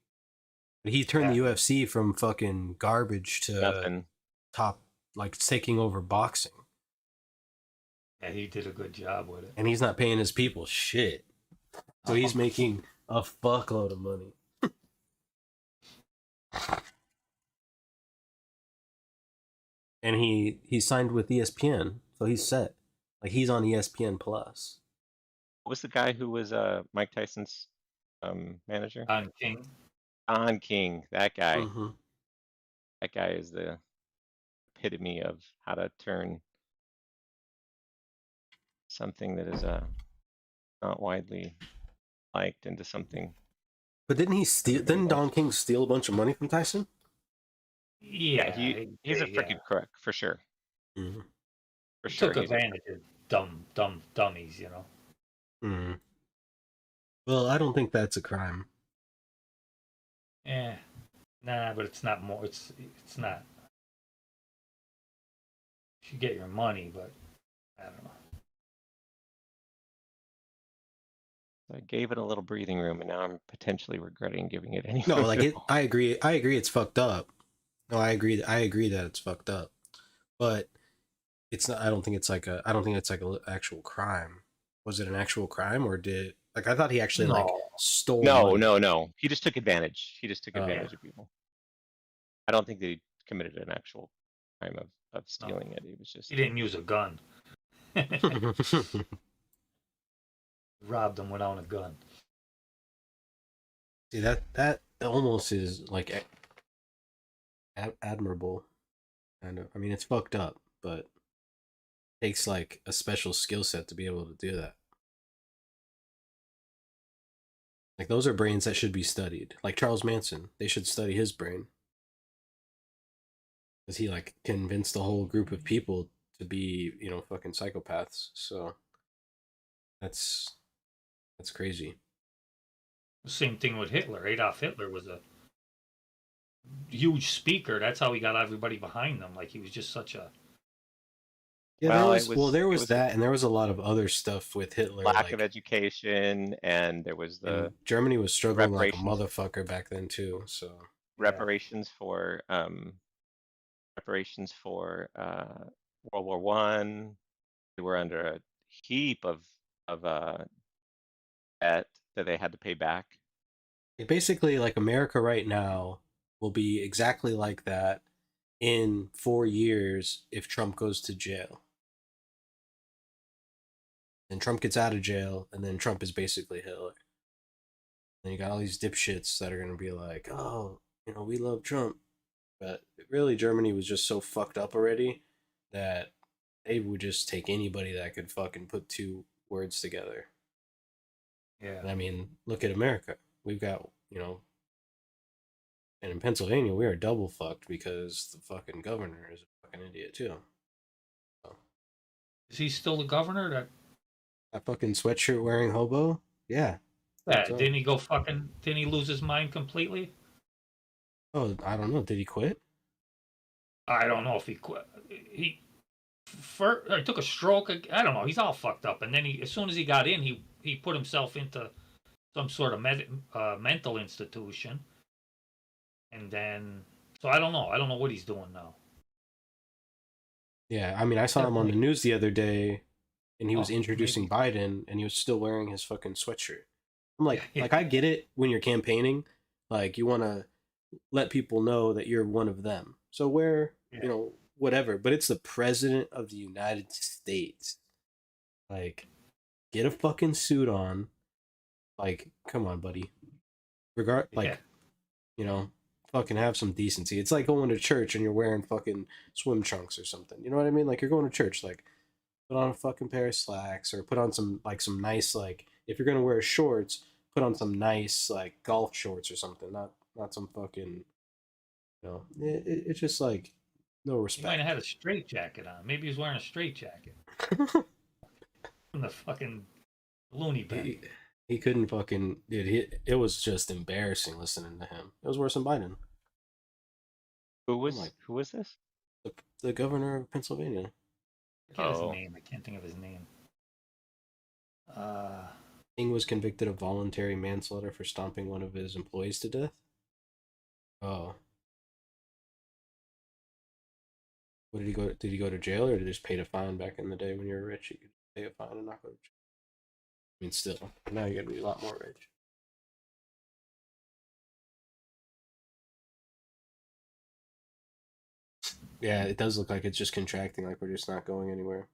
He turned the UFC from fucking garbage to Nothing. top, like taking over boxing. Yeah, he did a good job with it. And he's not paying his people shit. So he's making a fuckload of money. And he signed with ESPN, so he's set. Like he's on ESPN Plus. What was the guy who was Mike Tyson's manager? Don King. Don King. That guy. Mm-hmm. That guy is the epitome of how to turn something that is not widely liked into something. But didn't he steal? Everybody Didn't Don loves. King steal a bunch of money from Tyson? Yeah, he's a freaking crook for sure. Mm-hmm. For He sure. took advantage of dumb dummies, you know. Mm-hmm. Well, I don't think that's a crime. Yeah, nah, but it's not more. It's not. You should get your money, but I don't know. I gave it a little breathing room, and now I'm potentially regretting giving it any. No, like it. I agree. I agree. It's fucked up. No, I agree. I agree that it's fucked up, but it's not. I don't think it's like a. I don't think it's like an actual crime. Was it an actual crime, or did like I thought he actually like stole? No, money. no. He just took advantage. He just took advantage of people. I don't think that he committed an actual crime of stealing it. He was just. He didn't use a gun. Robbed them without a gun. See that almost is like admirable, kind of. I mean, it's fucked up, but it takes like a special skill set to be able to do that. Like those are brains that should be studied. Like Charles Manson, they should study his brain. Because he like convinced a whole group of people to be, fucking psychopaths. So that's crazy. Same thing with Hitler. Adolf Hitler was a huge speaker. That's how he got everybody behind him. Like he was just such a. Yeah, Well, there was that, and there was a lot of other stuff with Hitler. Lack of education, and there was the and Germany was struggling like a reparations. motherfucker back then too. So reparations for World War One. They were under a heap of debt that they had to pay back. basically, like America right now will be exactly like that in 4 years if Trump goes to jail. And Trump gets out of jail, and then Trump is basically Hitler. And you got all these dipshits that are gonna be like, "Oh, we love Trump," but really, Germany was just so fucked up already that they would just take anybody that could fucking put two words together. Yeah. And I mean, look at America. We've got, and in Pennsylvania, we are double fucked because the fucking governor is a fucking idiot too. So. Is he still the governor? That That fucking sweatshirt wearing hobo. Yeah. Yeah, So- didn't he go fucking? Didn't he lose his mind completely? Oh, I don't know. Did he quit? I don't know if he quit. He took a stroke. I don't know. He's all fucked up. And then as soon as he got in, he put himself into some sort of mental institution. And then, so I don't know. I don't know what he's doing now. Yeah, I mean, I saw him on the Definitely. news the other day, and he was Oh, introducing maybe. Biden, and he was still wearing his fucking sweatshirt. I'm like, Yeah. I get it when you're campaigning, like you want to let people know that you're one of them. So wear, Yeah. whatever. But it's the president of the United States. Like, get a fucking suit on. Like, come on, buddy. Yeah. Fucking have some decency. It's like going to church and you're wearing fucking swim trunks or something. You know what I mean? Like you're going to church, like put on a fucking pair of slacks or put on some nice if you're gonna wear shorts, put on some nice like golf shorts or something. Not some fucking it's just like no He might respect. have had a straight jacket on. Maybe he was wearing a straight jacket from the fucking loony bin. he couldn't fucking dude. It was just embarrassing listening to him. It was worse than Biden. Who my- was this? The governor of Pennsylvania. I forget his Oh. name. I can't think of his name. King was convicted of voluntary manslaughter for stomping one of his employees to death. Oh. What did he go? Did he go to jail, or did he just pay a fine back in the day when you were rich? You could pay a fine and not go to jail. I mean, still, now you got to be a lot more rich. Yeah, it does look like it's just contracting, like we're just not going anywhere.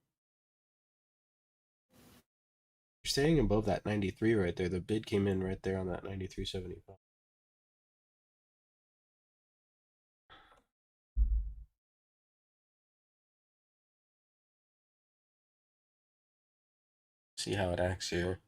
You're staying above that 93 right there. The bid came in right there on that 93.75. See how it acts here.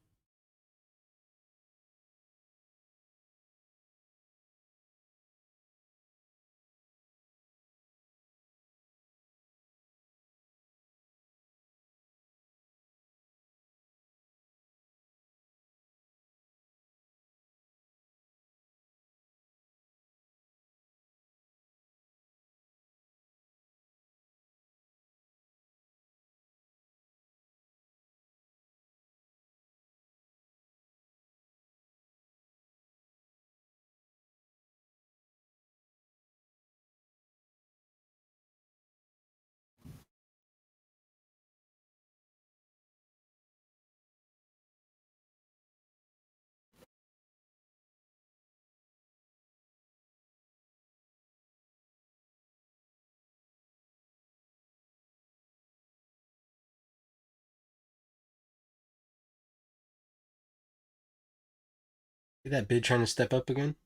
See that bid trying to step up again?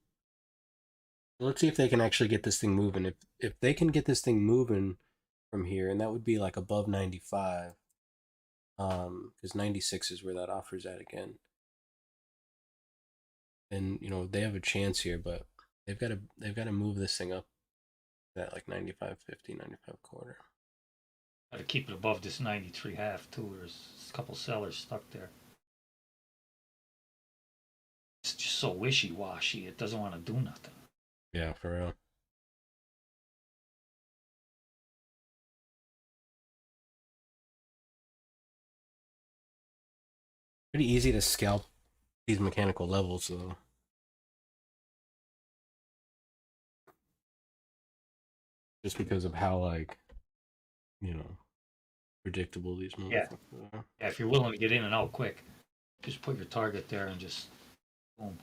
Let's see if they can actually get this thing moving. If they can get this thing moving from here, and that would be like above 95. Because 96 is where that offer's at again. And they have a chance here, but they've got to move this thing up that like 95.50, 95 quarter. Got to keep it above this 93 half too. There's a couple sellers stuck there. It's just so wishy-washy. It doesn't want to do nothing. Yeah, for real. Pretty easy to scalp these mechanical levels though. Just because of how predictable these motherfuckers are. Yeah, if you're willing to get in and out quick, just put your target there and just boom.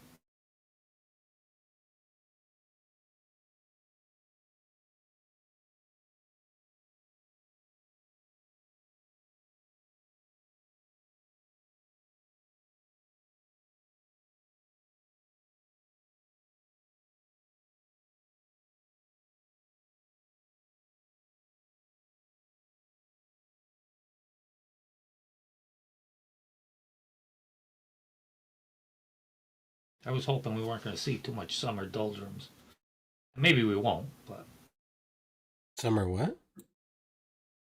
I was hoping we weren't going to see too much summer doldrums. Maybe we won't, but Summer what?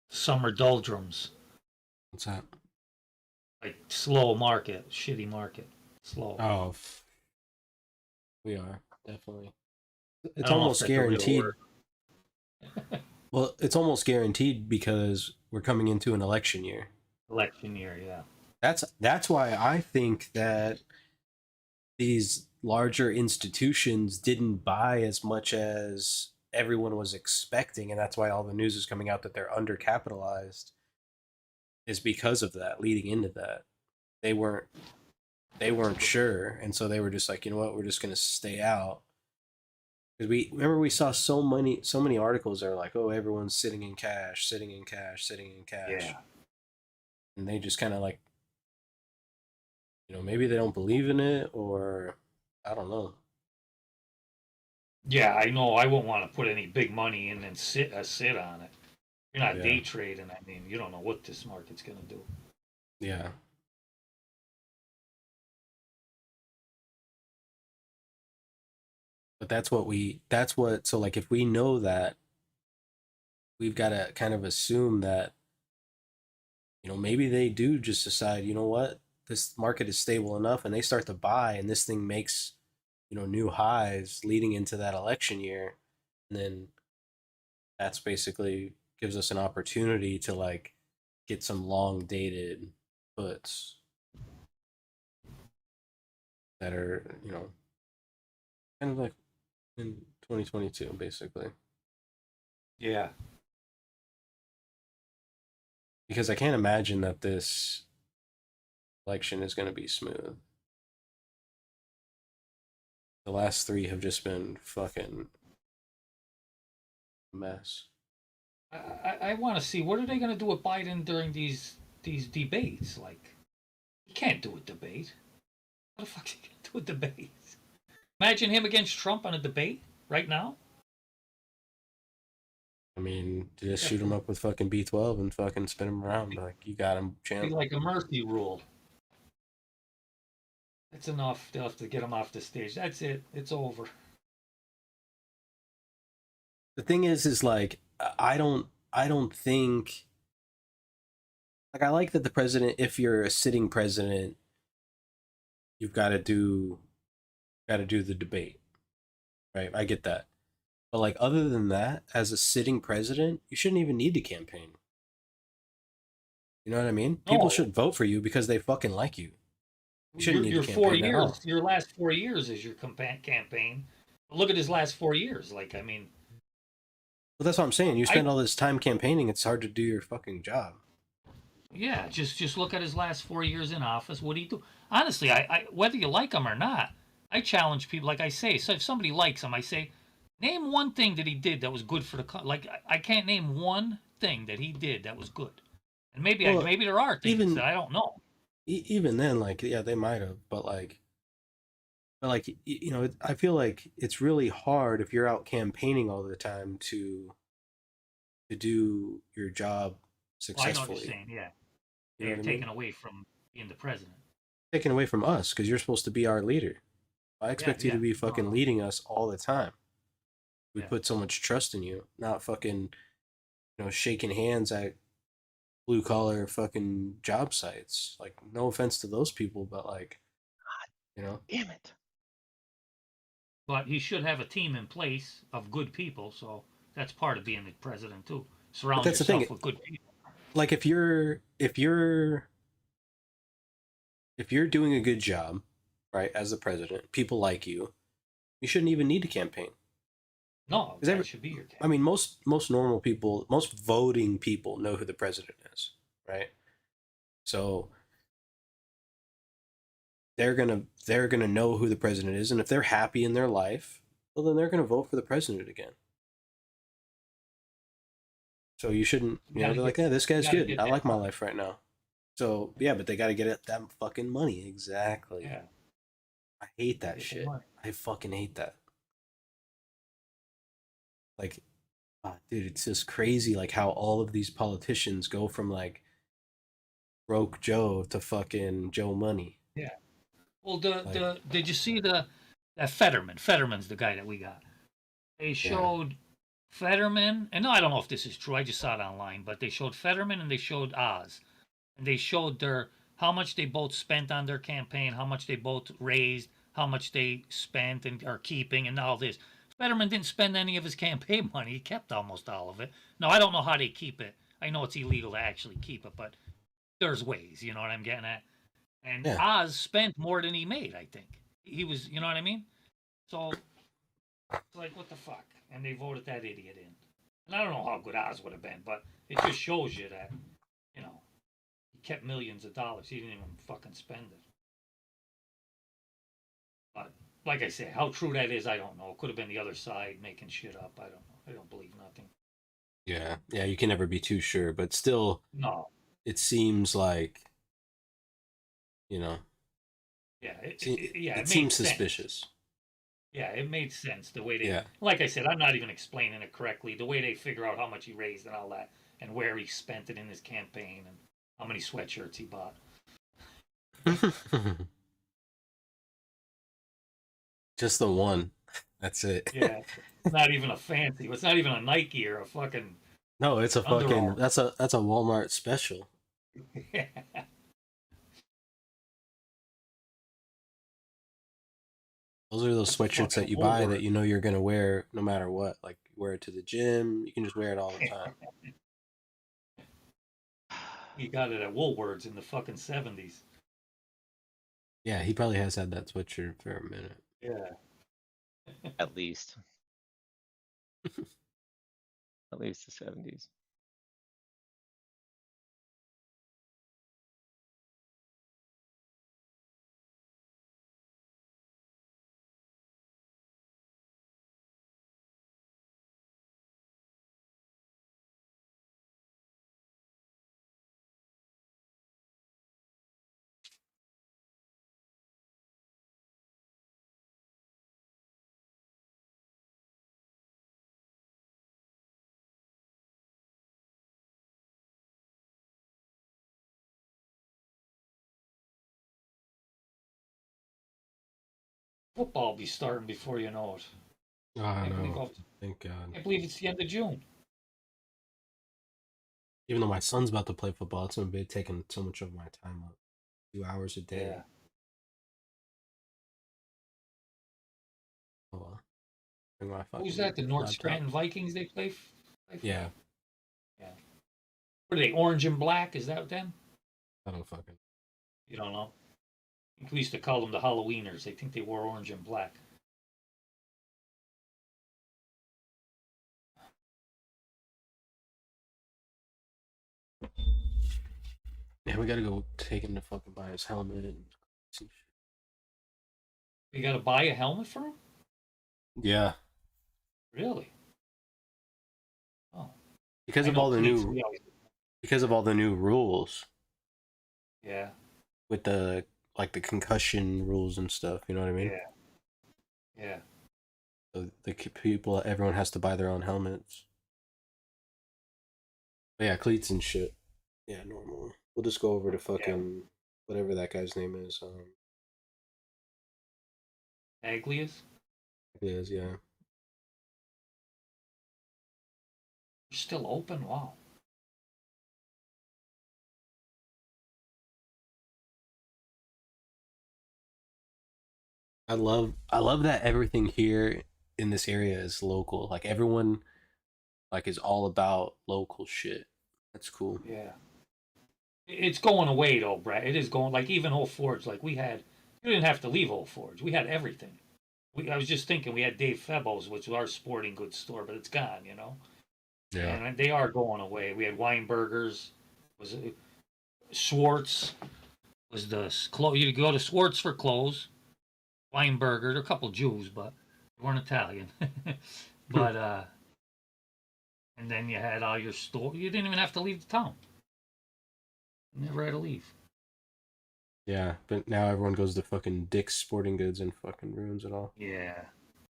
summer doldrums. What's that? Like slow market, shitty market, slow. Oh, we are definitely. I It's don't know if almost that's a real guaranteed. word. Well, it's almost guaranteed because we're coming into an election year. Election year, yeah. That's why I think that these larger institutions didn't buy as much as everyone was expecting, and that's why all the news is coming out that they're undercapitalized, is because of that. Leading into that, they weren't sure, and so they were just like, you know what, we're just gonna stay out. Because we saw so many articles that are like, oh, everyone's sitting in cash, sitting in cash, sitting in cash, Yeah. and they just kind of like, you know, maybe they don't believe in it, or I don't know. Yeah, I know. I won't want to put any big money in and sit on it. You're not Yeah. day trading. I mean, you don't know what this market's gonna do. Yeah. But so like if we know that, we've got to kind of assume that, you know, maybe they do just decide, you know what, this market is stable enough, and they start to buy, and this thing makes, you know, new highs leading into that election year, and then that's basically gives us an opportunity to like get some long dated puts that are, you know, kind of like in 2022 basically. Yeah. Because I can't imagine that this election is going to be smooth. The last three have just been fucking mess. I want to see what are they going to do with Biden during these debates. Like, he can't do a debate. What the fuck is he going to do a debate? Imagine him against Trump on a debate right now. I mean, just shoot him up with fucking B12 and fucking spin him around. Like, you got him, It'd champ. be like a mercy rule. That's enough. They'll have to get him off the stage. That's it. It's over. The thing is like, I don't think, like, I like that the president, if you're a sitting president, you've got to do the debate, right? I get that. But like, other than that, as a sitting president, you shouldn't even need to campaign. You know what I mean? People No. should vote for you because they fucking like you. You shouldn't need Your to 4 campaign at all. years, your last 4 years is your campaign. Look at his last 4 years. Like, I mean, Well, that's what I'm saying. You spend all this time campaigning, it's hard to do your fucking job. yeah, just look at his last 4 years in office. What do you do? Honestly, I whether you like him or not, I challenge people. Like I say, so if somebody likes him, I say, name one thing that he did that was good for the like. I can't name one thing that he did that was good. And maybe Well, maybe there are things even- that I don't know. Even then, like, yeah, they might have, but you know, I feel like it's really hard if you're out campaigning all the time to do your job Well, I know successfully. what you're saying. Yeah, You know they're what I mean? taken away from being the president. Taken away from us because you're supposed to be our leader. I expect you to yeah. be fucking No. leading us all the time. We Yeah. put so much trust in you, not fucking, you know, shaking hands at blue collar fucking job sites. Like, no offense to those people, but like, you know, Damn it. But he should have a team in place of good people. So that's part of being the president too. Surround that's the yourself thing. with good people. like if you're doing a good job, right, as the president, people like you, you shouldn't even need to campaign. No, Is that every- should be your. I mean, most normal people, most voting people know who the president is, right? So they're gonna know who the president is, and if they're happy in their life, well, then they're gonna vote for the president again. So you shouldn't, you know, gotta they're like, get- yeah, this guy's gotta good. get I that like my money. life right now. So yeah, but they got to get it that fucking money. Exactly. Yeah. I hate that Get the shit. money. I fucking hate that. Like, dude, it's just crazy. Like how all of these politicians go from like broke Joe to fucking Joe Money. Well, did you see that Fetterman? Fetterman's the guy that we got. They showed Fetterman, and no, I don't know if this is true. I just saw it online, but they showed Fetterman and they showed Oz, and they showed how much they both spent on their campaign, how much they both raised, how much they spent and are keeping, and all this. Fetterman didn't spend any of his campaign money. He kept almost all of it. Now, I don't know how they keep it. I know it's illegal to actually keep it, but there's ways, you know what I'm getting at? And Yeah. Oz spent more than he made, I think. He was, you know what I mean? So, it's like, what the fuck? And they voted that idiot in. And I don't know how good Oz would have been, but it just shows you that, you know, he kept millions of dollars. He didn't even fucking spend it. But, like I said, how true that is, I don't know. It could have been the other side making shit up. I don't know. I don't believe nothing. Yeah, yeah, you can never be too sure, but still, No. it seems like, you know, Yeah, it it seems made sense. suspicious. Yeah, it made sense the way they. Yeah. Like I said, I'm not even explaining it correctly. The way they figure out how much he raised and all that, and where he spent it in his campaign, and how many sweatshirts he bought. Just the one. That's it. Yeah, it's not even a fancy. It's not even a Nike or a fucking. No, it's a Under fucking. Armour. That's a Walmart special. Those are those That's a sweatshirts that fucking you buy that Woolworth. you know you're gonna wear no matter what. Like wear it to the gym. You can just wear it all the time. He got it at Woolworths in the fucking 70s. Yeah, he probably has had that sweatshirt for a minute. Yeah. At least. At least the 70s. Football be starting before you know it. Oh Can't believe, no! Thank God. can't believe it's the end of June. Even though my son's about to play football, it's gonna be taking so much of my time up. 2 hours a day. Yeah. Oh well. Bring my Who's fucking that? The North laptop. Scranton Vikings they play? For? Yeah, Yeah. What are they? Orange and black? Is that them? I don't fucking. You don't know. I think we used to call them the Halloweeners. They think they wore orange and black. Yeah, we gotta go take him to fucking buy his helmet and some shit. You got to buy a helmet for him? Yeah, Really? Oh. because I of know all the Cleats, new we always- rules Yeah. with the like the concussion rules and stuff. You know what I mean? Yeah. Yeah. So people, everyone has to buy their own helmets. But yeah, cleats and shit. Yeah, normal. We'll just go over to fucking whatever that guy's name is. Aglias? It is, yeah. They're still open? Wow. I love that everything here in this area is local. Like everyone like is all about local shit. That's cool. Yeah. It's going away though, Brad. It is going, like even Old Forge, like we had, you didn't have to leave Old Forge. We had everything. I was just thinking we had Dave Febbo's, which was our sporting goods store, but it's gone, you know? Yeah. And they are going away. We had Weinberger's, was it Schwartz, was the clothes. You go to Schwartz for clothes. Weinberger, they're a couple Jews, but they weren't Italian. But and then you had all your store. You didn't even have to leave the town. You never had to leave. Yeah, but now everyone goes to fucking Dick's Sporting Goods and fucking ruins it all. Yeah.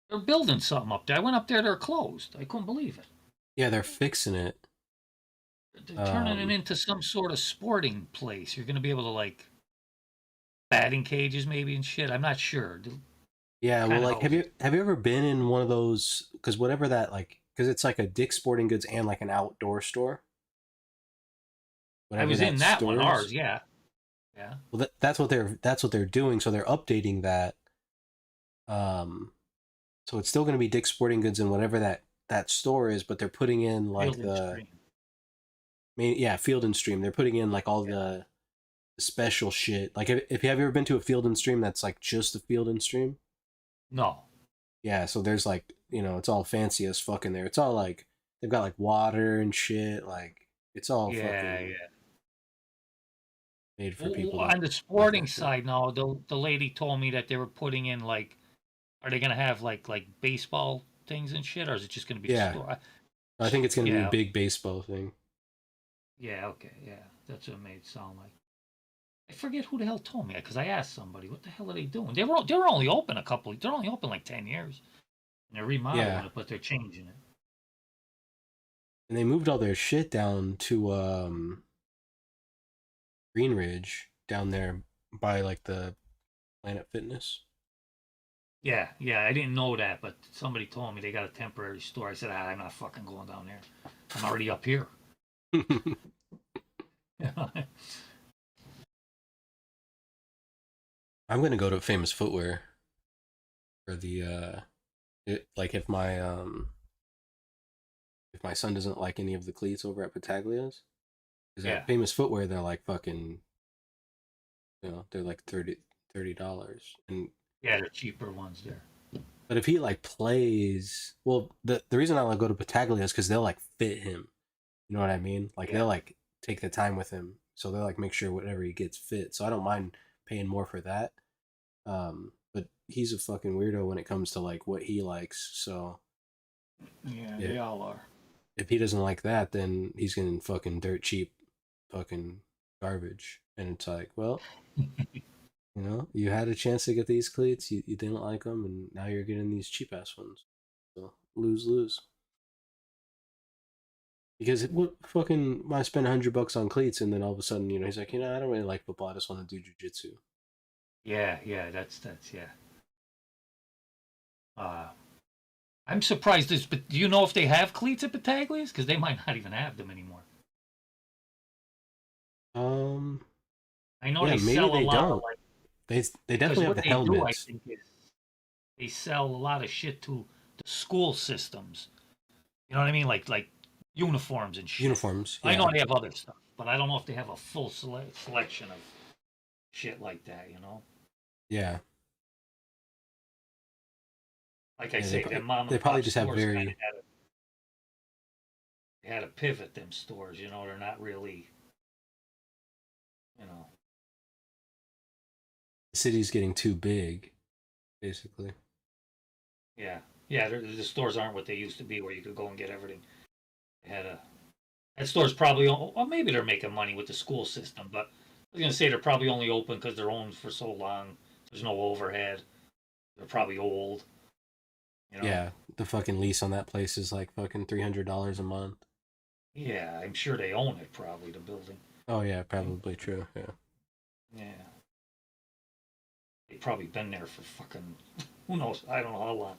They're building something up there. I went up there, they're closed. I couldn't believe it. Yeah, they're fixing it. They're turning it into some sort of sporting place. You're going to be able to, like, batting cages maybe and shit. I'm not sure. Yeah, well, Kinda like, have you ever been in one of those? Because whatever that, like, because it's like a Dick's Sporting Goods and like an outdoor store. I was in that one, ours, yeah. Yeah. Well, that's what they're doing. So they're updating that. So it's still going to be Dick's Sporting Goods and whatever that store is, but they're putting in like Field and Stream. Field and Stream. They're putting in like all the special shit. Like if you have ever been to a Field and Stream that's like just a Field and Stream. No. Yeah, so there's like, it's all fancy as fuck in there. It's all like they've got like water and shit. Like it's all fucking made for people. On the that sporting like that shit. side, now the lady told me that they were putting in like, are they gonna have like baseball things and shit, or is it just gonna be Yeah. a store? I think it's gonna be Yeah. a big baseball thing. Yeah. Okay. Yeah. That's what it made it sound like. I forget who the hell told me that because I asked somebody, what the hell are they doing? They were only open they're only open like 10 years. And they're remodeling it, but they're changing it. And they moved all their shit down to Green Ridge down there by like the Planet Fitness. Yeah, I didn't know that, but somebody told me they got a temporary store. I said, I'm not fucking going down there. I'm already up here. I'm gonna go to Famous Footwear for the if my son doesn't like any of the cleats over at Pataglia's, because at Famous Footwear they're like fucking, they're like $30, and yeah, they're cheaper ones there. But if he like plays, well, the reason I like go to Patagonia is because they'll like fit him. You know what I mean? Like they'll like take the time with him, so they'll like make sure whatever he gets fit. So I don't mind paying more for that. But he's a fucking weirdo when it comes to like what he likes. So yeah, they all are. If he doesn't like that, then he's getting fucking dirt cheap, fucking garbage. And it's like, well, you had a chance to get these cleats, you didn't like them, and now you're getting these cheap ass ones. So lose. Because what fucking I spend $100 on cleats, and then all of a sudden, he's like, I don't really like football. I just want to do jujitsu. Yeah, that's yeah. I'm surprised this, but do you know if they have cleats at Pataglia's? Because they might not even have them anymore. I know they sell a lot of like. They definitely have the helmets. I think is they sell a lot of shit to the school systems. You know what I mean? Like uniforms and shit. Uniforms. Yeah. I know they have other stuff, but I don't know if they have a full selection of shit like that. Yeah. Like I say, they probably just have very. They had to pivot them stores. They're not really. The city's getting too big, basically. Yeah, the stores aren't what they used to be, where you could go and get everything. That store's probably, or maybe they're making money with the school system, but I was gonna say they're probably only open because they're owned for so long. There's no overhead. They're probably old. Yeah, the fucking lease on that place is like fucking $300 a month. Yeah, I'm sure they own it, probably, the building. Oh yeah, probably true. Yeah. Yeah. They've probably been there for fucking, who knows? I don't know how long.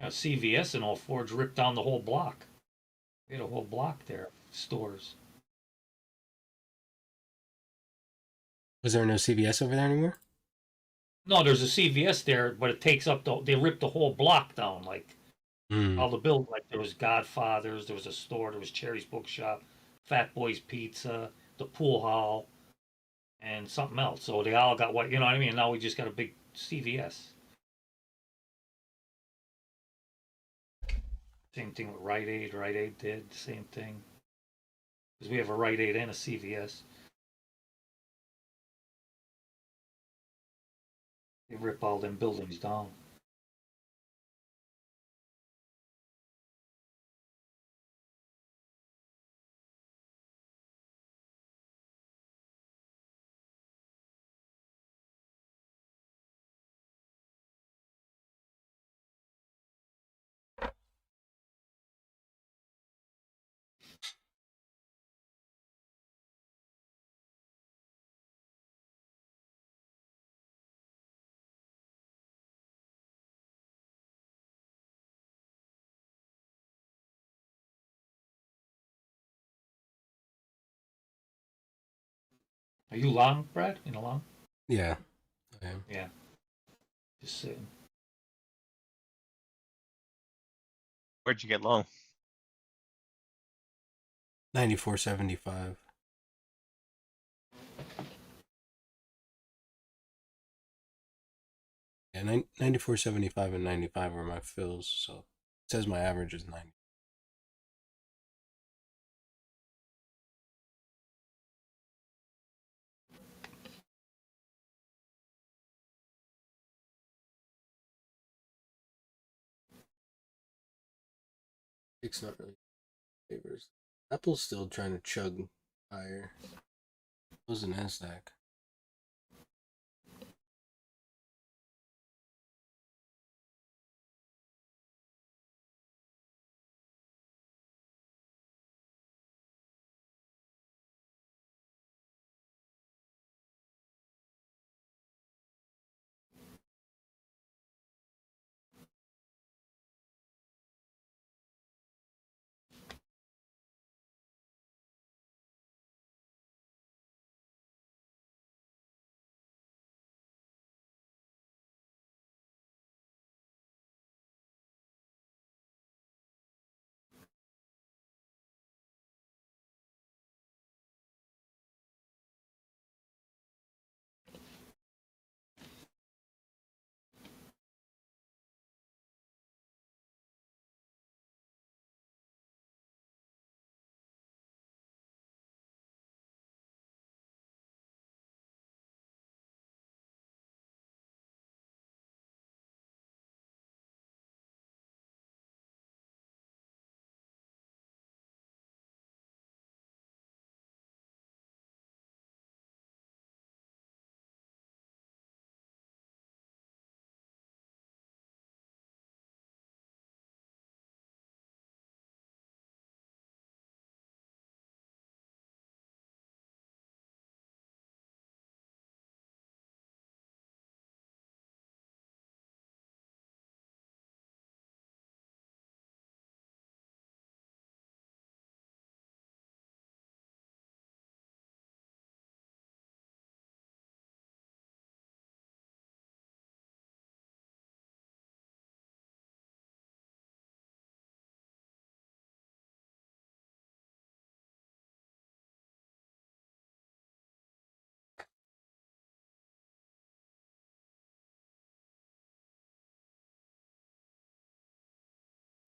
CVS and all Ford's ripped down the whole block. They had a whole block there, stores. Was there no CVS over there anymore? No, there's a CVS there, but it takes up they ripped the whole block down, like all the build. Like there was Godfather's, there was a store, there was Cherry's Bookshop, Fat Boy's Pizza, the Pool Hall, and something else. So they all got what, you know what I mean? Now we just got a big CVS. Same thing with Rite Aid. Rite Aid did the same thing. Because we have a Rite Aid and a CVS. They rip all them buildings down. Are you long, Brad? In a long? Yeah, I am. Yeah. Just sitting. Where'd you get long? 94.75. Yeah, 94.75 and 95 are my fills, so it says my average is 90. It's not really favors. Apple's still trying to chug higher. What was the NASDAQ?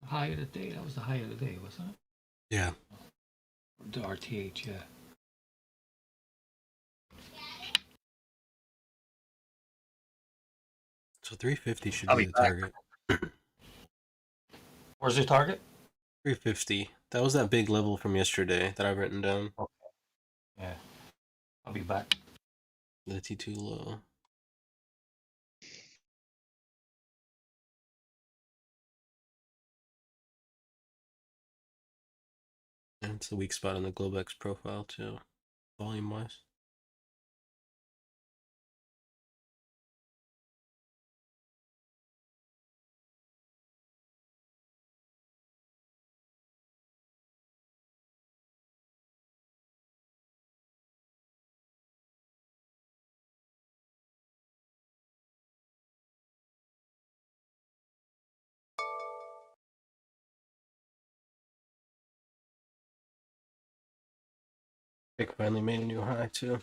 High of the day. That was the high of the day, wasn't it? Yeah. The RTH, yeah. So 350 should I'll be be the target. Where's the target? 350. That was that big level from yesterday that I've written down. Okay. Yeah. I'll be back. The T2 low. And it's a weak spot in the Globex profile too, volume wise. Pick finally made a new high too.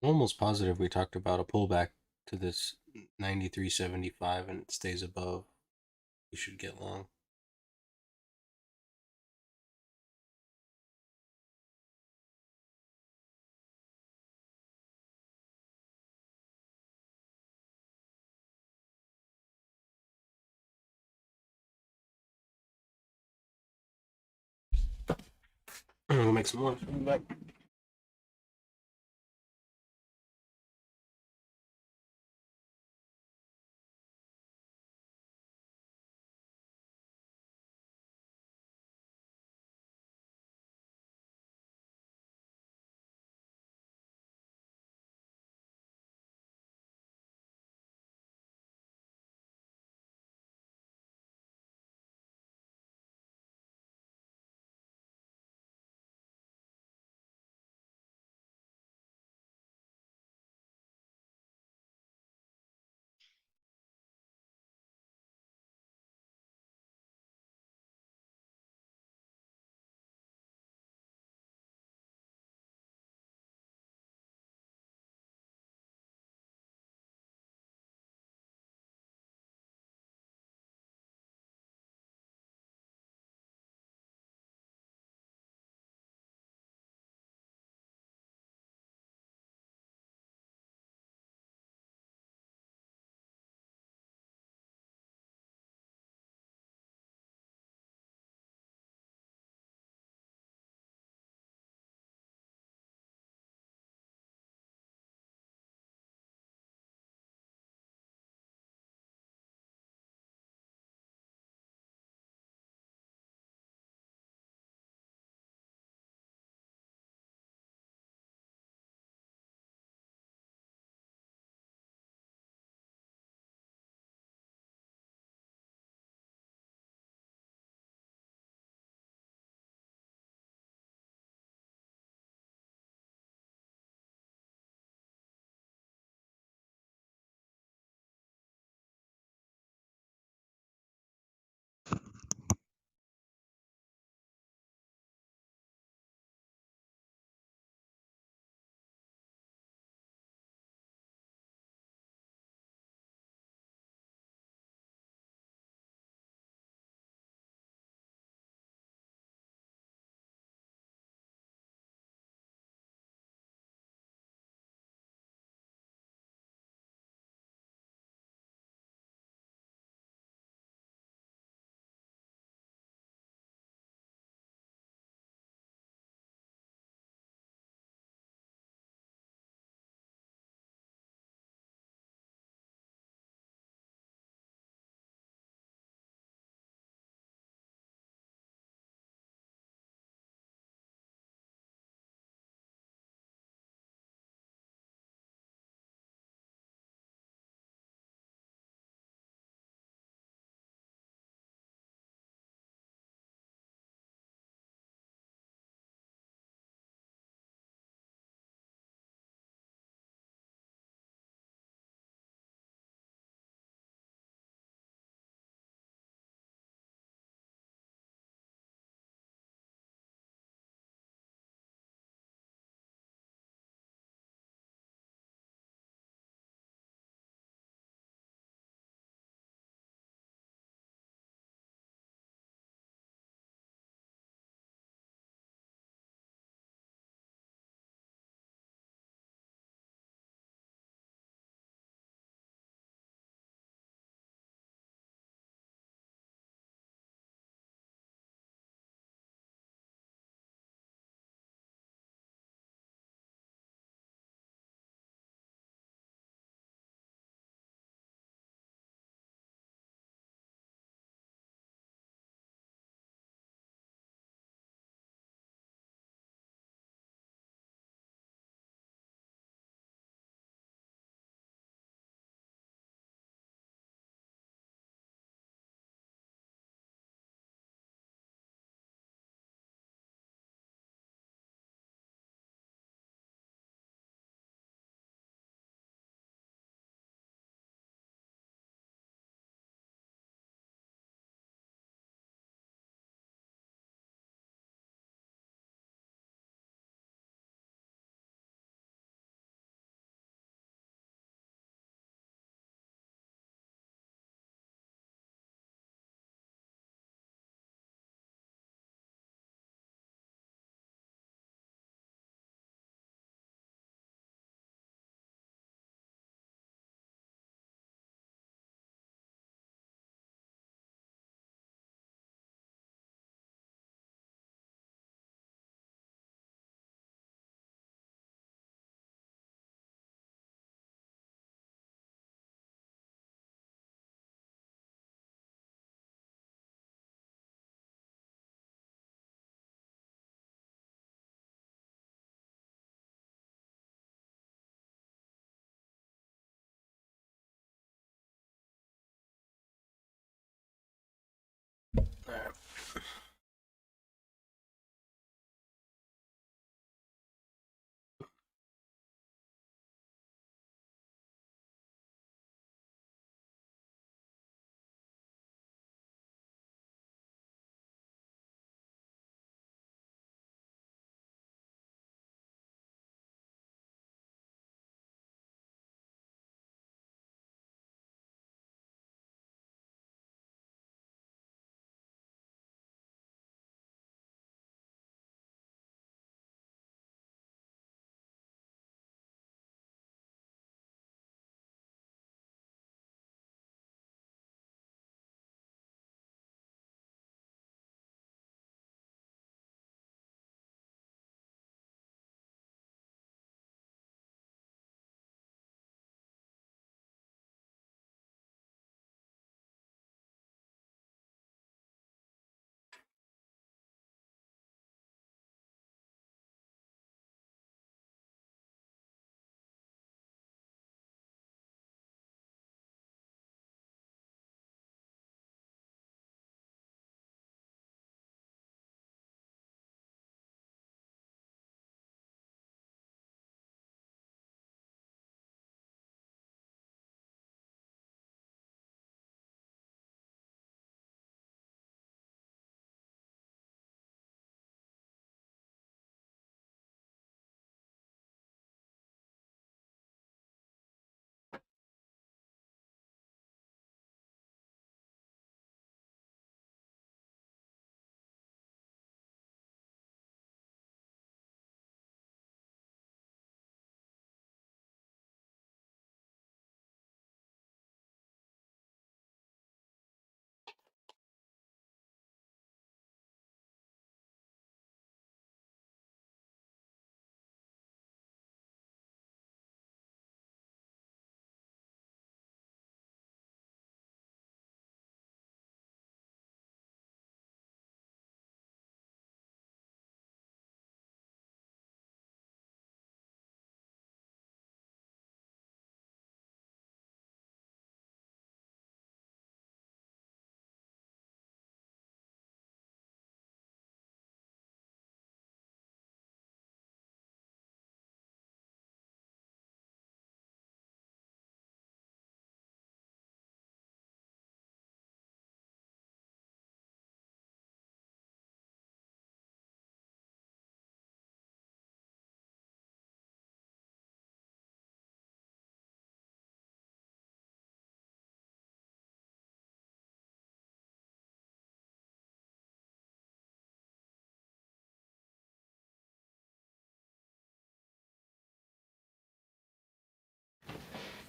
I'm almost positive we talked about a pullback to this 93.75 and it stays above. We should get long. We'll make some more. We'll be back.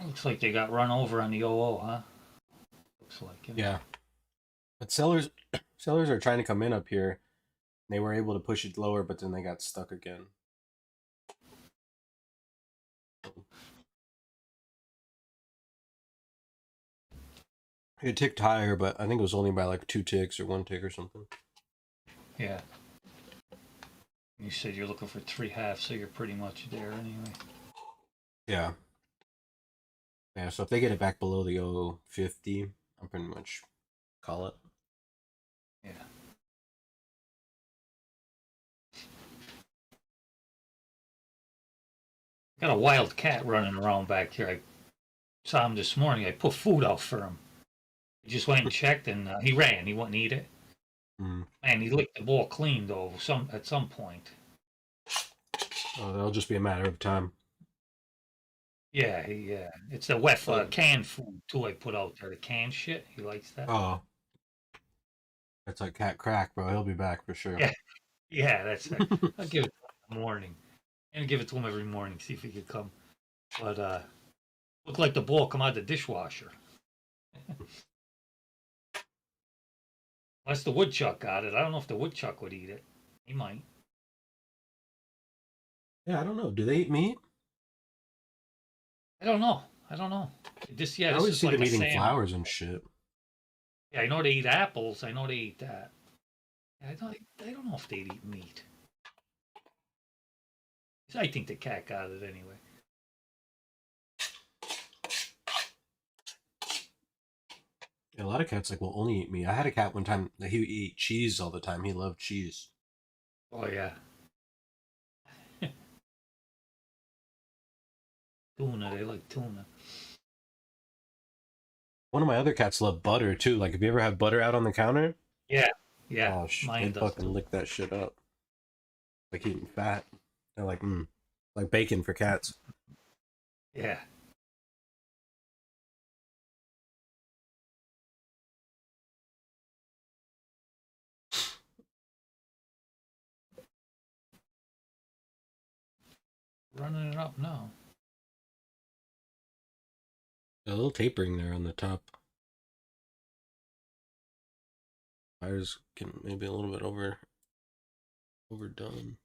Looks like they got run over on the OO, huh? Looks like it. Yeah. But sellers sellers are trying to come in up here. They were able to push it lower, but then they got stuck again. It ticked higher, but I think it was only by like 2 ticks or 1 tick or something. Yeah. You said you're looking for 3.5, so you're pretty much there anyway. Yeah. Yeah, so if they get it back below the 050, I'm pretty much call it. Yeah. Got a wild cat running around back here. I saw him this morning. I put food out for him. He just went and checked, and he ran. He wouldn't eat it. Mm. Man, he licked the ball clean though. At some point. Oh, that'll just be a matter of time. Yeah, it's the wet canned food too. I put out there the canned shit. He likes that. Oh. That's like cat crack, bro. He'll be back for sure. Yeah. Yeah, that's it. I'll give it to him in the morning. And give it to him every morning, see if he could come. But look like the ball come out of the dishwasher. Unless the woodchuck got it. I don't know if the woodchuck would eat it. He might. Yeah, I don't know. Do they eat meat? I don't know. This I this always is see like them a eating salmon. flowers and shit. Yeah, I know they eat apples. I know they eat that. I don't know if they eat meat. I think the cat got it anyway. Yeah, a lot of cats like will only eat meat. I had a cat one time that he would eat cheese all the time. He loved cheese. Oh yeah. Tuna, they like tuna. One of my other cats loved butter too. Like, if you ever have butter out on the counter, Yeah. oh, Mine they'd does fucking too. lick that shit up. Like eating fat. They're like, like bacon for cats. Yeah. Running it up now. A little tapering there on the top. Fires getting maybe a little bit overdone.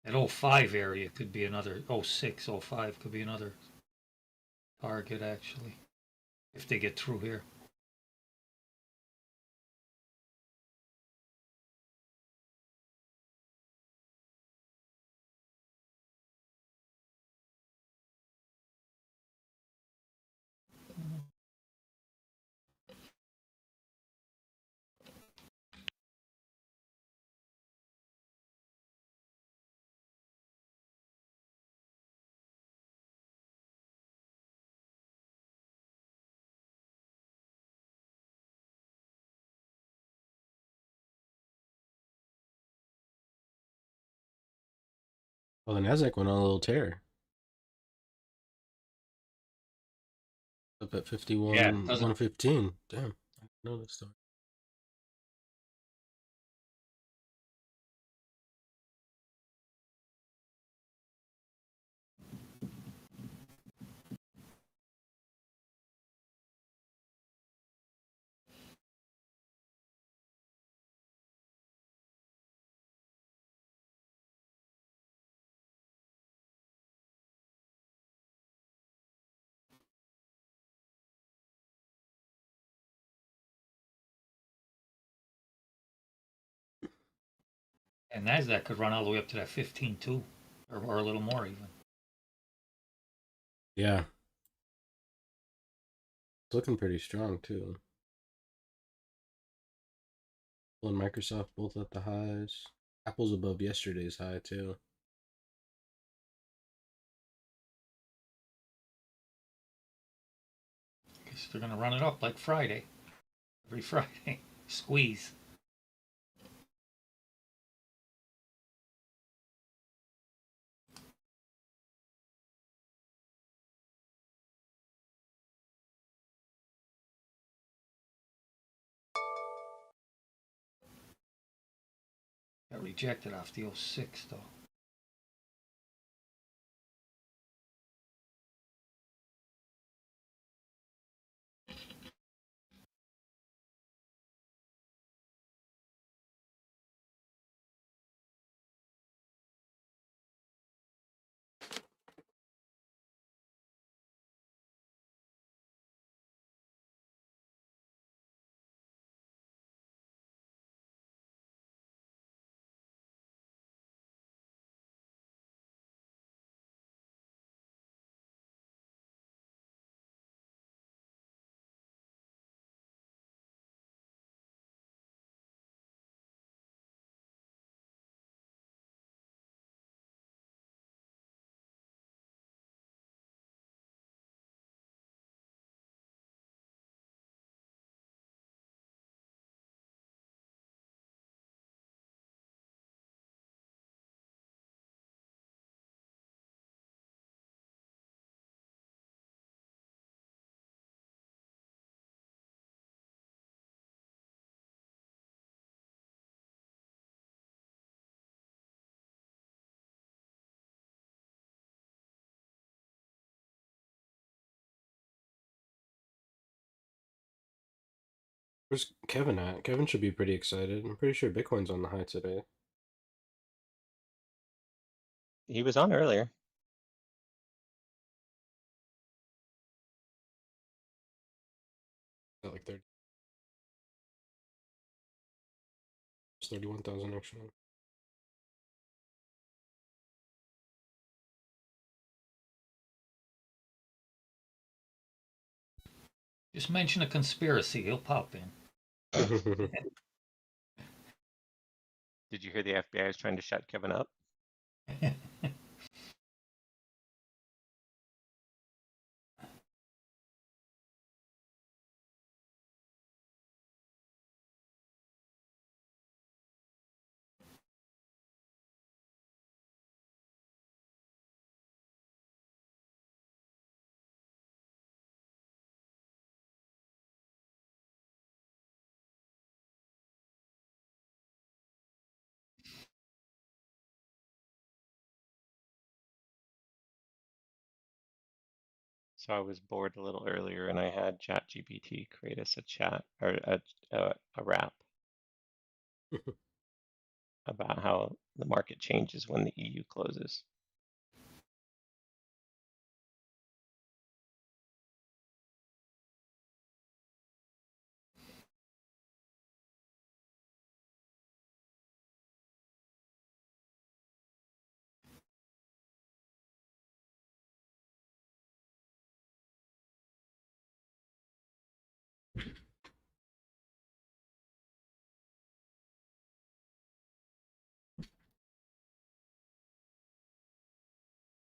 That 05 area could be another 06, 05 could be another target actually. If they get through here. Well, the Nasdaq went on a little tear. Up at 51, Yeah, it doesn't 115. Damn, I didn't know this story. and NASDAQ could run all the way up to that 15 too. Or a little more even. Yeah. It's looking pretty strong too. Apple and Microsoft both at the highs. Apple's above yesterday's high too. Guess they're gonna run it up like Friday. Every Friday. Squeeze. Got rejected off the 06 though. Where's Kevin at? Kevin should be pretty excited. I'm pretty sure Bitcoin's on the high today. He was on earlier. Got like 30. It's 31,000 actually. Just mention a conspiracy, he'll pop in. Did you hear the FBI is trying to shut Kevin up? So I was bored a little earlier, and I had ChatGPT create us a chat or a wrap about how the market changes when the EU closes.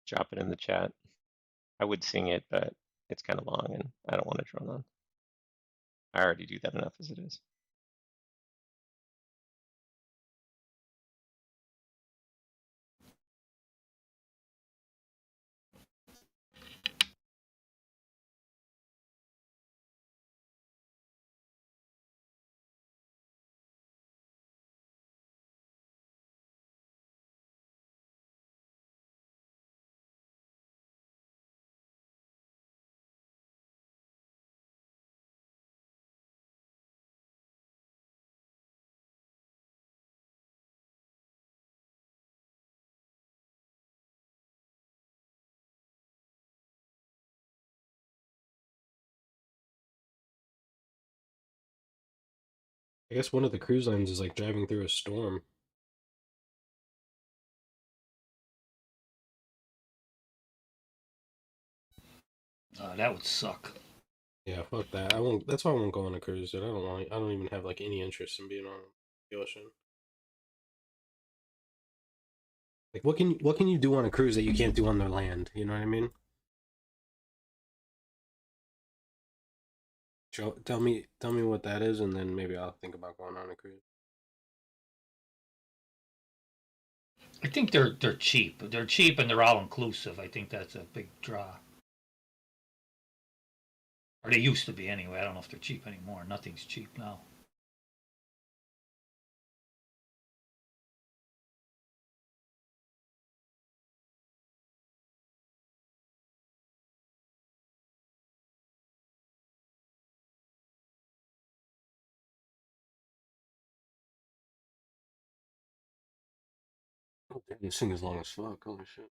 Drop it in the chat. I would sing it, but it's kind of long, and I don't want to drone on. I already do that enough as it is. I guess one of the cruise lines is like driving through a storm. That would suck. Yeah, fuck that. I won't. That's why I won't go on a cruise. Dude. I don't want. I don't even have like any interest in being on the ocean. Like, what can you do on a cruise that you can't do on the land? You know what I mean? Tell me what that is, and then maybe I'll think about going on a cruise. I think they're cheap. They're cheap and they're all inclusive. I think that's a big draw. Or they used to be anyway. I don't know if they're cheap anymore. Nothing's cheap now. This thing is long as fuck. Holy shit.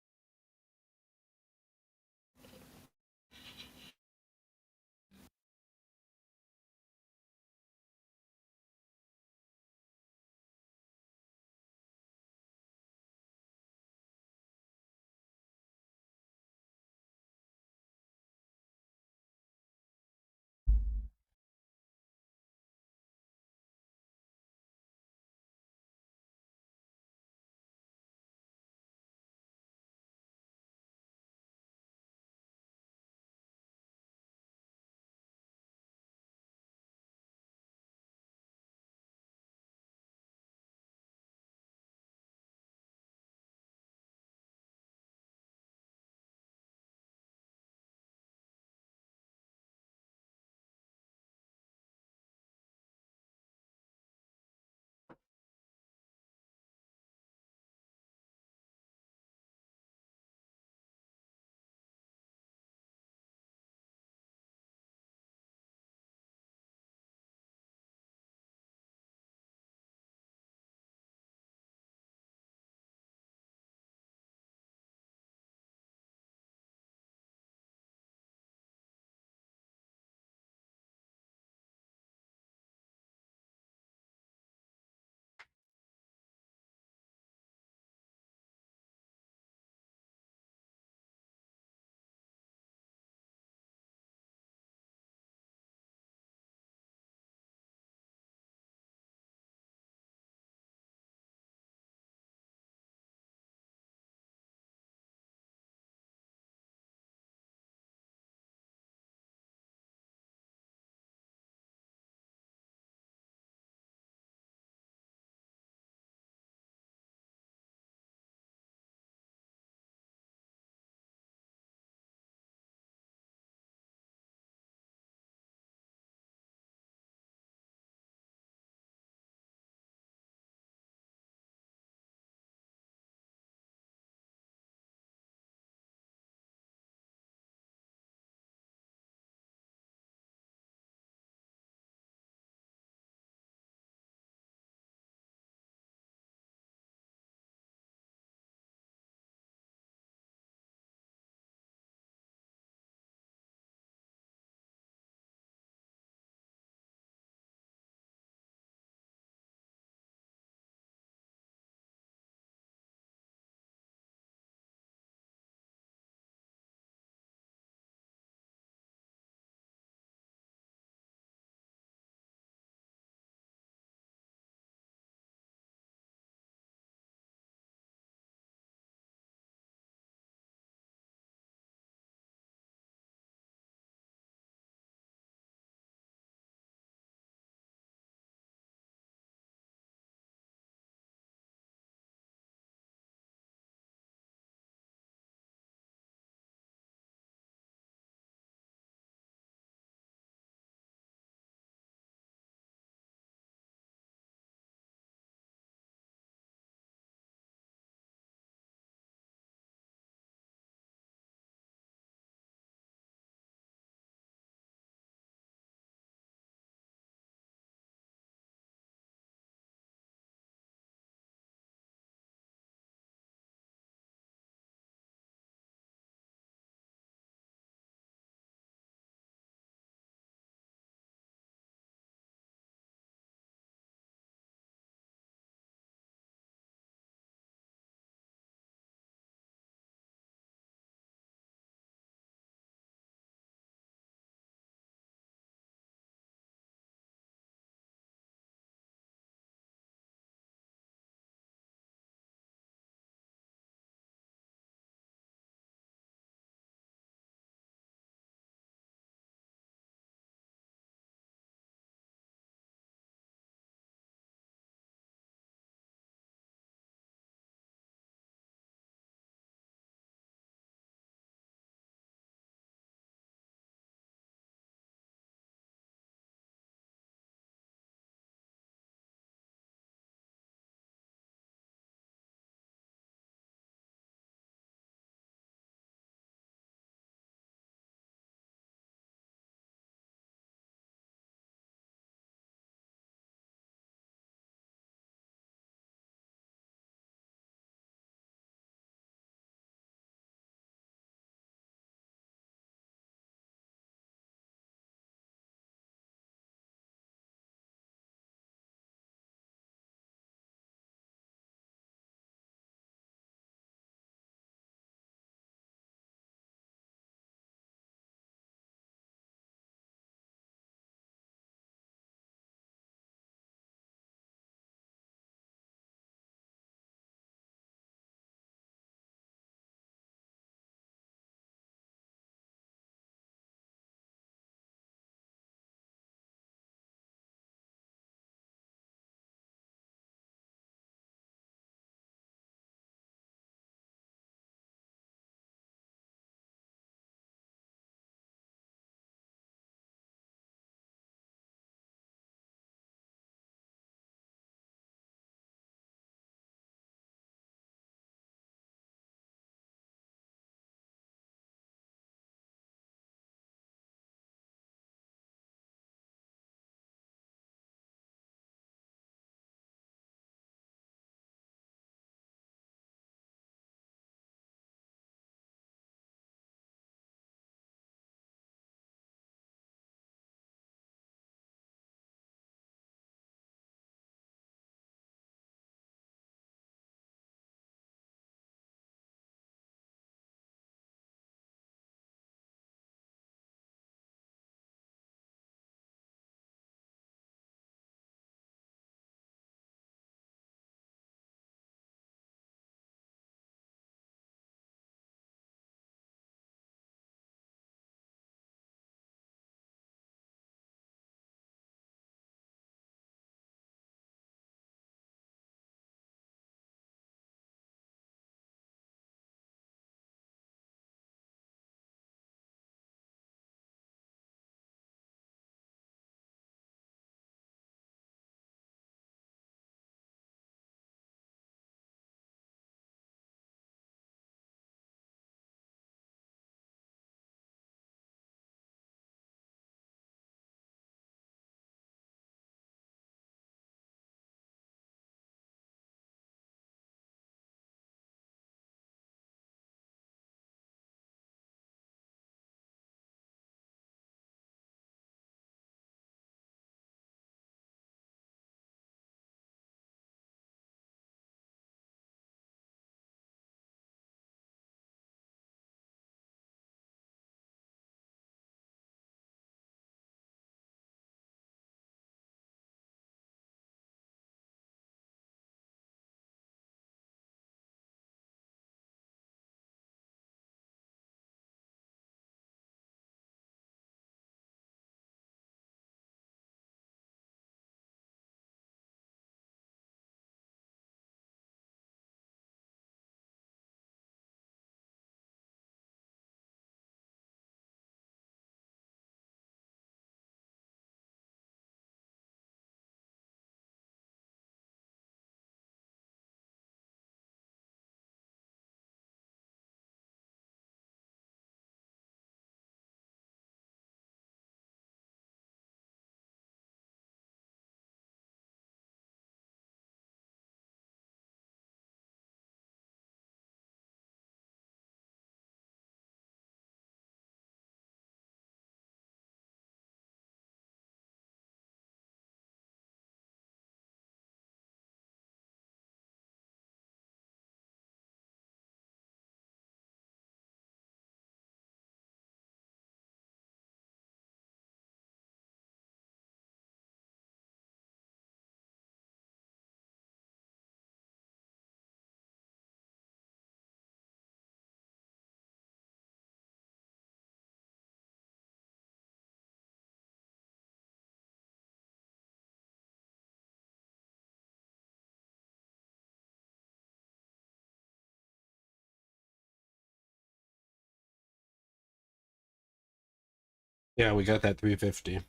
Yeah, we got that 350.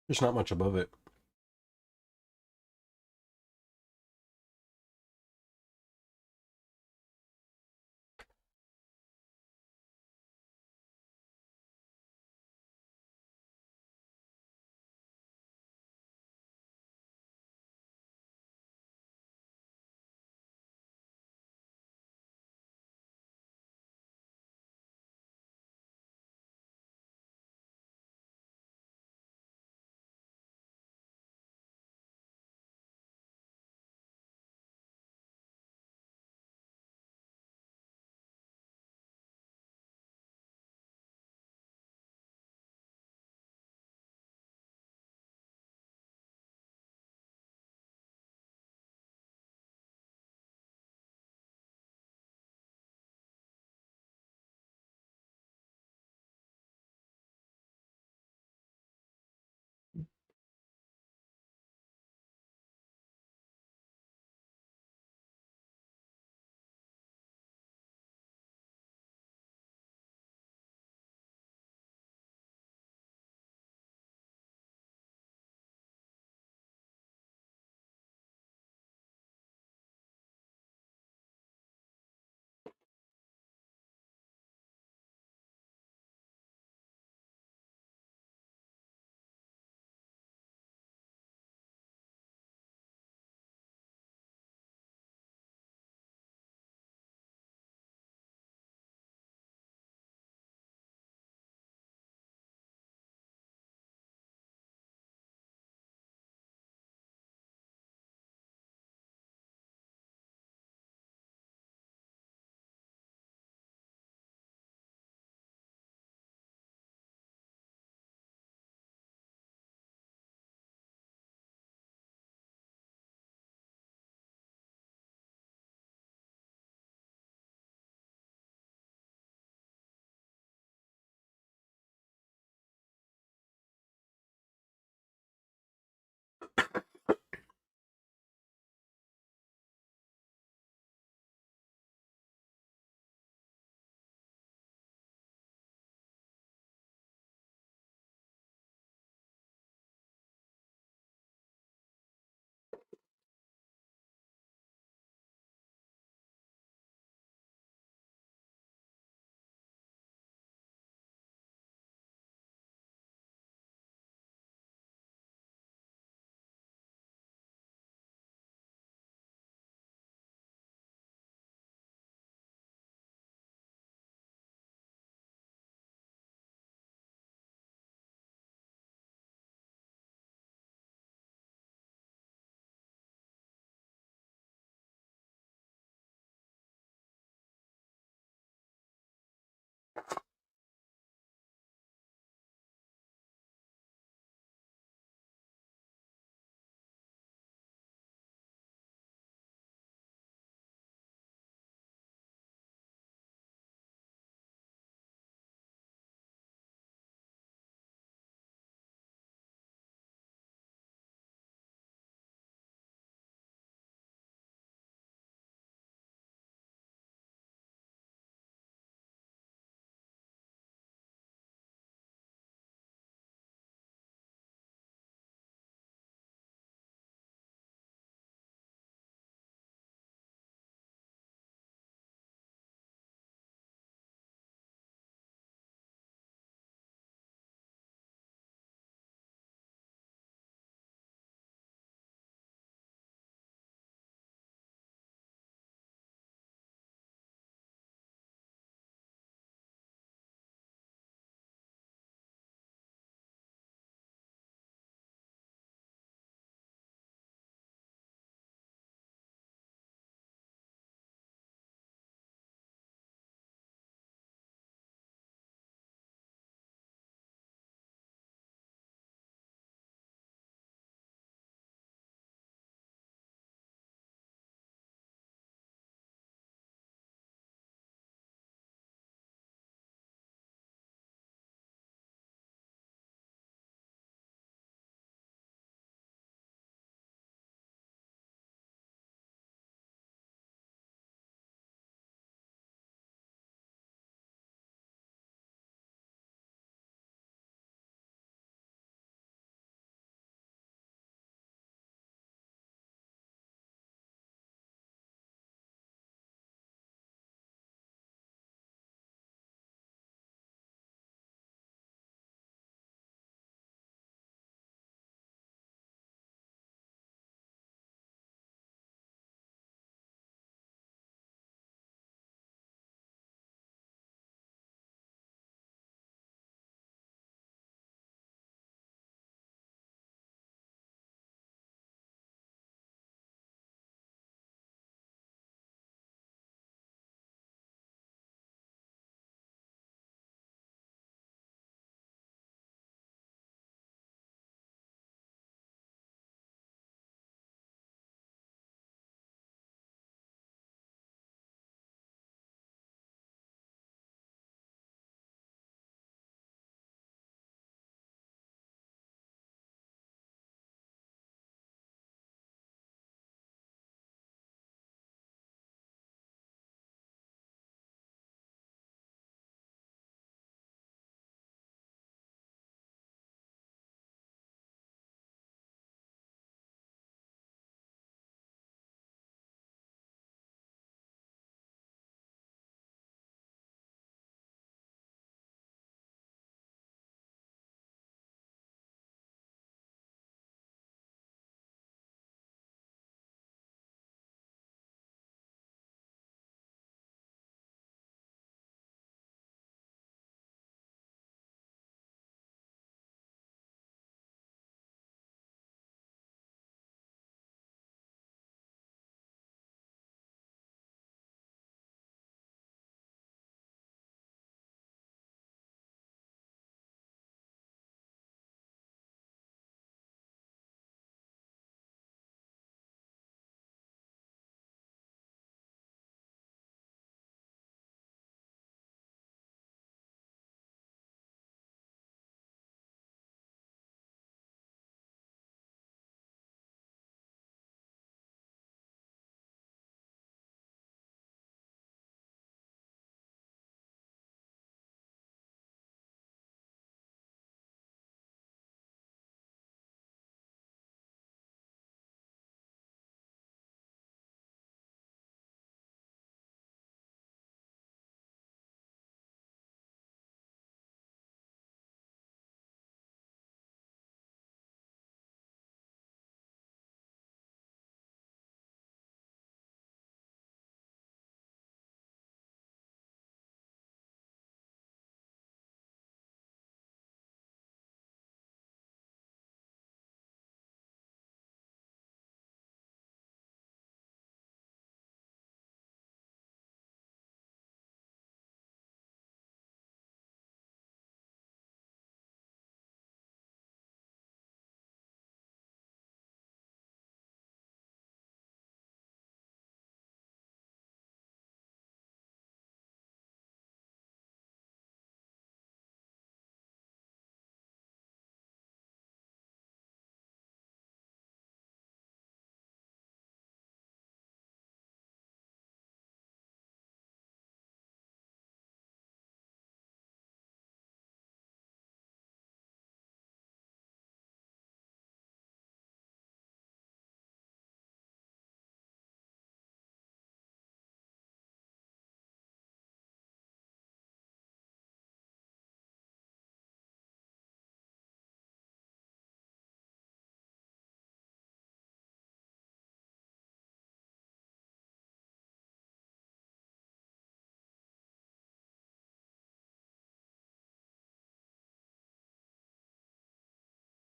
There's not much above it.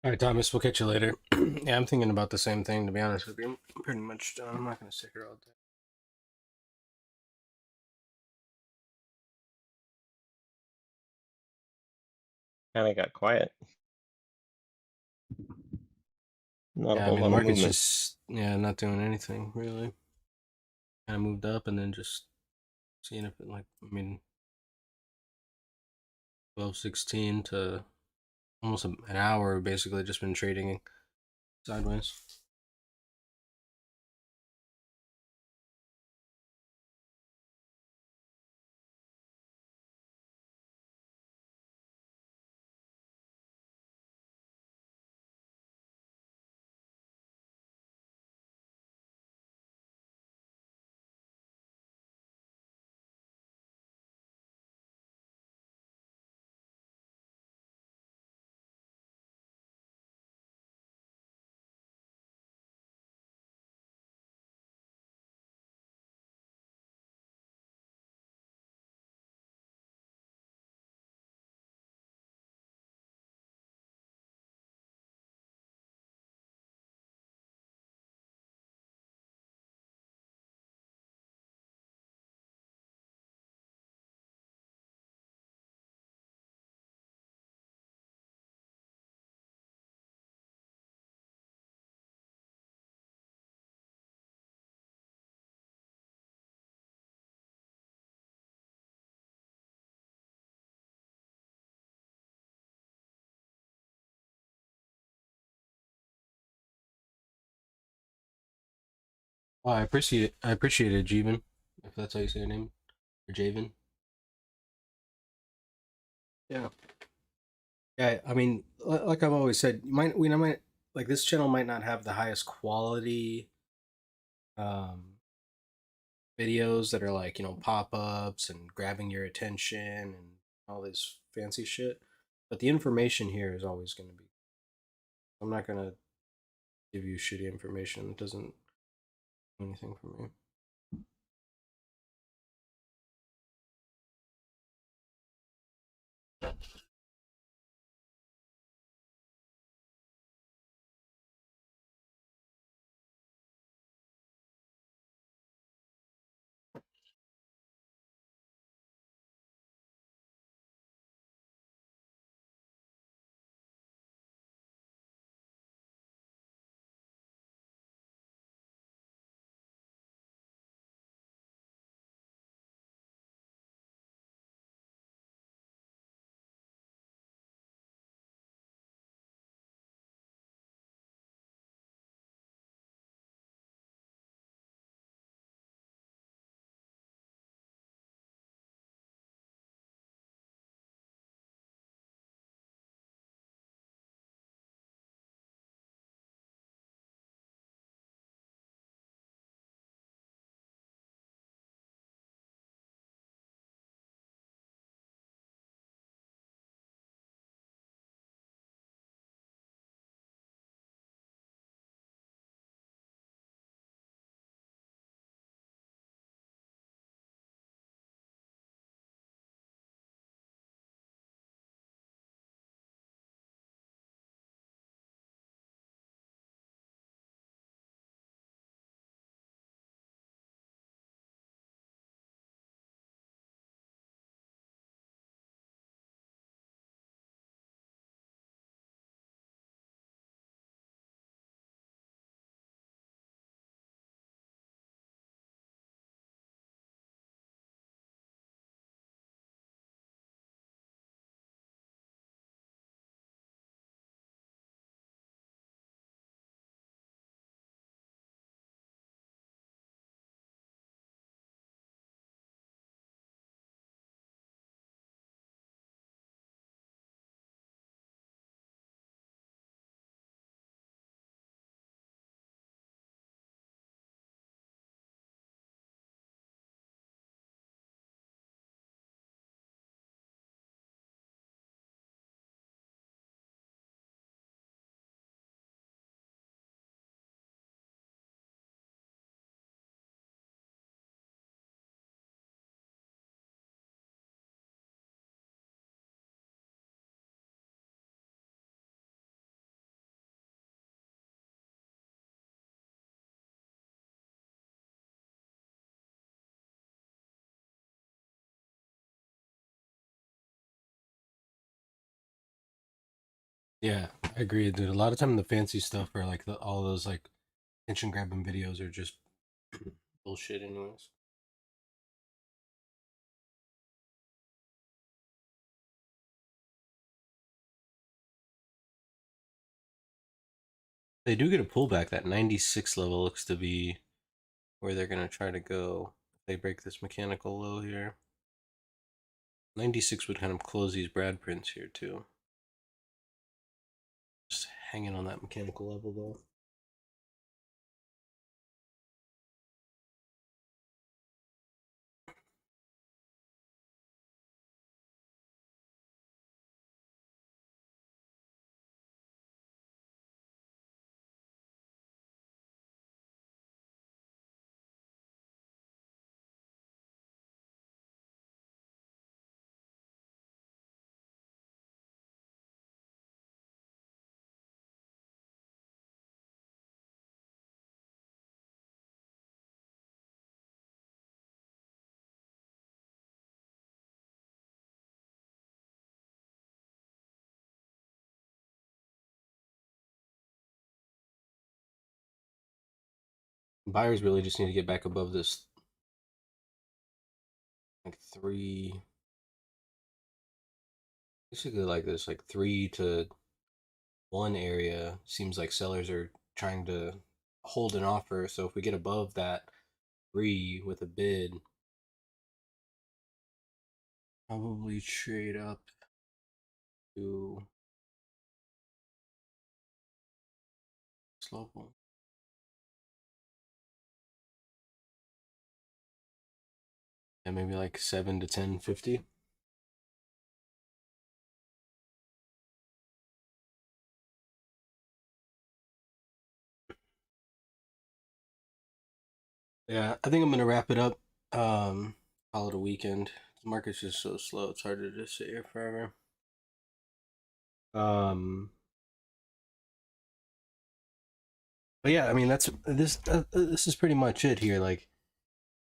All right, Thomas, we'll catch you later. Yeah, I'm thinking about the same thing, to be honest with you. I'm pretty much done. I'm not going to sit here all day. Kind of got quiet. Not a Yeah, I whole mean, the lot of market's movement. just, yeah, not doing anything, really. Kind of moved up and then just seeing if it, like, I mean, 12:16 to almost an hour, basically just been trading sideways. Oh, I appreciate it, Jeevan, if that's how you say your name, or Javen. Yeah. Yeah, I mean, like I've always said, we might like this channel might not have the highest quality um videos that are like, pop-ups and grabbing your attention and all this fancy shit, but the information here is always going to be. I'm not going to give you shitty information. It doesn't do anything for me. Yeah, I agree, dude. A lot of time the fancy stuff or like all those like attention grabbing videos are just bullshit, anyways. They do get a pullback. That 96 level looks to be where they're gonna try to go if they break this mechanical low here. 96 would kind of close these Brad prints here too. Just hanging on that mechanical level though. Buyers really just need to get back above this like 3, basically like this like 3 to 1 area. Seems like sellers are trying to hold an offer, so if we get above that 3 with a bid, probably trade up to this level. And maybe like 7 to 10.50. Yeah, I think I'm gonna wrap it up. Call it a weekend. The market's just so slow; it's hard to just sit here forever. But yeah, I mean that's this. This is pretty much it here. Like,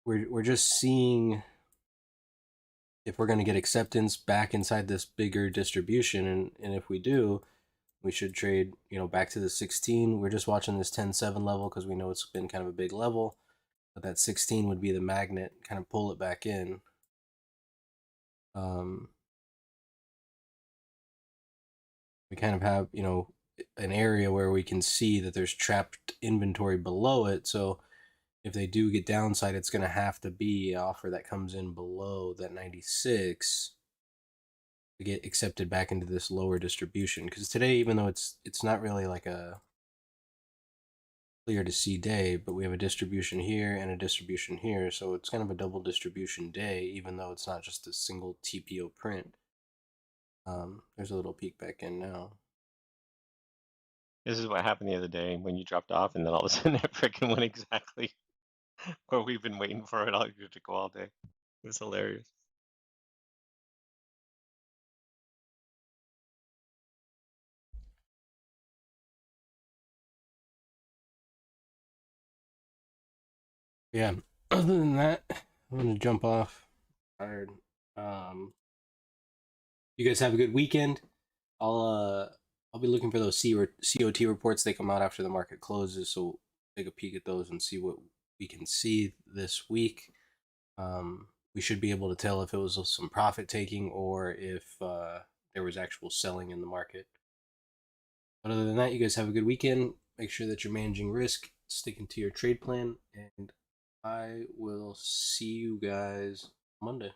we're just seeing if we're gonna get acceptance back inside this bigger distribution, and if we do, we should trade back to the 16. We're just watching this 10.7 level because we know it's been kind of a big level. But that 16 would be the magnet, kind of pull it back in. We kind of have, an area where we can see that there's trapped inventory below it. So if they do get downside, it's going to have to be an offer that comes in below that 96 to get accepted back into this lower distribution. Because today, even though it's not really like a clear to see day, but we have a distribution here and a distribution here, so it's kind of a double distribution day, even though it's not just a single TPO print. There's a little peek back in now. This is what happened the other day when you dropped off, and then all of a sudden it freaking went exactly where we've been waiting for it all to go all day. It was hilarious. Yeah. Other than that, I'm gonna jump off. Tired. You guys have a good weekend. I'll be looking for those COT reports. They come out after the market closes, so take a peek at those and see what we can see this week. We should be able to tell if it was some profit taking or if there was actual selling in the market. But other than that, you guys have a good weekend. Make sure that you're managing risk, sticking to your trade plan, and I will see you guys Monday.